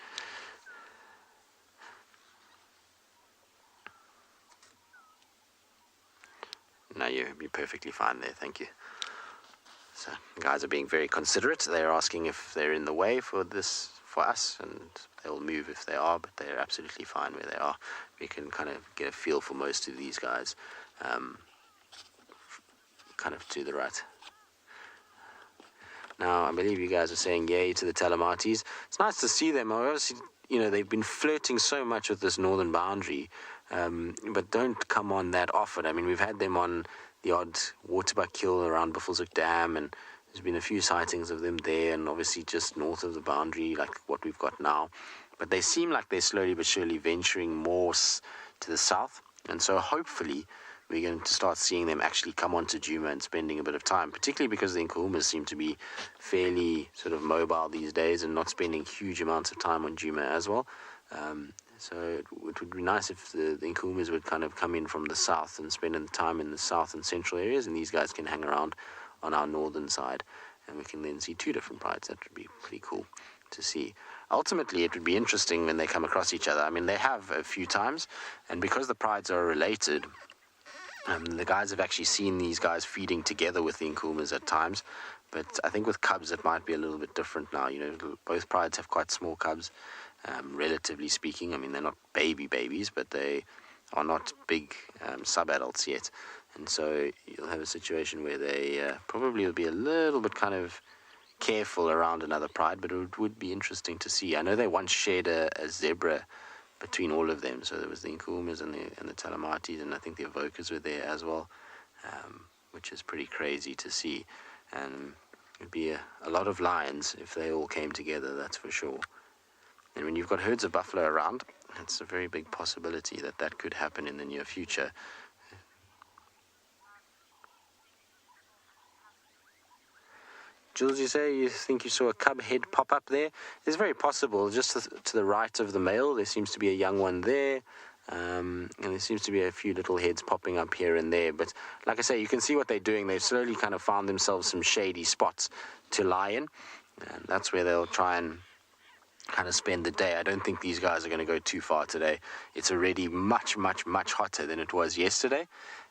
No, you're perfectly fine there, thank you. So, the guys are being very considerate. They're asking if they're in the way for us, and they'll move if they are, but they're absolutely fine where they are. We can kind of get a feel for most of these guys, kind of to the right. Now, I believe you guys are saying yay to the Telemates. It's nice to see them. Obviously, they've been flirting so much with this northern boundary, but don't come on that often. I mean, we've had them on the odd waterbuck kill around Buffelshoek Dam, and there's been a few sightings of them there, and obviously just north of the boundary, like what we've got now. But they seem like they're slowly but surely venturing more to the south, and so hopefully we're going to start seeing them actually come onto Djuma and spending a bit of time, particularly because the Nkuhumas seem to be fairly sort of mobile these days and not spending huge amounts of time on Djuma as well. So it would be nice if the Nkuhumas would kind of come in from the south and spend the time in the south and central areas, and these guys can hang around on our northern side, and we can then see two different prides. That would be pretty cool to see. Ultimately, it would be interesting when they come across each other. I mean, they have a few times, and because the prides are related, the guys have actually seen these guys feeding together with the Nkuhumas at times, but I think with cubs it might be a little bit different now. Both prides have quite small cubs, relatively speaking. I mean, they're not babies, but they are not big sub-adults yet, and so you'll have a situation where they probably will be a little bit kind of careful around another pride, but it would be interesting to see. I know they once shared a zebra between all of them, so there was the Nkuhumas and the Telemates, and I think the Avokas were there as well, which is pretty crazy to see. And it would be a lot of lions if they all came together, that's for sure. And when you've got herds of buffalo around, it's a very big possibility that could happen in the near future. Jules, you say you think you saw a cub head pop up there? It's very possible. Just to the right of the male, there seems to be a young one there. And there seems to be a few little heads popping up here and there. But like I say, you can see what they're doing. They've slowly kind of found themselves some shady spots to lie in. And that's where they'll try and kind of spend the day. I don't think these guys are going to go too far today. It's already much hotter than it was yesterday.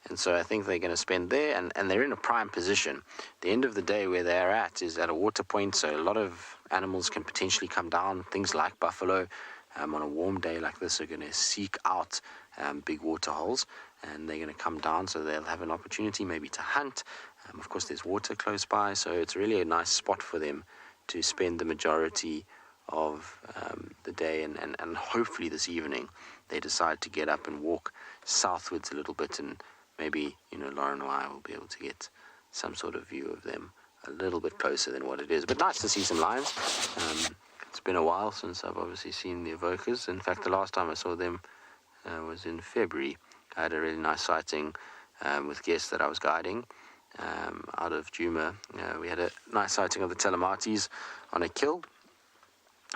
And so I think they're going to spend there, and they're in a prime position. The end of the day where they're at is at a water point, so a lot of animals can potentially come down. Things like buffalo on a warm day like this are going to seek out big water holes, and they're going to come down, so they'll have an opportunity maybe to hunt. Of course, there's water close by, so it's really a nice spot for them to spend the majority of the day, and hopefully this evening they decide to get up and walk southwards a little bit, and maybe Lauren or I will be able to get some sort of view of them a little bit closer than what it is. But nice to see some lions. It's been a while since I've obviously seen the Avokas. In fact, the last time I saw them was in February. I had a really nice sighting with guests that I was guiding out of Djuma. We had a nice sighting of the Telemates on a kill.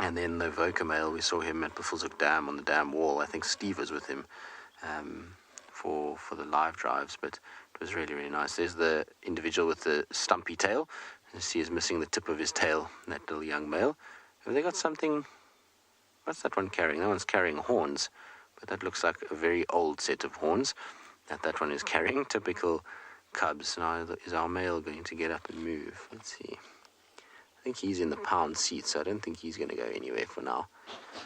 And then the Avoka male, we saw him at Buffelshoek Dam on the dam wall. I think Steve was with him for the live drives, but it was really, really nice. There's the individual with the stumpy tail. You see he's missing the tip of his tail, that little young male. Have they got something? What's that one carrying? That one's carrying horns, but that looks like a very old set of horns that one is carrying. Typical cubs. Now, is our male going to get up and move? Let's see. I think he's in the pound seat, so I don't think he's going to go anywhere for now.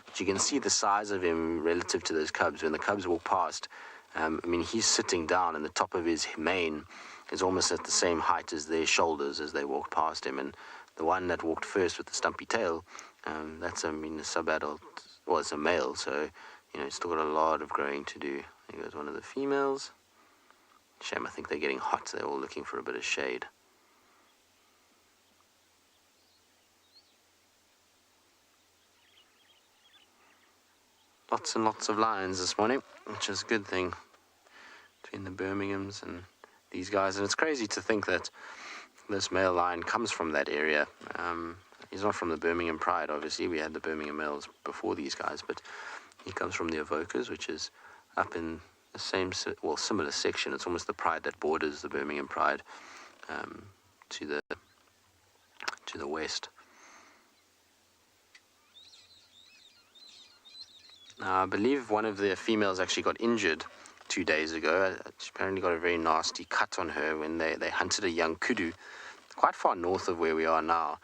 But you can see the size of him relative to those cubs. When the cubs walk past, I mean, he's sitting down, and the top of his mane is almost at the same height as their shoulders as they walked past him. And the one that walked first with the stumpy tail, that's, I mean, a sub-adult, well, it's a male, so, you know, it's still got a lot of growing to do. There goes one of the females. Shame, I think they're getting hot. They're all looking for a bit of shade. Lots and lots of lions this morning, which is a good thing between the Birminghams and these guys. And it's crazy to think that this male lion comes from that area. He's not from the Birmingham Pride, obviously. We had the Birmingham males before these guys, but he comes from the Evokers, which is up in the same, well, similar section. It's almost the Pride that borders the Birmingham Pride to the west. Now, I believe one of the females actually got injured 2 days ago. She apparently got a very nasty cut on her when they hunted a young kudu quite far north of where we are now.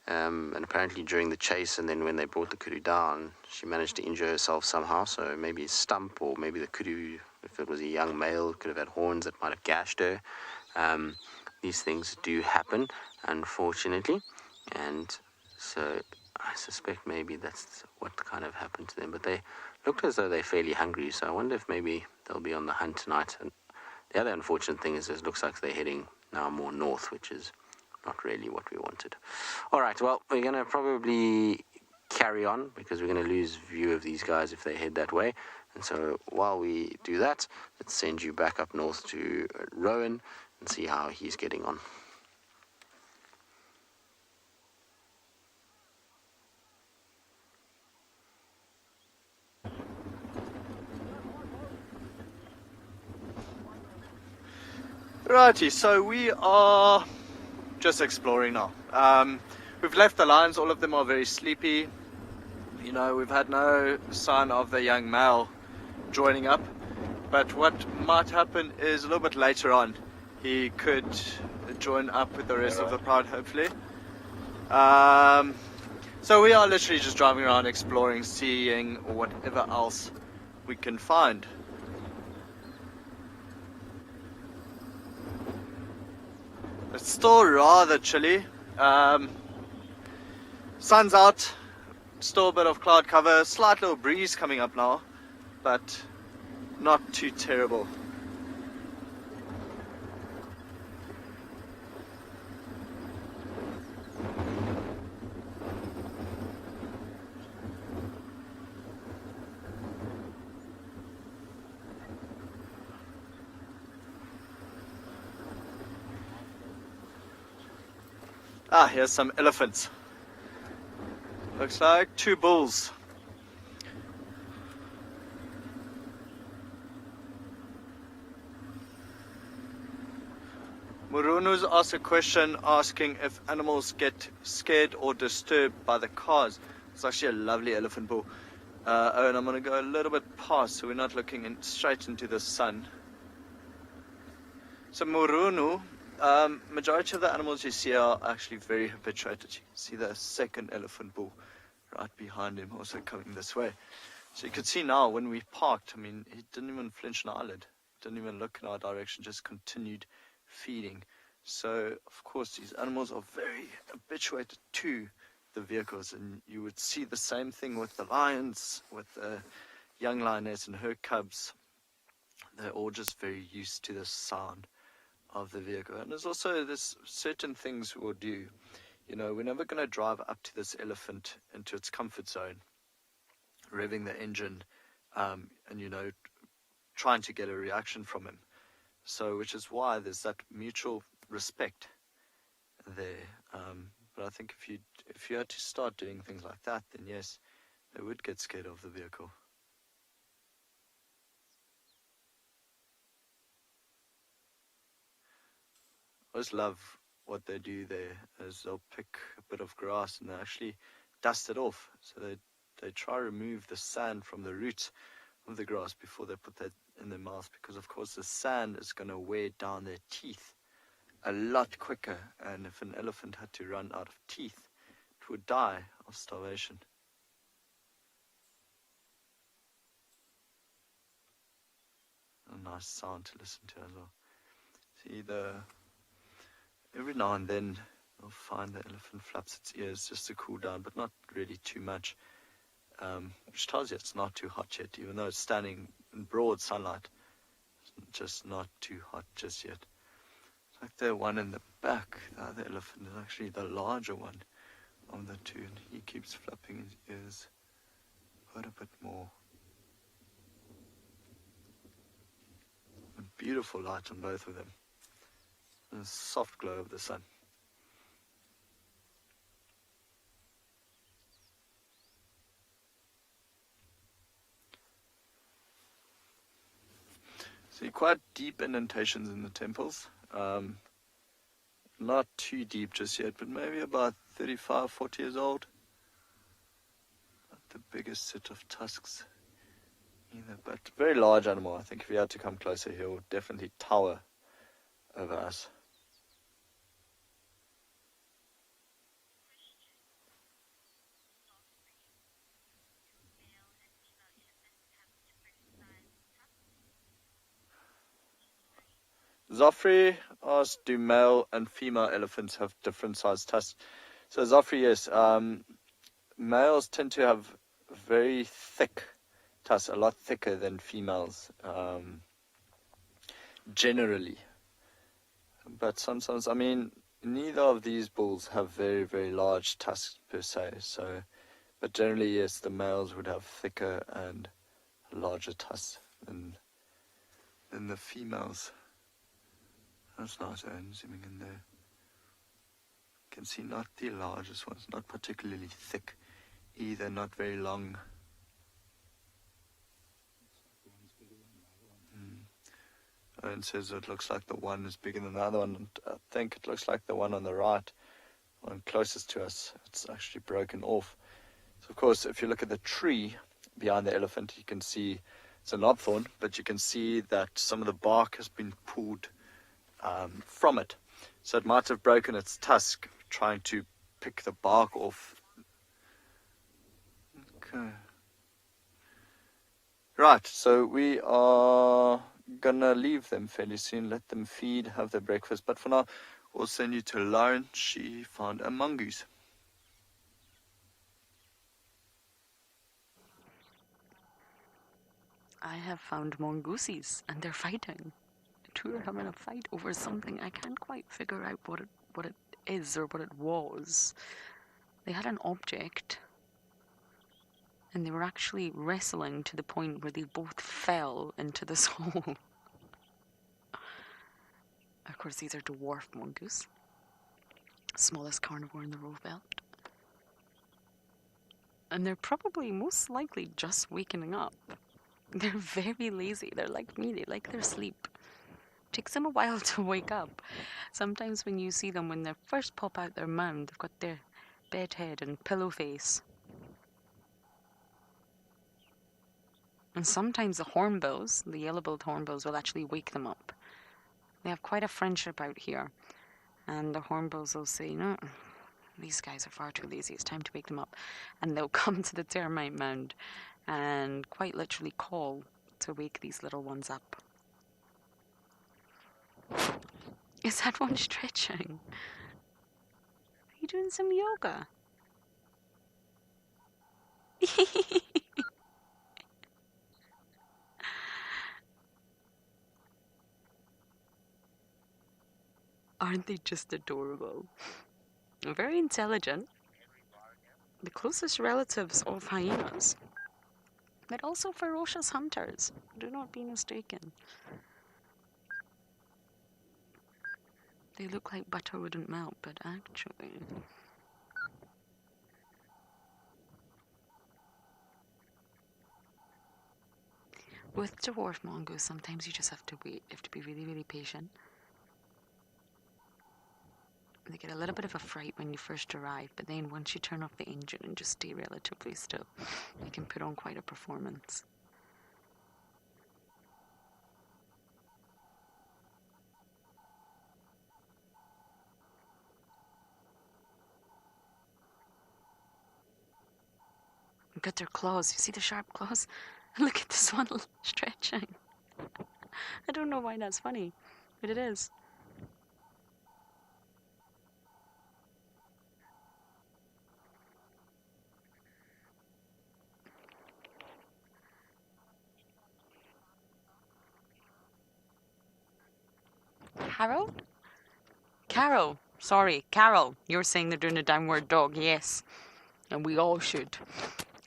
And apparently during the chase, and then when they brought the kudu down, she managed to injure herself somehow. So maybe a stump, or maybe the kudu, if it was a young male, could have had horns that might have gashed her. These things do happen, unfortunately. And so I suspect maybe that's what kind of happened to them. But they looked as though they're fairly hungry, so I wonder if maybe they'll be on the hunt tonight. And the other unfortunate thing is it looks like they're heading now more north, which is not really what we wanted. All right, well, we're going to probably carry on because we're going to lose view of these guys if they head that way. And so while we do that, let's send you back up north to Rowan and see how he's getting on. Righty, so we are just exploring now. We've left the lions, all of them are very sleepy. You know, we've had no sign of the young male joining up. But what might happen is a little bit later on, he could join up with the rest of the pride, hopefully. So we are literally just driving around, exploring, seeing whatever else we can find. It's still rather chilly. Sun's out, still a bit of cloud cover, slight little breeze coming up now, but not too terrible. Ah, here's some elephants. Looks like 2 bulls. Murunu's asked a question asking if animals get scared or disturbed by the cars. It's actually a lovely elephant bull. Oh, and I'm going to go a little bit past so we're not looking straight into the sun. So Murunu, majority of the animals you see are actually very habituated. You can see the second elephant bull right behind him, also coming this way. So you could see now when we parked, I mean, he didn't even flinch an eyelid. Didn't even look in our direction, just continued feeding. So, of course, these animals are very habituated to the vehicles. And you would see the same thing with the lions, with the young lioness and her cubs. They're all just very used to the sound of the vehicle. And there's certain things we'll do. You know, we're never going to drive up to this elephant into its comfort zone, revving the engine, and, you know, trying to get a reaction from him. So, which is why there's that mutual respect there. But I think if you had to start doing things like that, then yes, they would get scared of the vehicle. I just love what they do there, is they'll pick a bit of grass and they actually dust it off. So they try to remove the sand from the roots of the grass before they put that in their mouth, because of course the sand is going to wear down their teeth a lot quicker, and if an elephant had to run out of teeth, it would die of starvation. A nice sound to listen to as well. See, every now and then you'll find the elephant flaps its ears just to cool down, but not really too much, which tells you it's not too hot yet, even though it's standing in broad sunlight. It's just not too hot just yet. It's like the one in the back, the other elephant is actually the larger one of the two, and he keeps flapping his ears quite a bit more. A beautiful light on both of them. And a soft glow of the sun. See quite deep indentations in the temples. Not too deep just yet, but maybe about 35, 40 years old. Not the biggest set of tusks either, but very large animal. I think if he had to come closer, he would definitely tower over us. Zofri asked, do male and female elephants have different sized tusks? So Zofri, yes. Males tend to have very thick tusks, a lot thicker than females, generally. But sometimes, I mean, neither of these bulls have very, very large tusks per se. So, but generally, yes, the males would have thicker and larger tusks than the females. That's nice, zooming in there. You can see not the largest ones, not particularly thick either, not very long. Owen says it looks like the one is bigger than the other one. And I think it looks like the one on the right, one closest to us, it's actually broken off. So of course, if you look at the tree behind the elephant, you can see it's a knobthorn, but you can see that some of the bark has been pulled from it. So it might have broken its tusk trying to pick the bark off. Okay. Right, so we are gonna leave them fairly soon, let them feed, have their breakfast, but for now we'll send you to Lauren. She found a mongoose. I have found mongooses, and they're fighting. The two are having a fight over something. I can't quite figure out what it is or what it was. They had an object, and they were actually wrestling to the point where they both fell into this hole. Of course, these are dwarf mongoose, smallest carnivore in the Rove Belt. And they're probably most likely just waking up. They're very lazy. They're like me. They like their sleep. Takes them a while to wake up. Sometimes when you see them, when they first pop out their mound, they've got their bed head and pillow face. And sometimes the hornbills, the yellow-billed hornbills, will actually wake them up. They have quite a friendship out here. And the hornbills will say, no, these guys are far too lazy. It's time to wake them up. And they'll come to the termite mound and quite literally call to wake these little ones up. Is that one stretching? Are you doing some yoga? Aren't they just adorable? Very intelligent. The closest relatives of hyenas, but also ferocious hunters. Do not be mistaken. They look like butter wouldn't melt, but actually... With dwarf mongoose, sometimes you just have to wait. You have to be really, really patient. They get a little bit of a fright when you first arrive, but then once you turn off the engine and just stay relatively still, you can put on quite a performance. Look at their claws. You see the sharp claws? Look at this one stretching. I don't know why that's funny, but it is. Carol? Carol. Sorry, Carol. You're saying they're doing a downward dog, yes. And we all should.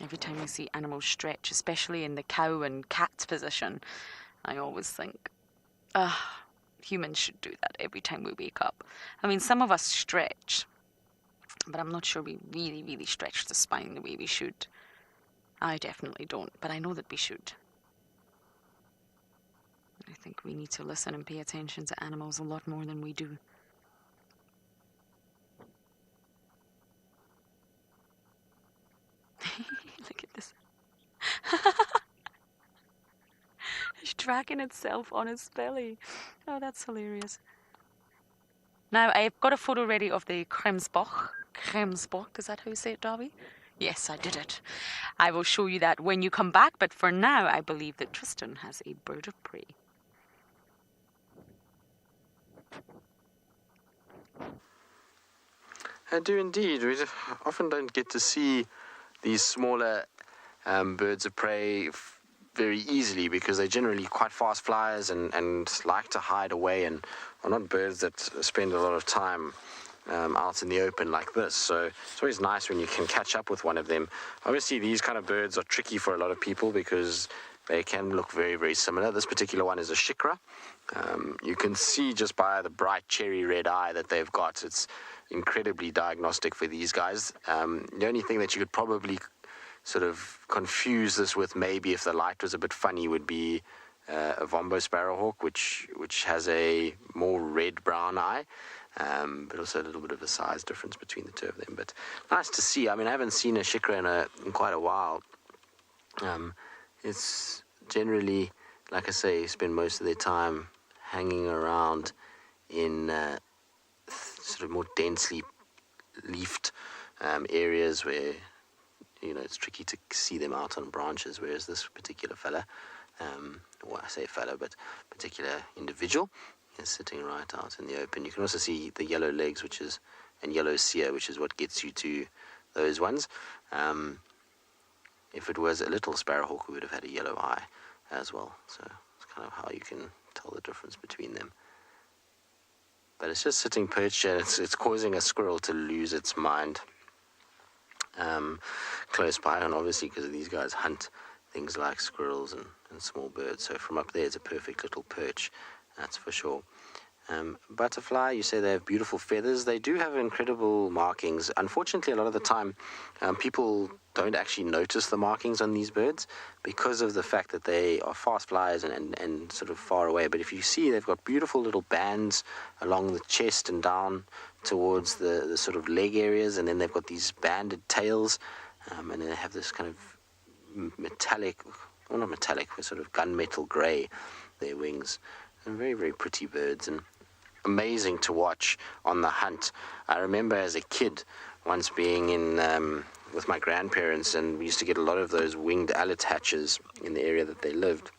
Every time I see animals stretch, especially in the cow and cat position, I always think, humans should do that every time we wake up. I mean, some of us stretch, but I'm not sure we really, really stretch the spine the way we should. I definitely don't, but I know that we should. I think we need to listen and pay attention to animals a lot more than we do. Look at this. It's dragging itself on its belly. Oh, that's hilarious. Now, I've got a photo ready of the Kremsbach. Kremsbach, is that how you say it, Darby? Yes, I did it. I will show you that when you come back, but for now, I believe that Tristan has a bird of prey. I do indeed. We often don't get to see these smaller birds of prey very easily because they're generally quite fast flyers and like to hide away and are not birds that spend a lot of time out in the open like this. So it's always nice when you can catch up with one of them. Obviously, these kind of birds are tricky for a lot of people because they can look very, very similar. This particular one is a shikra. You can see just by the bright cherry red eye that they've got. It's incredibly diagnostic for these guys. The only thing that you could probably sort of confuse this with, maybe if the light was a bit funny, would be a Vombo sparrowhawk, which has a more red-brown eye, but also a little bit of a size difference between the two of them. But nice to see. I mean, I haven't seen a shikra in quite a while. It's generally, like I say, spend most of their time hanging around in sort of more densely leafed areas where, you know, it's tricky to see them out on branches, whereas this particular fella, well, I say fella, but particular individual is sitting right out in the open. You can also see the yellow legs, and yellow cere, which is what gets you to those ones. If it was a little sparrowhawk, we would have had a yellow eye as well. So it's kind of how you can tell the difference between them. But it's just sitting perched, and it's causing a squirrel to lose its mind close by, and obviously because these guys hunt things like squirrels and small birds. So from up there, it's a perfect little perch, that's for sure. Butterfly, you say they have beautiful feathers. They do have incredible markings. Unfortunately, a lot of the time, people don't actually notice the markings on these birds because of the fact that they are fast flyers and sort of far away. But if you see, they've got beautiful little bands along the chest and down towards the sort of leg areas, and then they've got these banded tails, and they have this kind of metallic, well, not metallic, but sort of gunmetal grey, their wings. And very, very pretty birds, and amazing to watch on the hunt. I remember as a kid once being in with my grandparents, and we used to get a lot of those winged owlet hatches in the area that they lived,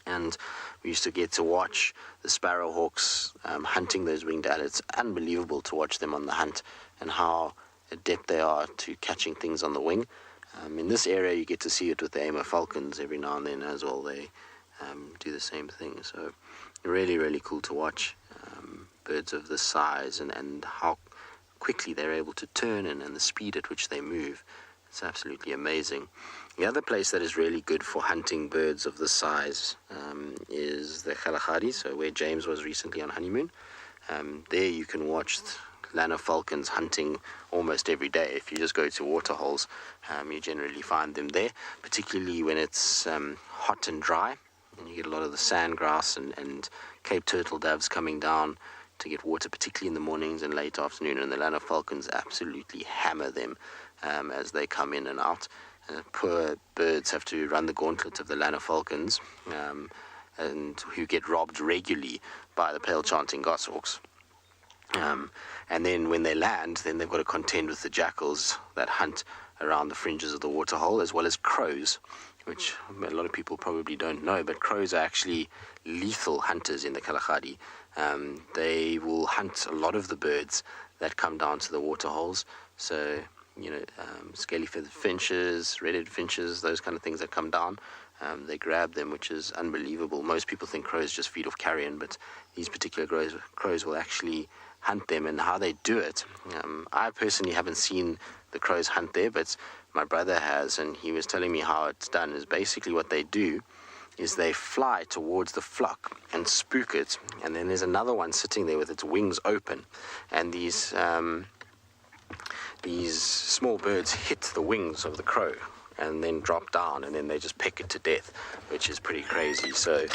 and we used to get to watch the sparrowhawks hunting those winged owlets. Unbelievable to watch them on the hunt and how adept they are to catching things on the wing. In this area you get to see it with the Ama falcons every now and then as well. They do the same thing. So really, really cool to watch birds of this size and how quickly they're able to turn and the speed at which they move. It's absolutely amazing. The other place that is really good for hunting birds of this size is the Kalahari, so where James was recently on honeymoon. There you can watch Lana falcons hunting almost every day. If you just go to waterholes, you generally find them there, particularly when it's hot and dry. And you get a lot of the sandgrass and Cape turtle doves coming down to get water, particularly in the mornings and late afternoon. And the Lana falcons absolutely hammer them as they come in and out. Poor birds have to run the gauntlet of the Lana falcons, and who get robbed regularly by the pale chanting goshawks. And then when they land, then they've got to contend with the jackals that hunt around the fringes of the waterhole, as well as crows, which a lot of people probably don't know, but crows are actually lethal hunters in the Kalahari. They will hunt a lot of the birds that come down to the waterholes. So, scaly-feathered finches, red-headed finches, those kind of things that come down. They grab them, which is unbelievable. Most people think crows just feed off carrion, but these particular crows will actually hunt them, and how they do it. I personally haven't seen the crows hunt there, but my brother has, and he was telling me how it's done. Is basically what they do is they fly towards the flock and spook it, and then there's another one sitting there with its wings open, and these small birds hit the wings of the crow and then drop down, and then they just peck it to death, which is pretty crazy. So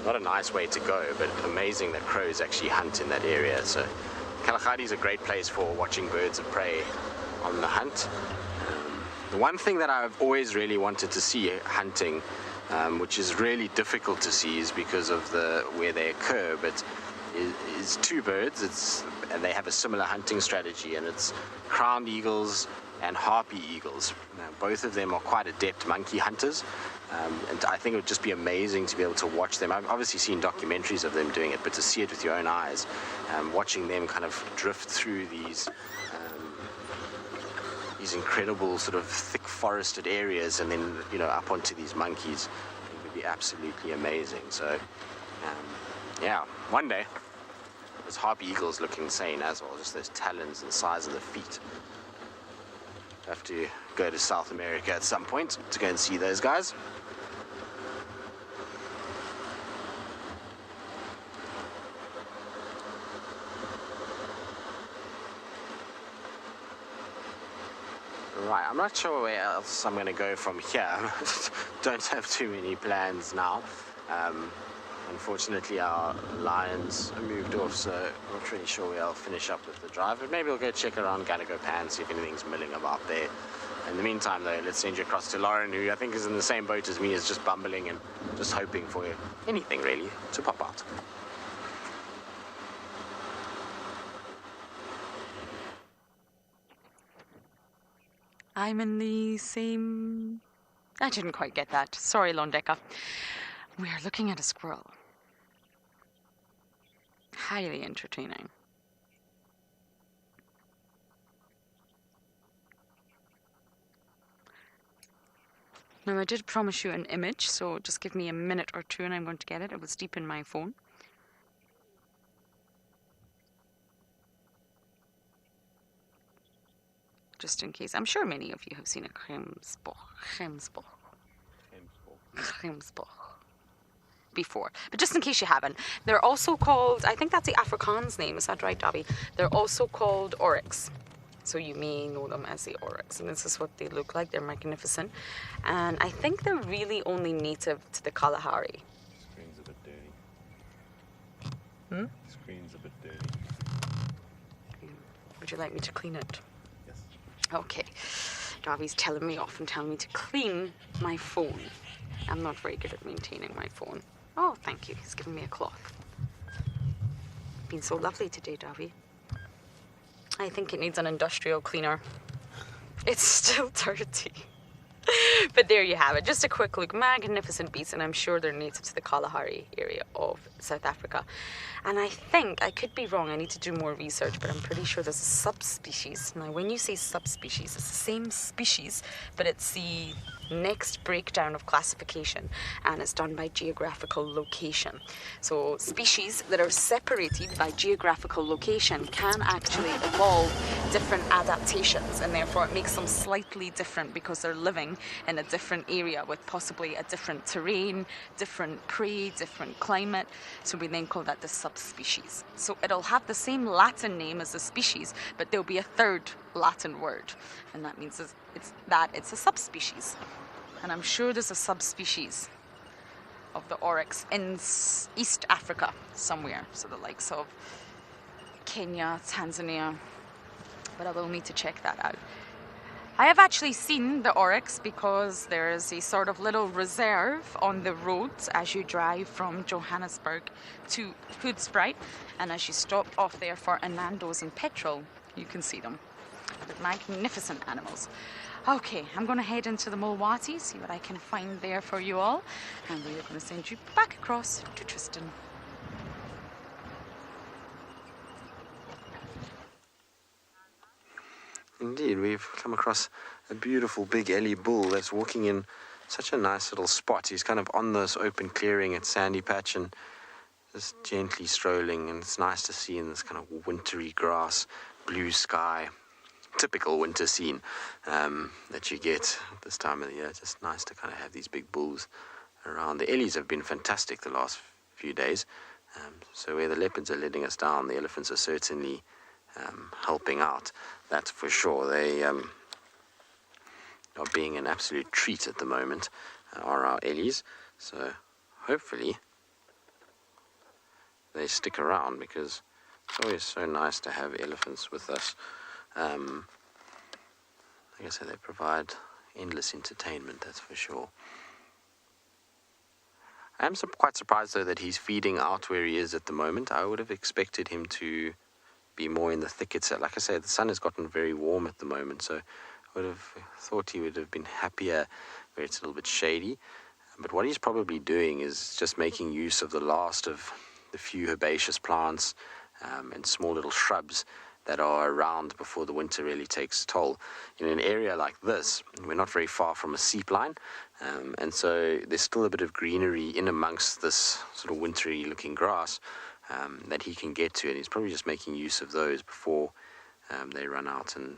not a nice way to go, but amazing that crows actually hunt in that area. So Kalahari is a great place for watching birds of prey on the hunt. The one thing that I've always really wanted to see hunting, which is really difficult to see, is because of where they occur, but is two birds. And they have a similar hunting strategy, and it's crowned eagles and harpy eagles. Now, both of them are quite adept monkey hunters, and I think it would just be amazing to be able to watch them. I've obviously seen documentaries of them doing it, but to see it with your own eyes, watching them kind of drift through these incredible sort of thick forested areas, and then up onto these monkeys, it would be absolutely amazing. So one day those harpy eagles look insane as well, just those talons and the size of the feet. Have to go to South America at some point to go and see those guys. Right, I'm not sure where else I'm going to go from here. Don't have too many plans now. Unfortunately, our lions moved off, so I'm not really sure where I'll finish up with the drive, but maybe we'll go check around Gallagher Pan, see if anything's milling about there. In the meantime, though, let's send you across to Lauren, who I think is in the same boat as me, is just bumbling and just hoping for anything, really, to pop out. I'm in the same... I didn't quite get that. Sorry, Londeka. We are looking at a squirrel. Highly entertaining. Now, I did promise you an image, so just give me a minute or two and I'm going to get it. It was deep in my phone. Just in case. I'm sure many of you have seen a Gemsbok before, but just in case you haven't, they're also called, I think that's the Afrikaans name, is that right, Dobby? They're also called oryx, so you may know them as the oryx, and this is what they look like. They're magnificent, and I think they're really only native to the Kalahari. Screen's a bit dirty. Screen's a bit dirty. Would you like me to clean it? Yes. Okay. Dobby's telling me off and telling me to clean my phone. I'm not very good at maintaining my phone. Oh, thank you. He's given me a cloth. Been so lovely today, Dobby. I think it needs an industrial cleaner. It's still dirty. But there you have it. Just a quick look. Magnificent beasts, and I'm sure they're native to the Kalahari area of South Africa. And I think, I could be wrong, I need to do more research, but I'm pretty sure there's a subspecies. Now, when you say subspecies, it's the same species, but it's the next breakdown of classification, and it's done by geographical location. So species that are separated by geographical location can actually evolve different adaptations, and therefore it makes them slightly different because they're living in a different area with possibly a different terrain, different prey, different climate. So we then call that the subspecies. So it'll have the same Latin name as the species, but there'll be a third Latin word, and that means it's a subspecies. And I'm sure there's a subspecies of the oryx in East Africa somewhere, so the likes of Kenya, Tanzania, but I will need to check that out. I have actually seen the oryx because there's a sort of little reserve on the roads as you drive from Johannesburg to Hoedspruit, and as you stop off there for a Nando's and petrol, you can see them. They're magnificent animals. Okay, I'm going to head into the Mulwati, see what I can find there for you all, and we're going to send you back across to Tristan. Indeed, we've come across a beautiful big Ellie bull that's walking in such a nice little spot. He's kind of on this open clearing at Sandy Patch and just gently strolling, and it's nice to see in this kind of wintry grass, blue sky, typical winter scene that you get at this time of the year. Just nice to kind of have these big bulls around. The Ellies have been fantastic the last few days. So where the leopards are letting us down, the elephants are certainly helping out. That's for sure. They are being an absolute treat at the moment, are our Ellies. So hopefully they stick around, because it's always so nice to have elephants with us. Like I said, they provide endless entertainment, that's for sure. I am quite surprised, though, that he's feeding out where he is at the moment. I would have expected him to be more in the thickets. Like I say, the sun has gotten very warm at the moment, so I would have thought he would have been happier where it's a little bit shady. But what he's probably doing is just making use of the last of the few herbaceous plants and small little shrubs that are around before the winter really takes toll. In an area like this, we're not very far from a seep line, and so there's still a bit of greenery in amongst this sort of wintry looking grass that he can get to, and he's probably just making use of those before they run out and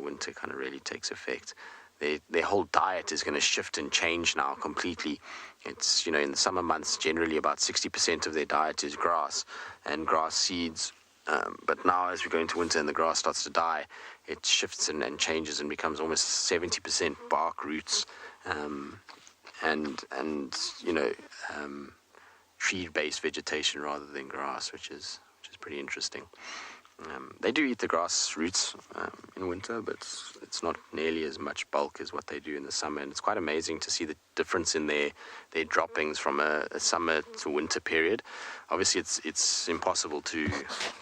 winter kind of really takes effect. Their whole diet is going to shift and change now completely. It's, in the summer months, generally about 60% of their diet is grass and grass seeds. But now as we go into winter and the grass starts to die, it shifts and changes and becomes almost 70% bark, roots, and tree-based vegetation rather than grass, which is pretty interesting. They do eat the grass roots in winter, but it's not nearly as much bulk as what they do in the summer, and it's quite amazing to see the difference in their droppings from a summer to winter period. Obviously, it's impossible to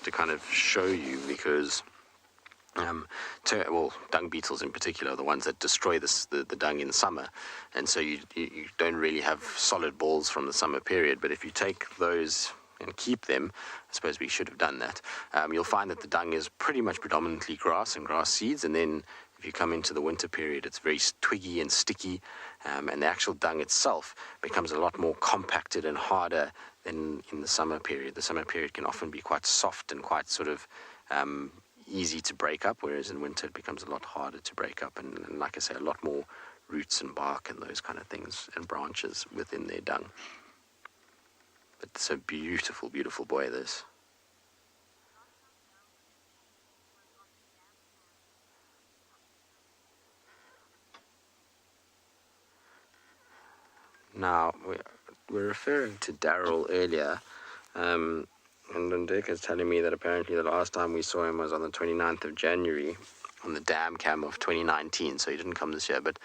kind of show you, because dung beetles in particular are the ones that destroy the dung in summer, and so you don't really have solid balls from the summer period. But if you take those and keep them, I suppose we should have done that, you'll find that the dung is pretty much predominantly grass and grass seeds, and then if you come into the winter period, it's very twiggy and sticky, and the actual dung itself becomes a lot more compacted and harder than in the summer period. The summer period can often be quite soft and quite sort of easy to break up, whereas in winter it becomes a lot harder to break up, and like I say, a lot more roots and bark and those kind of things and branches within their dung. But it's a beautiful, beautiful boy, this. Now, we're referring to Daryl earlier, and Dirk is telling me that apparently the last time we saw him was on the 29th of January on the dam cam of 2019, so he didn't come this year. But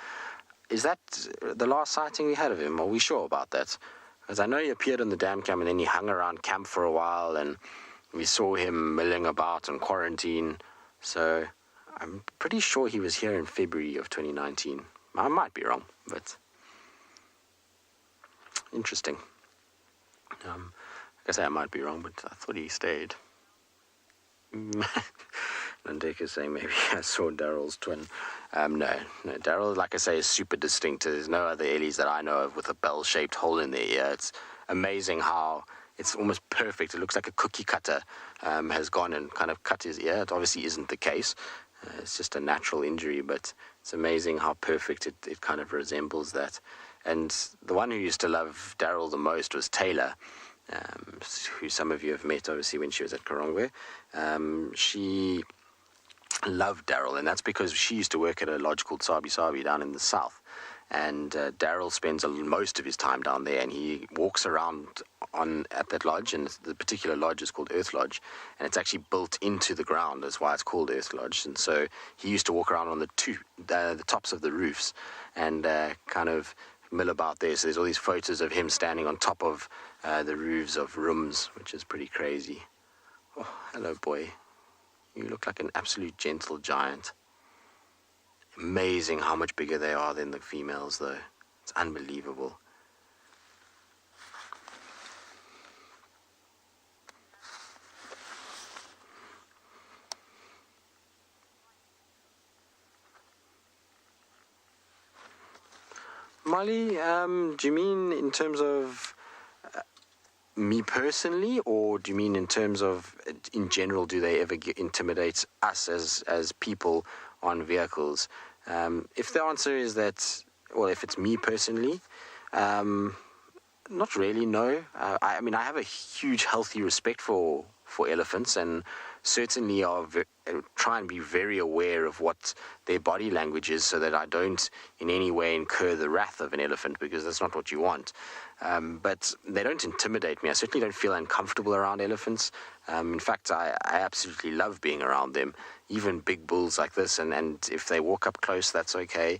is that the last sighting we had of him? Are we sure about that? Because I know he appeared on the dam cam and then he hung around camp for a while, and we saw him milling about in quarantine. So I'm pretty sure he was here in February of 2019. I might be wrong, but interesting. Like I say, I might be wrong, but I thought he stayed. And Dick is saying maybe I saw Daryl's twin. No, Daryl, like I say, is super distinct. There's no other Ellies that I know of with a bell-shaped hole in their ear. It's amazing how it's almost perfect. It looks like a cookie cutter has gone and kind of cut his ear. It obviously isn't the case. It's just a natural injury, but it's amazing how perfect it kind of resembles that. And the one who used to love Daryl the most was Taylor, who some of you have met, obviously, when she was at Karongwe. She loved Daryl, and that's because she used to work at a lodge called Sabi Sand down in the south. and Daryl spends most of his time down there, and he walks around at that lodge, and the particular lodge is called Earth Lodge, and it's actually built into the ground. That's why it's called Earth Lodge. And so he used to walk around on the tops of the roofs and kind of mill about there. So there's all these photos of him standing on top of the roofs of rooms, which is pretty crazy. Oh, hello, boy. You look like an absolute gentle giant. Amazing how much bigger they are than the females, though. It's unbelievable. Molly, do you mean in terms of me personally, or do you mean in terms of, in general, do they ever intimidate us as people on vehicles? If the answer is that, well, if it's me personally, not really, no. I mean, I have a huge, healthy respect for elephants, and certainly try and be very aware of what their body language is, so that I don't in any way incur the wrath of an elephant, because that's not what you want. But they don't intimidate me. I certainly don't feel uncomfortable around elephants. In fact, I absolutely love being around them, even big bulls like this. And if they walk up close, that's okay.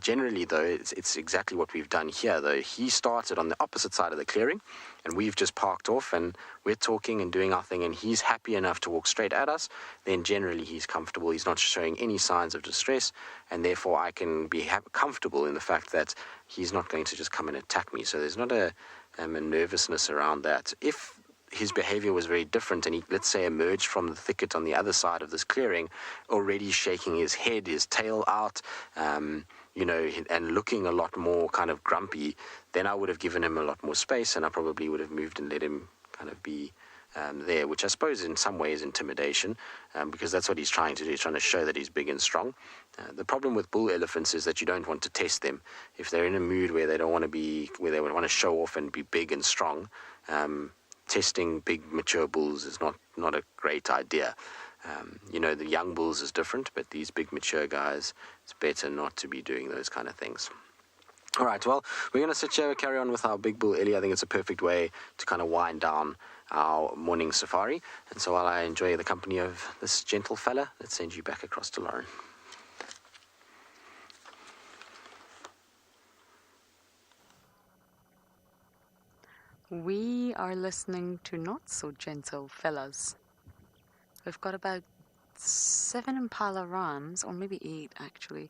Generally, though, it's exactly what we've done here, though. He started on the opposite side of the clearing, and we've just parked off, and we're talking and doing our thing, and he's happy enough to walk straight at us. Then generally he's comfortable. He's not showing any signs of distress, and therefore I can be comfortable in the fact that he's not going to just come and attack me. So there's not a nervousness around that. If his behavior was very different, and he, let's say, emerged from the thicket on the other side of this clearing, already shaking his head, his tail out, you know, and looking a lot more kind of grumpy, then I would have given him a lot more space, and I probably would have moved and let him kind of be there, which I suppose in some ways is intimidation, because that's what he's trying to do. He's trying to show that he's big and strong. The problem with bull elephants is that you don't want to test them. If they're in a mood where they don't want to be, where they want to show off and be big and strong, testing big mature bulls is not a great idea. You know, the young bulls is different, but these big mature guys, it's better not to be doing those kind of things. All right, well, we're going to sit here and carry on with our big bull Ellie. I think it's a perfect way to kind of wind down our morning safari. And so while I enjoy the company of this gentle fella, let's send you back across to Lauren. We are listening to not so gentle fellas. We've got about 7 impala rams, or maybe 8 actually,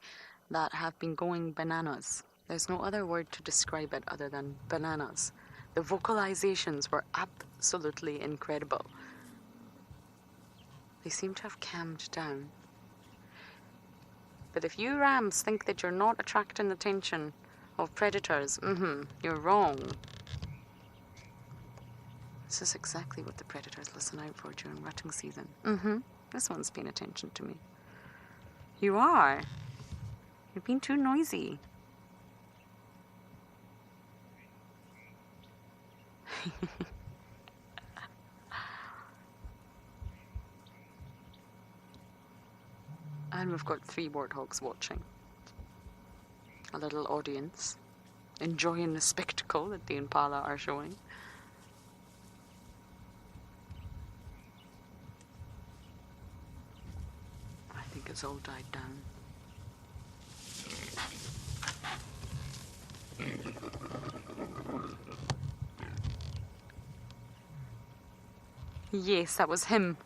that have been going bananas. There's no other word to describe it other than bananas. The vocalizations were absolutely incredible. They seem to have calmed down. But if you rams think that you're not attracting the attention of predators, you're wrong. This is exactly what the predators listen out for during rutting season. This one's paying attention to me. You are. You're being too noisy. And we've got 3 warthogs watching. A little audience enjoying the spectacle that the impala are showing. I think it's all died down. Yes, that was him.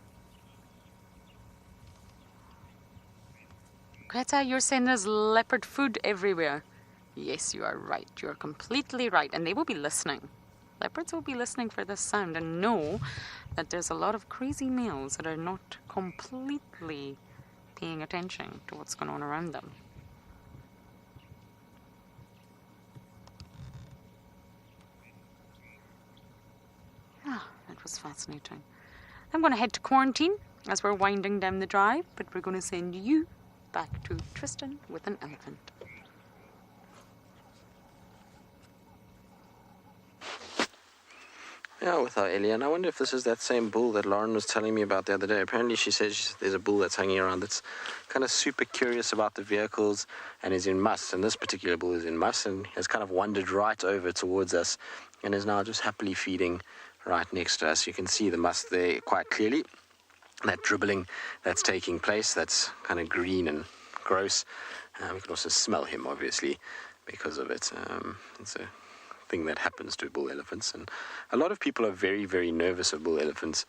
Greta, you're saying there's leopard food everywhere. Yes, you are right. You're completely right. And they will be listening. Leopards will be listening for this sound and know that there's a lot of crazy males that are not completely paying attention to what's going on around them. That was fascinating. I'm going to head to quarantine as we're winding down the drive, but we're going to send you back to Tristan with an elephant. Yeah, with our Ellie. And I wonder if this is that same bull that Lauren was telling me about the other day. Apparently she says there's a bull that's hanging around that's kind of super curious about the vehicles and is in muss. And this particular bull is in muss and has kind of wandered right over towards us and is now just happily feeding right next to us. You can see the muss there quite clearly. That dribbling that's taking place, that's kind of green and gross. We can also smell him, obviously, because of it. It's a thing that happens to bull elephants, and a lot of people are very, very nervous of bull elephants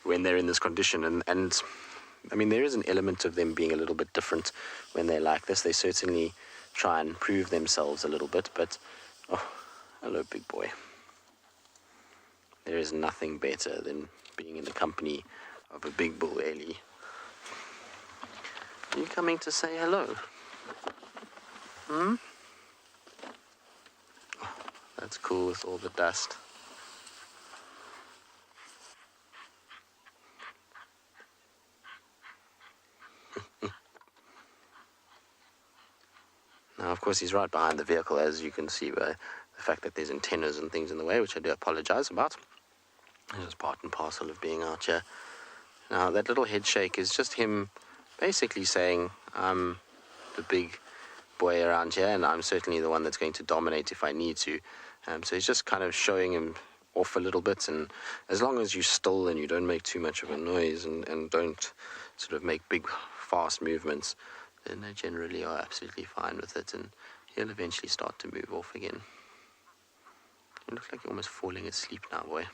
when they're in this condition, and I mean, there is an element of them being a little bit different when they're like this. They certainly try and prove themselves a little bit, but oh, hello, big boy. There is nothing better than being in the company of a big bull Ellie. Are you coming to say hello? That's cool with all the dust. Now, of course, he's right behind the vehicle, as you can see by the fact that there's antennas and things in the way, which I do apologize about. It's just part and parcel of being out here. Now, that little head shake is just him basically saying, I'm the big boy around here, and I'm certainly the one that's going to dominate if I need to. So he's just kind of showing him off a little bit, and as long as you're still and you don't make too much of a noise and don't sort of make big, fast movements, then they generally are absolutely fine with it, and he'll eventually start to move off again. You look like you're almost falling asleep now, boy.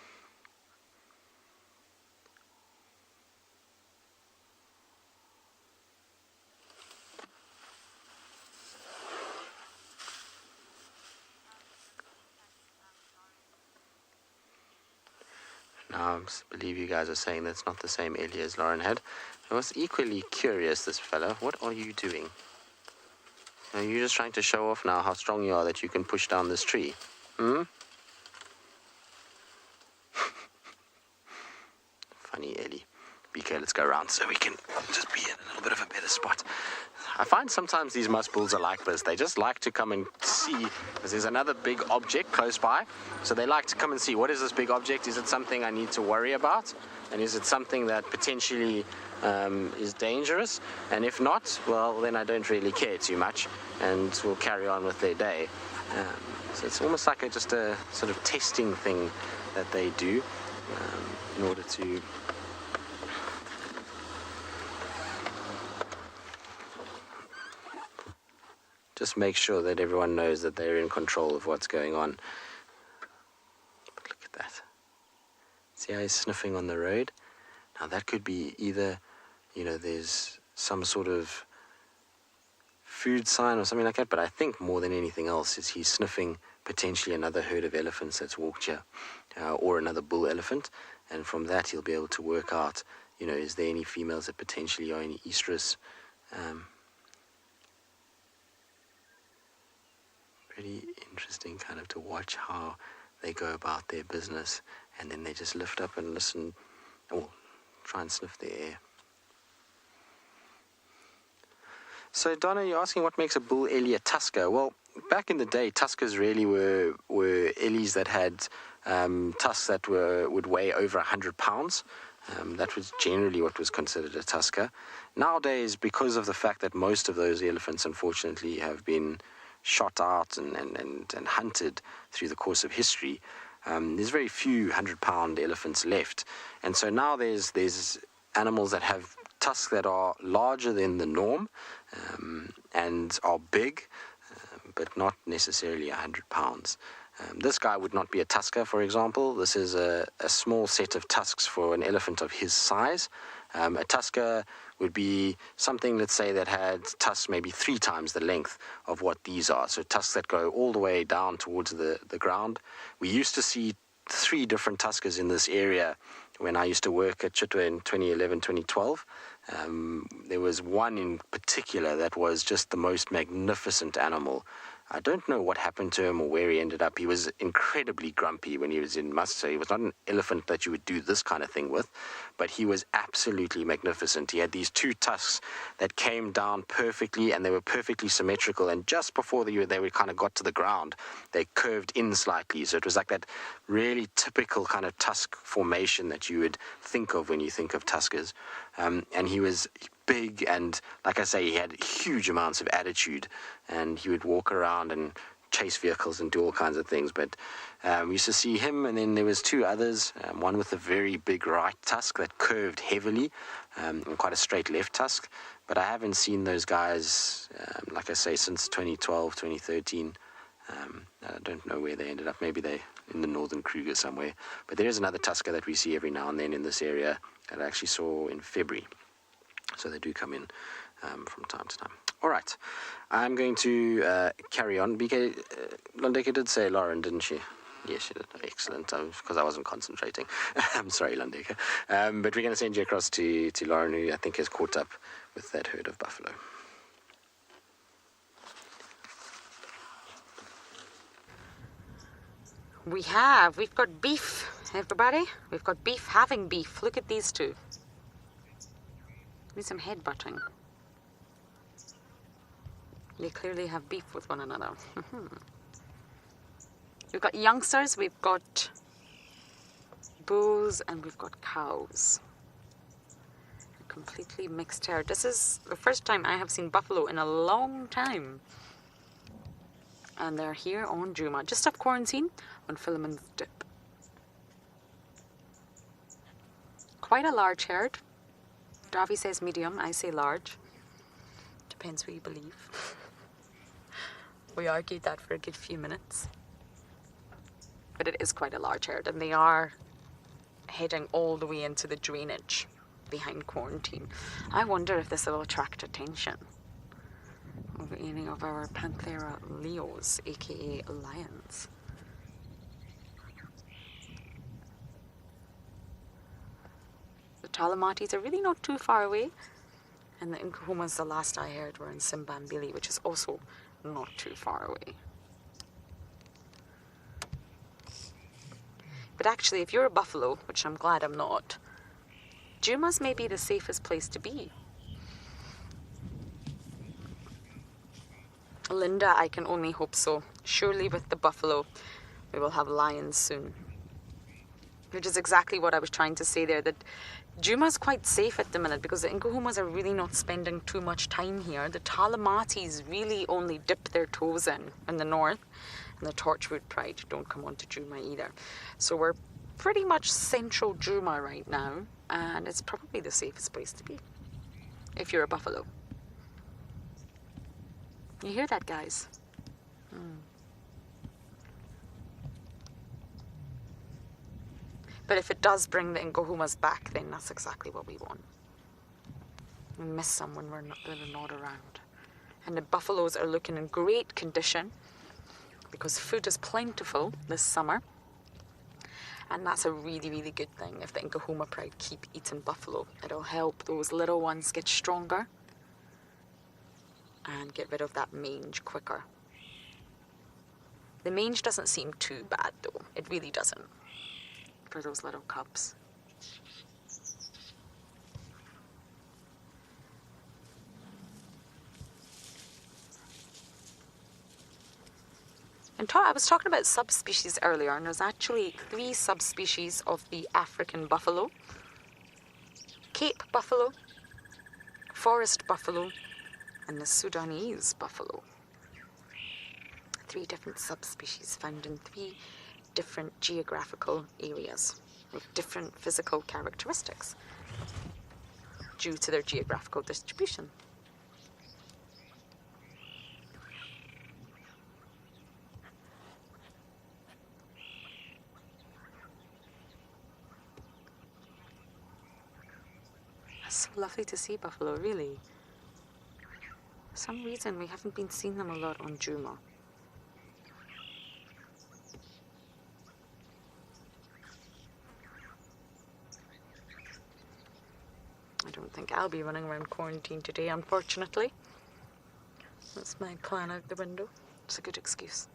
Now, I believe you guys are saying that's not the same Ellie as Lauren had. I was equally curious, this fella. What are you doing? Are you just trying to show off now how strong you are that you can push down this tree? Funny Ellie. BK, let's go around so we can just be in a little bit of a better spot. I find sometimes these musk bulls are like this. They just like to come and see, because there's another big object close by. So they like to come and see, what is this big object? Is it something I need to worry about? And is it something that potentially is dangerous? And if not, well, then I don't really care too much, and we'll carry on with their day. So it's almost like just a sort of testing thing that they do in order to just make sure that everyone knows that they're in control of what's going on. But look at that. See how he's sniffing on the road? Now that could be either, there's some sort of food sign or something like that, but I think more than anything else is he's sniffing potentially another herd of elephants that's walked here, or another bull elephant, and from that he'll be able to work out, is there any females that potentially are any estrus. Pretty interesting kind of to watch how they go about their business, and then they just lift up and listen, or try and sniff the air. So Donna, you're asking what makes a bull Ellie a tusker. Well, back in the day, tuskers really were Ellies that had tusks that would weigh over 100 pounds. That was generally what was considered a tusker. Nowadays, because of the fact that most of those elephants, unfortunately, have been shot out and hunted through the course of history, there's very few 100-pound elephants left. And so now there's animals that have tusks that are larger than the norm and are big, but not necessarily 100 pounds. This guy would not be a tusker, for example. This is a small set of tusks for an elephant of his size. A tusker would be something, let's say, that had tusks maybe 3 times the length of what these are. So tusks that go all the way down towards the ground. We used to see 3 different tuskers in this area when I used to work at Chitwa in 2011, 2012. There was one in particular that was just the most magnificent animal I don't know what happened to him or where he ended up. He was incredibly grumpy when he was in muster. He was not an elephant that you would do this kind of thing with, but he was absolutely magnificent. He had these two tusks that came down perfectly, and they were perfectly symmetrical, and just before they were kind of got to the ground, they curved in slightly. So it was like that really typical kind of tusk formation that you would think of when you think of tuskers. And he was big, and like I say, he had huge amounts of attitude, and he would walk around and chase vehicles and do all kinds of things. But we used to see him, and then there was two others, one with a very big right tusk that curved heavily, and quite a straight left tusk. But I haven't seen those guys, like I say, since 2012, 2013. I don't know where they ended up. Maybe they're in the northern Kruger somewhere. But there is another tusker that we see every now and then in this area that I actually saw in February. So they do come in from time to time. All right, I'm going to carry on. BK, Lundeka did say Lauren, didn't she? Yes, she did. Excellent, because I wasn't concentrating. I'm sorry, Lundeka. But we're going to send you across to Lauren, who I think has caught up with that herd of buffalo. We've got beef, everybody. We've got beef having beef. Look at these two. Need some headbutting. They clearly have beef with one another. We've got youngsters, we've got bulls, and we've got cows. A completely mixed herd. This is the first time I have seen buffalo in a long time. And they're here on Djuma, just off quarantine on Philemon's Dip. Quite a large herd. Davi says medium, I say large. Depends who you believe. We argued that for a good few minutes. But it is quite a large herd, and they are heading all the way into the drainage behind quarantine. I wonder if this will attract attention of any of our Panthera leos, aka lions. The Talamatis are really not too far away, and the Nkuhumas, the last I heard, were in Simbambili, which is also not too far away. But actually, if you're a buffalo, which I'm glad I'm not, Djuma's may be the safest place to be. Linda, I can only hope so. Surely with the buffalo, we will have lions soon. Which is exactly what I was trying to say there, that Djuma's quite safe at the minute because the Nkuhumas are really not spending too much time here. The Talamatis really only dip their toes in the north, and the Torchwood Pride don't come on to Djuma either. So we're pretty much central Djuma right now, and it's probably the safest place to be if you're a buffalo. You hear that, guys? But if it does bring the Nkuhumas back, then that's exactly what we want. We miss them when they're not around. And the buffaloes are looking in great condition because food is plentiful this summer. And that's a really, really good thing if the Nkuhuma Pride keep eating buffalo. It'll help those little ones get stronger and get rid of that mange quicker. The mange doesn't seem too bad though. It really doesn't. For those little cubs. And I was talking about subspecies earlier, and there's actually 3 subspecies of the African buffalo: Cape buffalo, forest buffalo, and the Sudanese buffalo. 3 different subspecies found in 3 different geographical areas with different physical characteristics due to their geographical distribution. It's so lovely to see buffalo, really. For some reason we haven't been seeing them a lot on Djuma. I don't think I'll be running around quarantine today, unfortunately. That's my plan out the window. It's a good excuse.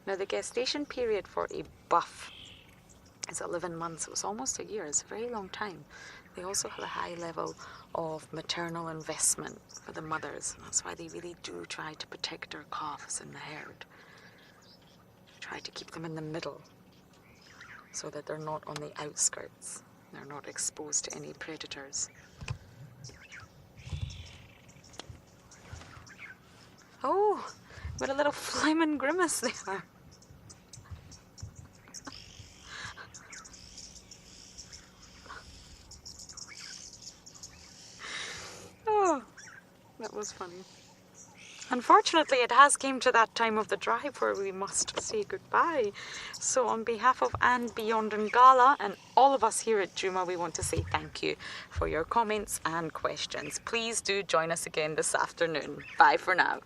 Now the gestation period for a buff is 11 months. It was almost a year. It's a very long time. They also have a high level of maternal investment for the mothers. That's why they really do try to protect their calves in the herd. Try to keep them in the middle so that they're not on the outskirts. They're not exposed to any predators. Oh, what a little flaming grimace there. Oh, that was funny. Unfortunately, it has came to that time of the drive where we must say goodbye. So on behalf of andBeyond and Ngala and all of us here at Djuma, we want to say thank you for your comments and questions. Please do join us again this afternoon. Bye for now.